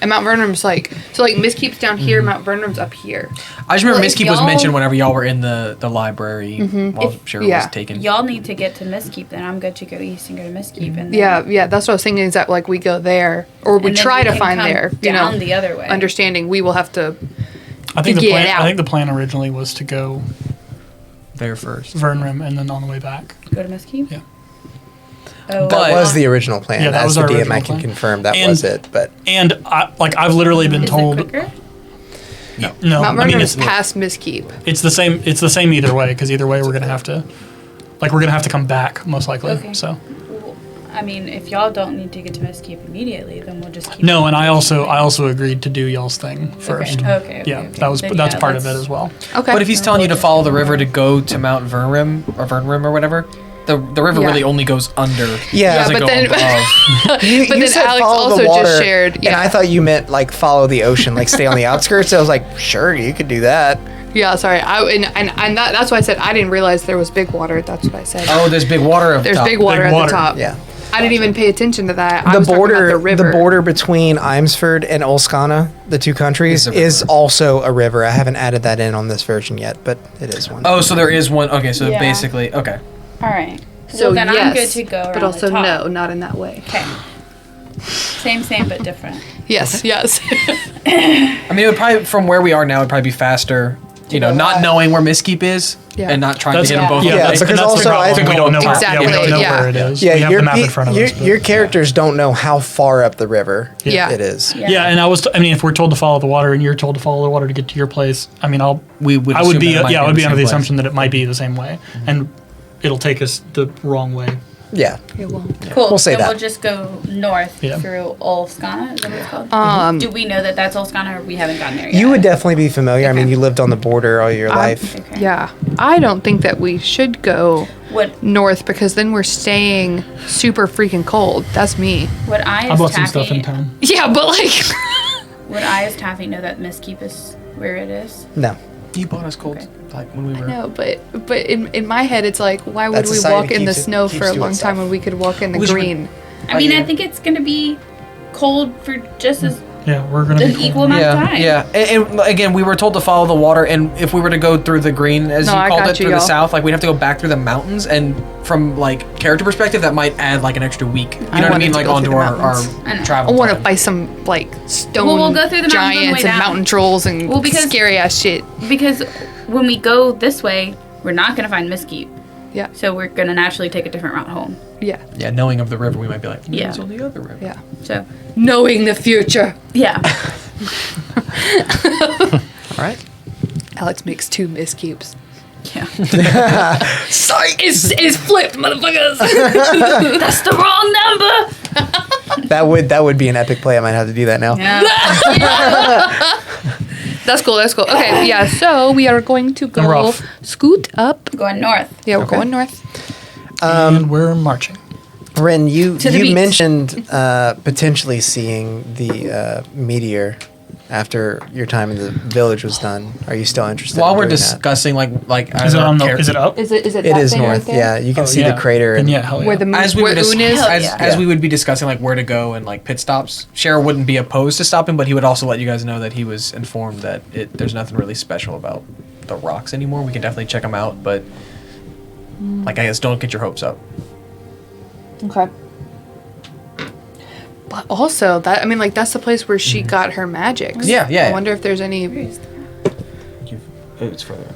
And Mount Vernram's like Miskeep's down here, Mount Vernram's up here. I just remember Well, if Miskeep was y'all- mentioned whenever y'all were in the library while Cheryl yeah. was taken. Y'all need to get to Miskeep, then I'm good to go east and go to Miskeep. And then, Yeah, that's what I was thinking is that like we go there or we and then try to can find come there, you know. down the other way. Understanding we will have to I think to the get plan. out. I think the plan originally was to go there first. Vernram and then on the way back. Go to Miskeep? Yeah. Oh, That was the original plan. Yeah, that As was the our DM, I original can plan. confirm that And- was it. But And I've literally been Is told. it quicker? No, Mount I mean Vernram's it's past Miskeep. it's the same. It's the same either way because either way we're gonna have to come back most likely. Okay. So Well, I mean, if y'all don't need to get to Miskeep immediately, then we'll just keep. no, and I also agreed to do y'all's thing first. Okay. Yeah, that's part of it as well. Okay. But if he's telling you to follow the river to go to Mount Vernram or whatever, the river Yeah. really only goes under. Yeah, It doesn't but go then- above. you then said Alex follow also the just water, shared- and yeah. I thought you meant like follow the ocean, like stay on the outskirts. I was like, sure, you could do that. Yeah, sorry. That's why I said I didn't realize there was big water. That's what I said. Oh, there's big water up There's top. big water at water. the top. Yeah. I didn't even pay attention to that. I The was talking about border, the river. the border between Imsford and Ulskana, the two countries, Is a river. is also a river. I haven't added that in on this version yet, but it is one. Oh, so there is one. Okay, so Yeah. basically, okay. All right. So well, then yes, I'm good to go around but also the top. no, not in that way. Okay. Same, but different. Yes, yes. I mean, it would probably from where we are now, it'd probably be faster. You know, not knowing where Miskeep is Yeah. and not trying That's to hit them both. yeah, at that's, the because and that's also the I problem. think we don't know where, Exactly, yeah, we don't know yeah. where it is. Yeah, we have the map in front of us. but- your characters don't know how far up the river Yeah. it is. Yeah, and I mean, if we're told to follow the water and you're told to follow the water to get to your place, I mean, We would. I would assume be that it might I would be the under the same place. assumption that it might be the same way, and it'll take us the wrong way. Yeah. Cool. We'll say then that. we'll just go north Yeah. through Ulskana. Is that what it's called? Do we know that that's Ulskana, or we haven't gotten there yet? You would definitely be familiar. I mean, Okay. you lived on the border all your life. Okay. Yeah. I don't think that we should go What north because then we're staying super freaking cold. That's me. would I I as bought some Taffy? stuff in town. Yeah, but like Would I as Taffy know that Miskeep is where it is? No. You bought us cold like when we were. no, but in my head it's like why would That we society walk in the keeps it- snow keeps for a doing long stuff. time when we could walk in the Which would- green? I mean, yeah. I think it's gonna be cold for just as Yeah, we're gonna an be equal amount of time. Yeah. And again, we were told to follow the water, and if we were to go through the green, as No, you I called got it, you, through the y'all. south, like we'd have to go back through the mountains, and from like character perspective, that might add like an extra week. You know what I wanted mean? to Like go onto through the our mountains. I know. travel. I want to time. fight some like stone Well, we'll go through the mountains on the giants way and down. mountain trolls and Well, because- scary ass shit. Because when we go this way, we're not gonna find Miskeep. Yeah. So we're gonna naturally take a different route home. Yeah. Yeah, knowing of the river, we might be like, Yeah. it's on the other river. Yeah. So Knowing the future. yeah. All right. Alex makes 2 miskeeps. Yeah. Psych! It's flipped, motherfuckers! That's the wrong number. That would be an epic play. I might have to do that now. Yeah. That's cool. Okay, yeah. So we are going to we're go off. scoot up. Going north. Yeah, we're going north. And we're marching. Ren, you To the beach. mentioned potentially seeing the meteor after your time in the village was done. Are you still interested? While in we're doing that? discussing, like Is it on the? Is it up? Is it? It that is thing north. Right there? Yeah, you can Oh, see yeah. the crater. Then And yeah, hell yeah. Where the as we where were Oon is. as we would be discussing like where to go and like pit stops, Cheryl wouldn't be opposed to stopping, but he would also let you guys know that he was informed that there's nothing really special about the rocks anymore. We can definitely check them out, but like I guess don't get your hopes up. Okay. But also that's the place where she got her magics. Yeah, yeah. I wonder if there's any. It's further.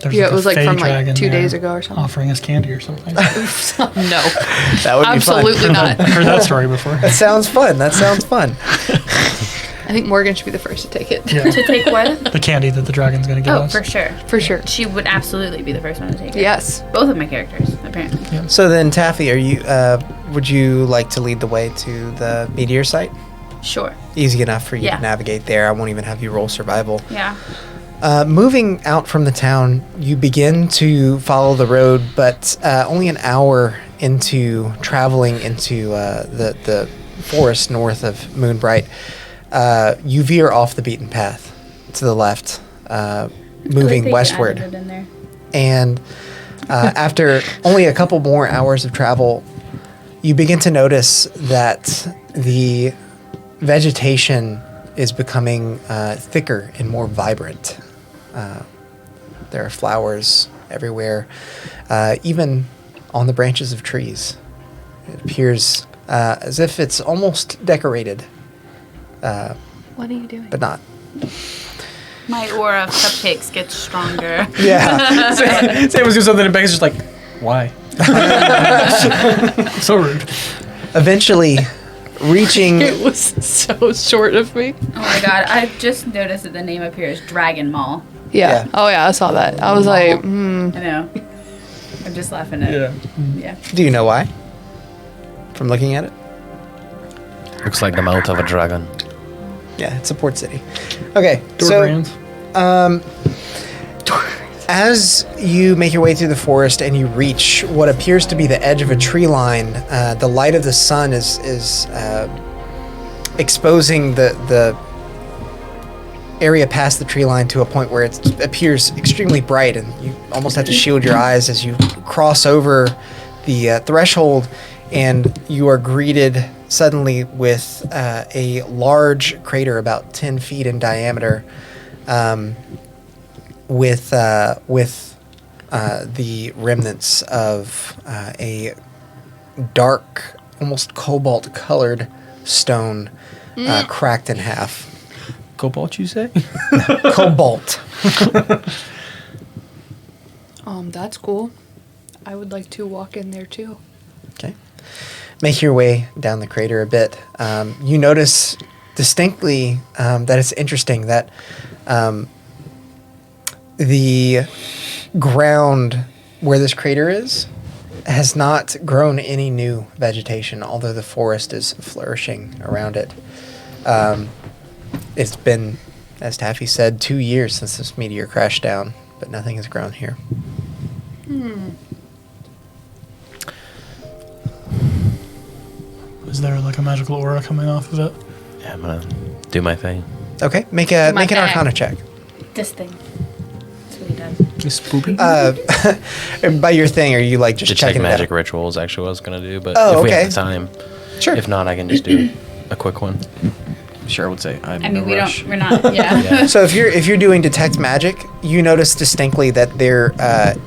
There's Yeah, it was like fey from like dragon 2 days there ago or something. offering us candy or something. No, that would be fun. absolutely not. Heard that story before. That sounds fun. I think Morgan should be the first to take it. Yeah. To take what? The candy that the dragon's gonna give Oh, us. for sure. For sure. She would absolutely be the first one to take it. Yes. Both of my characters, apparently. So then, Taffy, are you? Would you like to lead the way to the meteor site? Sure. Easy enough for you Yeah. to navigate there. I won't even have you roll survival. Yeah. Moving out from the town, you begin to follow the road, but only an hour into traveling into the forest north of Moonbright, you veer off the beaten path to the left, moving westward. In there. And after only a couple more hours of travel, you begin to notice that the vegetation is becoming thicker and more vibrant. There are flowers everywhere, even on the branches of trees. It appears as if it's almost decorated, What are you doing? but not. My aura of cupcakes gets stronger. Yeah. Sam was doing something and Becca's just like, why? So rude. Eventually, reaching. It was so short of me. Oh my god, I just noticed that the name up here is Dragon Mall. Yeah. Yeah. Oh yeah, I saw that. I was like, I know. I'm just laughing at it. Yeah. Do you know why? From looking at it? Looks like the mouth of a dragon. Yeah, it's a port city. Okay, Door so brands. as you make your way through the forest and you reach what appears to be the edge of a tree line, the light of the sun is exposing the area past the tree line to a point where it appears extremely bright, and you almost have to shield your eyes as you cross over the threshold, and you are greeted suddenly with a large crater about 10 feet in diameter, with the remnants of a dark, almost cobalt-colored stone cracked in half. Cobalt, you say? Cobalt. that's cool. I would like to walk in there too. Okay. Make your way down the crater a bit. You notice distinctly that it's interesting that the ground where this crater is has not grown any new vegetation, although the forest is flourishing around it. It's been, as Taffy said, 2 years since this meteor crashed down, but nothing has grown here. Is there like a magical aura coming off of it? Yeah, I'm gonna do my thing. Okay, make My an bag. Arcana check. This thing. That's what he does. Miss Spoopy? By your thing, are you like just Detect checking magic it out? rituals, actually, what I was gonna do, but Oh, if we okay. have the time. Sure. If not, I can just do a quick one. Cheryl would say, I'm I in mean, a we rush. don't. We're not. Yeah. So if you're doing detect magic, you notice distinctly that there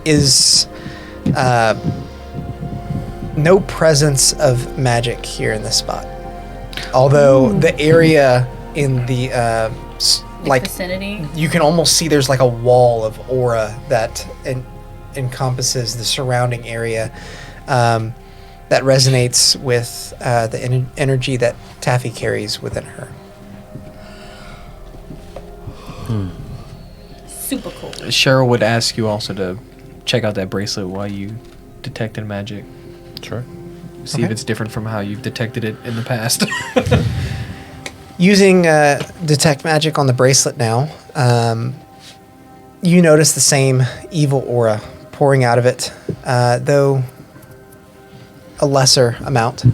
is no presence of magic here in this spot. Although the area in the like vicinity. you can almost see there's like a wall of aura that encompasses the surrounding area that resonates with the energy that Taffy carries within her. Super cool. Cheryl would ask you also to check out that bracelet while you detected magic. Sure. See if it's different from how you've detected it in the past. Using detect magic on the bracelet now, you notice the same evil aura pouring out of it, though a lesser amount.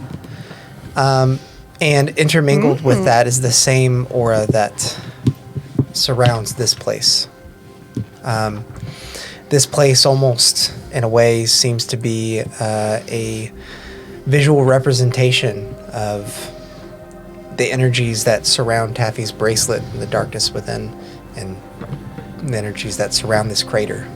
And intermingled with that is the same aura that surrounds this place. This place almost, in a way, seems to be a visual representation of the energies that surround Taffy's bracelet and the darkness within, and the energies that surround this crater.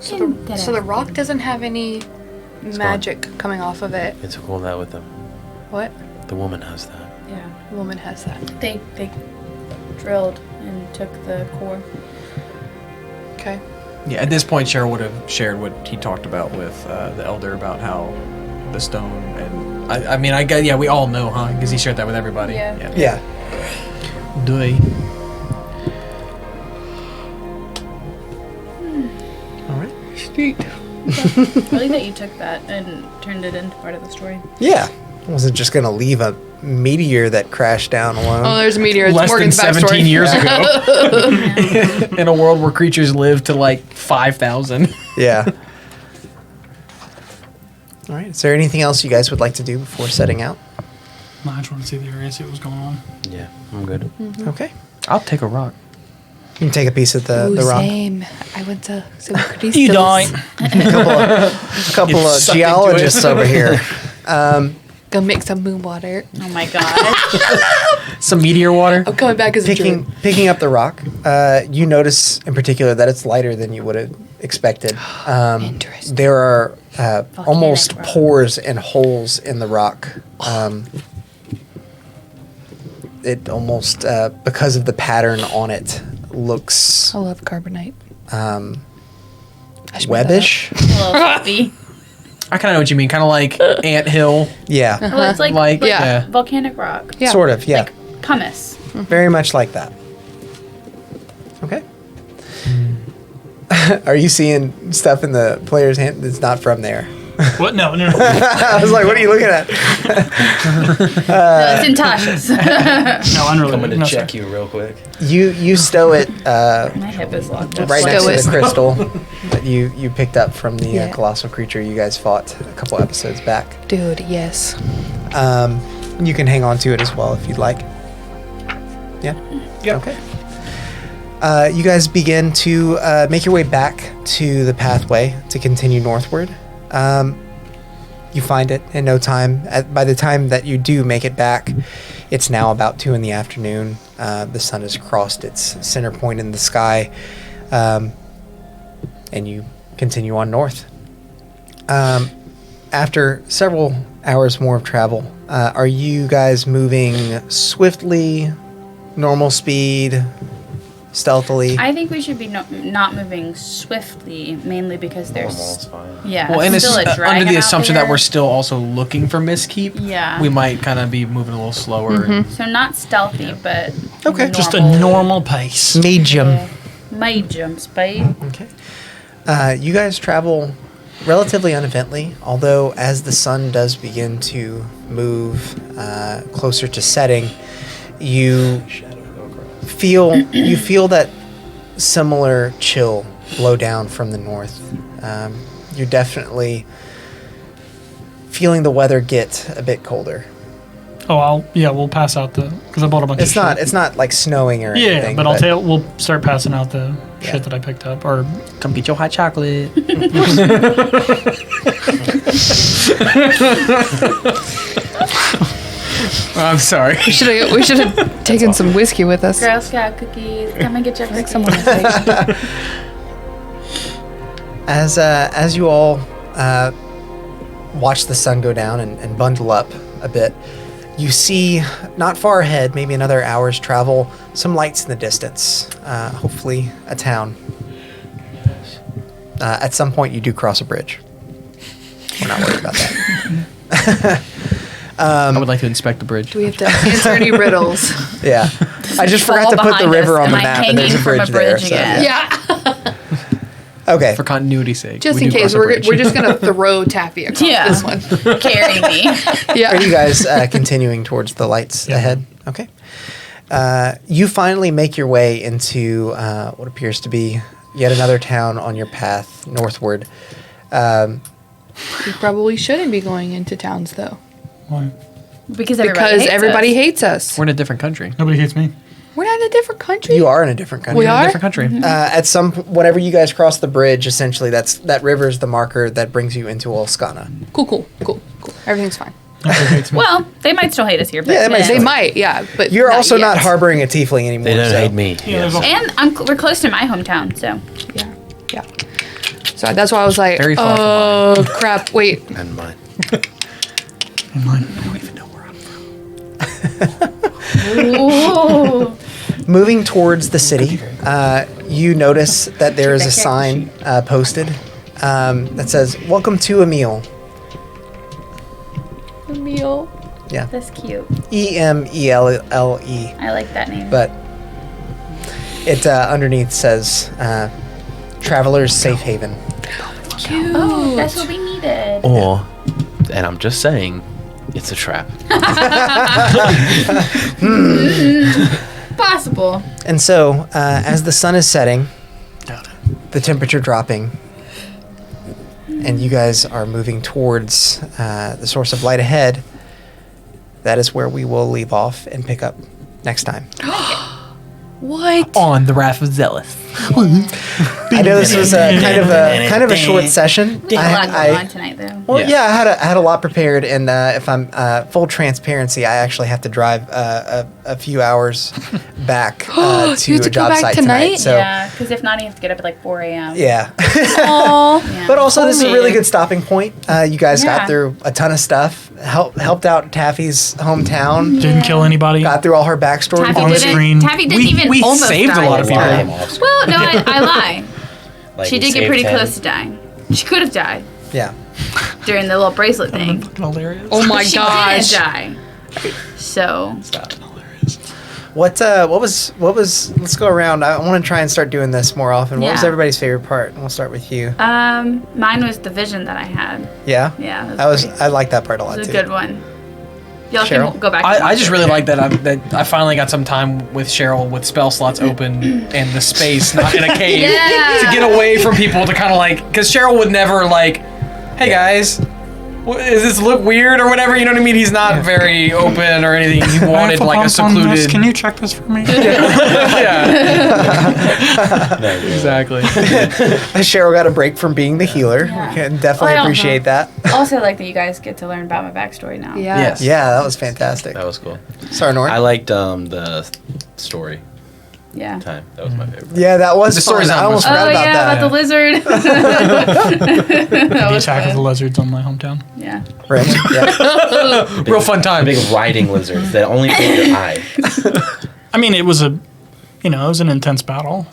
So the rock doesn't have any magic coming off of it. They took all that with them. What? The woman has that. Yeah, the woman has that. They drilled and took the core. Okay. Yeah, at this point, Cheryl would have shared what he talked about with the elder about how the stone and I mean, I guess, yeah, we all know, huh? Because he shared that with everybody. Yeah. Yeah. Doy. All right. Sweet. I like that you took that and turned it into part of the story. Yeah. I wasn't just going to leave a meteor that crashed down alone. Oh, there's a meteor. It's Less Morgan's than 17 backstory. years ago. In a world where creatures live to like 5,000. Yeah. All right. Is there anything else you guys would like to do before setting out? No, I just want to see the area, see what was going on. Yeah, I'm good. Okay. I'll take a rock. You can take a piece of the Ooh, rock. same. I went to Socrates. You die. A couple Get of sucked into geologists it. over here. Go make some moon water. Oh my god. Some meteor water. I'm coming back as a druid. Picking up the rock, you notice in particular that it's lighter than you would have expected. Interesting. There are almost rock. pores and holes in the rock. It almost, because of the pattern on it, looks I love carbonite. I should make that webbish. Hello, Taffy. I kind of know what you mean. Kind of like anthill. Yeah, Well, it's like, Like, yeah. volcanic rock. Yeah. sort of. Yeah, Like pumice. very much like that. Okay. Are you seeing stuff in the player's hand that's not from there? What? No. I was like, what are you looking at? No, it's in Tasha's. No, unrelated. I'm gonna No, check sorry. you real quick. You stow it My hip is locked up. right next to Stow the it. crystal that you picked up from the Yeah. colossal creature you guys fought a couple episodes back. Dude, yes. You can hang on to it as well if you'd like. Yeah? Yep. Okay. You guys begin to make your way back to the pathway to continue northward. You find it in no time. By the time that you do make it back, it's now about 2 in the afternoon. The sun has crossed its center point in the sky, and you continue on north. After several hours more of travel, are you guys moving swiftly, normal speed, stealthily? I think we should be not moving swiftly, mainly because Normal, there's it's fine. yeah, Well, and still a dragon under the out assumption that there. we're still also looking for Miskeep, Yeah. we might kind of be moving a little slower. and- So not stealthy, but Okay. Just a normal pace. Medium. medium speed. Okay. You guys travel relatively uneventfully, although as the sun does begin to move closer to setting, you feel that similar chill blow down from the north. You're definitely feeling the weather get a bit colder. Oh, we'll pass out because I bought a bunch It's of shit. it's not like snowing or Yeah, anything. but we'll start passing out the Yeah. shit that I picked up. Or Come get your hot chocolate. I'm sorry. We should have taken some whiskey with us. Girl Scout cookies. Come and get your Like cookies. someone was like, As you all watch the sun go down and bundle up a bit, you see not far ahead, maybe another hour's travel, some lights in the distance. Hopefully, a town. At some point, you do cross a bridge. We're not worried about that. I would like to inspect the bridge. do we have to answer any riddles? Yeah, I just forgot Fall to put the behind river us. on the Am I map, and there's a hanging from bridge a there. bridge So, again? yeah. Okay. For continuity's sake. Just we in do case, cross a we're bridge. just gonna throw Taffy across this one. Carry me. Yeah. Are you guys continuing towards the lights ahead? Okay. You finally make your way into what appears to be yet another town on your path northward. We probably shouldn't be going into towns though, Why? Because everybody hates us. We're in a different country. Nobody hates me. We're not in a different country. You are in a different country. We We're in are? a different country. At whenever you guys cross the bridge, essentially that river is the marker that brings you into Olskana. Cool. Everything's fine. Nobody hates me. Well, they might still hate us here, but Yeah, they might They might, yeah, but You're also yet. not harboring a tiefling anymore. They don't so- hate me. Yeah, there's a- and we're close to my hometown, so Yeah. So that's why I was like, Very far from oh crap! Wait, And mine. Mine. Ooh. Moving towards the city, you notice that there is a sign posted that says, "Welcome to Emil." Emil. Yeah, That's cute. Emelle. I like that name. But it underneath says, "Travelers Safe Haven." Oh, that's what we needed. Or, and I'm just saying, it's a trap. Possible. And so, as the sun is setting, the temperature dropping, and you guys are moving towards the source of light ahead, that is where we will leave off and pick up next time. What? On the Wrath of Zheles. I know this was kind of a short session. We had a lot going on tonight, though. Well, yeah, I had a lot prepared, and if I'm full transparency, I actually have to drive a few hours back to You have to a go job back site tonight? So Yeah, because if not, you have to get up at like 4 a.m. yeah. Aw. Yeah. But also, this is a Homie. really good stopping point. You guys Yeah. got through a ton of stuff. Helped out Taffy's hometown. Didn't kill anybody. Got through all her backstory. Taffy On the didn't. screen. Taffy didn't even We almost saved die a lot of this people. time. Well, no, I lie. Like, She we did get saved pretty 10. close to dying. She could have died Yeah. during the little bracelet thing. Hilarious. Oh my She gosh. didn't die. So What was? Let's go around. I want to try and start doing this more often. What was Yeah. everybody's favorite part? We'll start with you. mine was the vision that I had. Yeah. Yeah, I like that part a lot It was too. a good one. Y'all Cheryl? can go back. I just really like that I finally got some time with Cheryl with spell slots open and the space, not in a cave, Yeah. to get away from people to kind of like, because Cheryl would never like, hey guys, does this look weird or whatever? You know what I mean? He's not very open or anything. He wanted like a secluded. Can you check this for me? Yeah, exactly. Cheryl got a break from being the healer. Yeah. We can definitely Well, appreciate that. Also, like that you guys get to learn about my backstory now. Yeah. Yes. Yeah, that was fantastic. That was cool. Sorry, Nora. I liked the story Yeah. time. That was my favorite. Yeah, that was The fun. story's I on almost was- forgot Oh about yeah, that. about the lizard. The attack of the lizards on my hometown. Yeah. Right? Yeah. Real fun time. Big riding lizards that only fit your eye. I mean, it was an intense battle.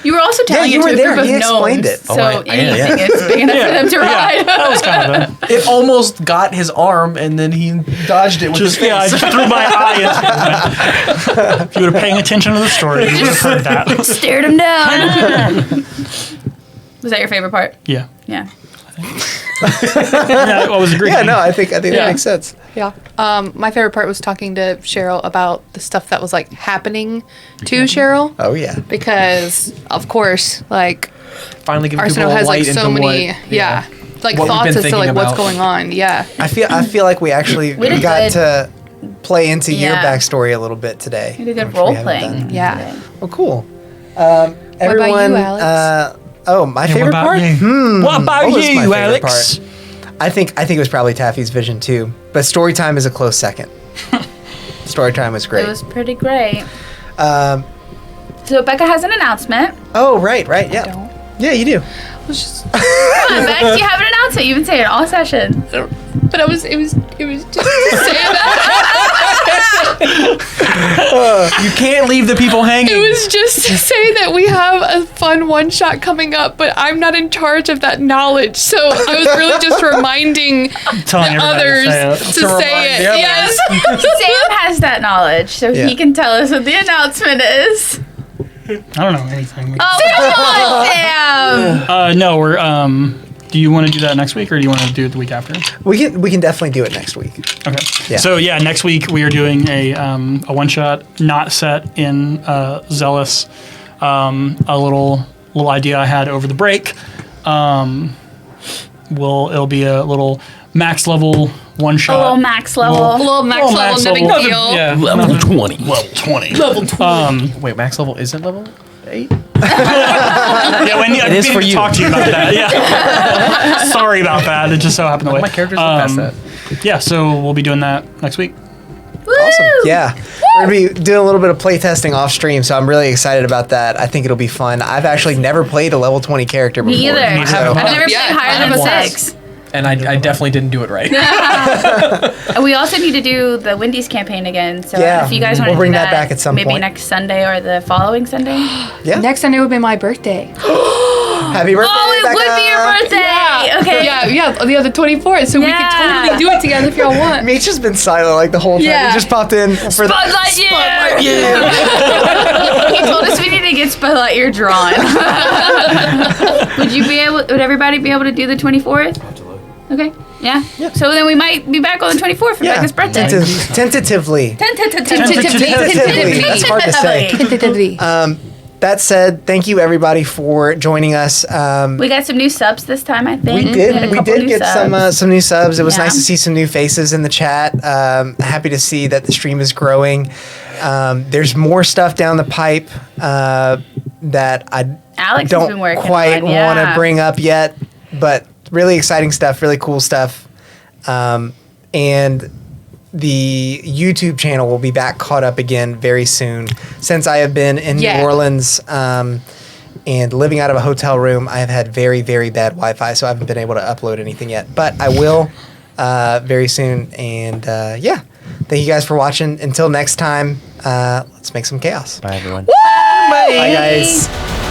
You were also telling you it were to a there. group He of explained gnomes, it. so Oh, I- anything yeah. is big enough for them to ride. That was kind of It almost got his arm and then he dodged it with his face. I just threw my eye into it. If you were paying attention to the story, you would have heard that. Stared him down. Was that your favorite part? Yeah. Yeah. Yeah, I was agreeing. Yeah, no, I think that makes sense. Yeah. My favorite part was talking to Cheryl about the stuff that was like happening to Cheryl. Oh yeah. Because of course, like Finally giving people Arsenal a has light like so into many what, like What we've thoughts been as to thinking like what's about. going on. Yeah. I feel like we actually We did got good. to play into your Yeah. backstory a little bit today. You did good which we role haven't playing. done. Yeah. Well, cool. about Everyone. you, Alex? My Yeah, favorite part. What about What was my you, favorite Alex? part? I think it was probably Taffy's vision too, but story time is a close second. Story time was great. It was pretty great. Um, So Becca has an announcement. oh right, yeah, Don't. yeah, you do. It was just, Come on, Bex, you have an announcement. You've been saying it all session. but it was just to say that. You can't leave the people hanging. It was just to say that we have a fun one shot coming up, but I'm not in charge of that knowledge. So I was really just reminding Telling the everybody others to say it. to To say remind it. the others. Yes. Sam has that knowledge, so Yeah. he can tell us what the announcement is. don't know anything. Oh, damn! No, we're. Do you want to do that next week, or do you want to do it the week after? We can definitely do it next week. Okay. Yeah. So yeah, next week we are doing a one shot not set in Zheles. A little idea I had over the break. It'll be a little max level one shot. A little max level. A little max level, no big level. deal. Yeah. Level 20. Level 20. Level 20. Wait, max level isn't level 8? Yeah, Wendy, I is didn't for you. talk to you about that. Yeah. Sorry about that. It just so happened the way. My characters are past that. Yeah, so we'll be doing that next week. Awesome. Yeah. We're going to be doing a little bit of play testing off stream, so I'm really excited about that. I think it'll be fun. I've actually never played a level 20 character before. Me either. So, I've never played Yeah, higher than a once. 6. And I definitely didn't do it right. We also need to do the Wendy's campaign again. So Yeah, if you guys want we'll to bring do that back at some maybe point. next Sunday or the following Sunday. yeah. Next Sunday would be my birthday. Happy birthday, Oh, it would be your birthday. Okay. Yeah, the 24th. So we Yeah. can totally do it together if y'all want. Meech's just been silent like the whole time. Yeah. He just popped in for Spotlight year. Spotlight year. He told us we need to get Spotlight year drawn. Would everybody be able to do the 24th? Okay. Yeah. So then we might be back on the 24th for Becca's birthday. Tentatively. Tentatively. That's hard to say. Tentatively. That said, thank you everybody for joining us. We got some new subs this time, I think. We had did. a We couple did new get subs. some new subs. It was Yeah. nice to see some new faces in the chat. Happy to see that the stream is growing. There's more stuff down the pipe that I Alex has don't been working quite on, want to yeah. bring up yet, but really exciting stuff, really cool stuff. And the YouTube channel will be back caught up again very soon. Since I have been in Yeah. New Orleans and living out of a hotel room, I have had very, very bad Wi-Fi, so I haven't been able to upload anything yet. But I will very soon. And yeah, thank you guys for watching. Until next time, let's make some chaos. Bye, everyone. Bye, guys.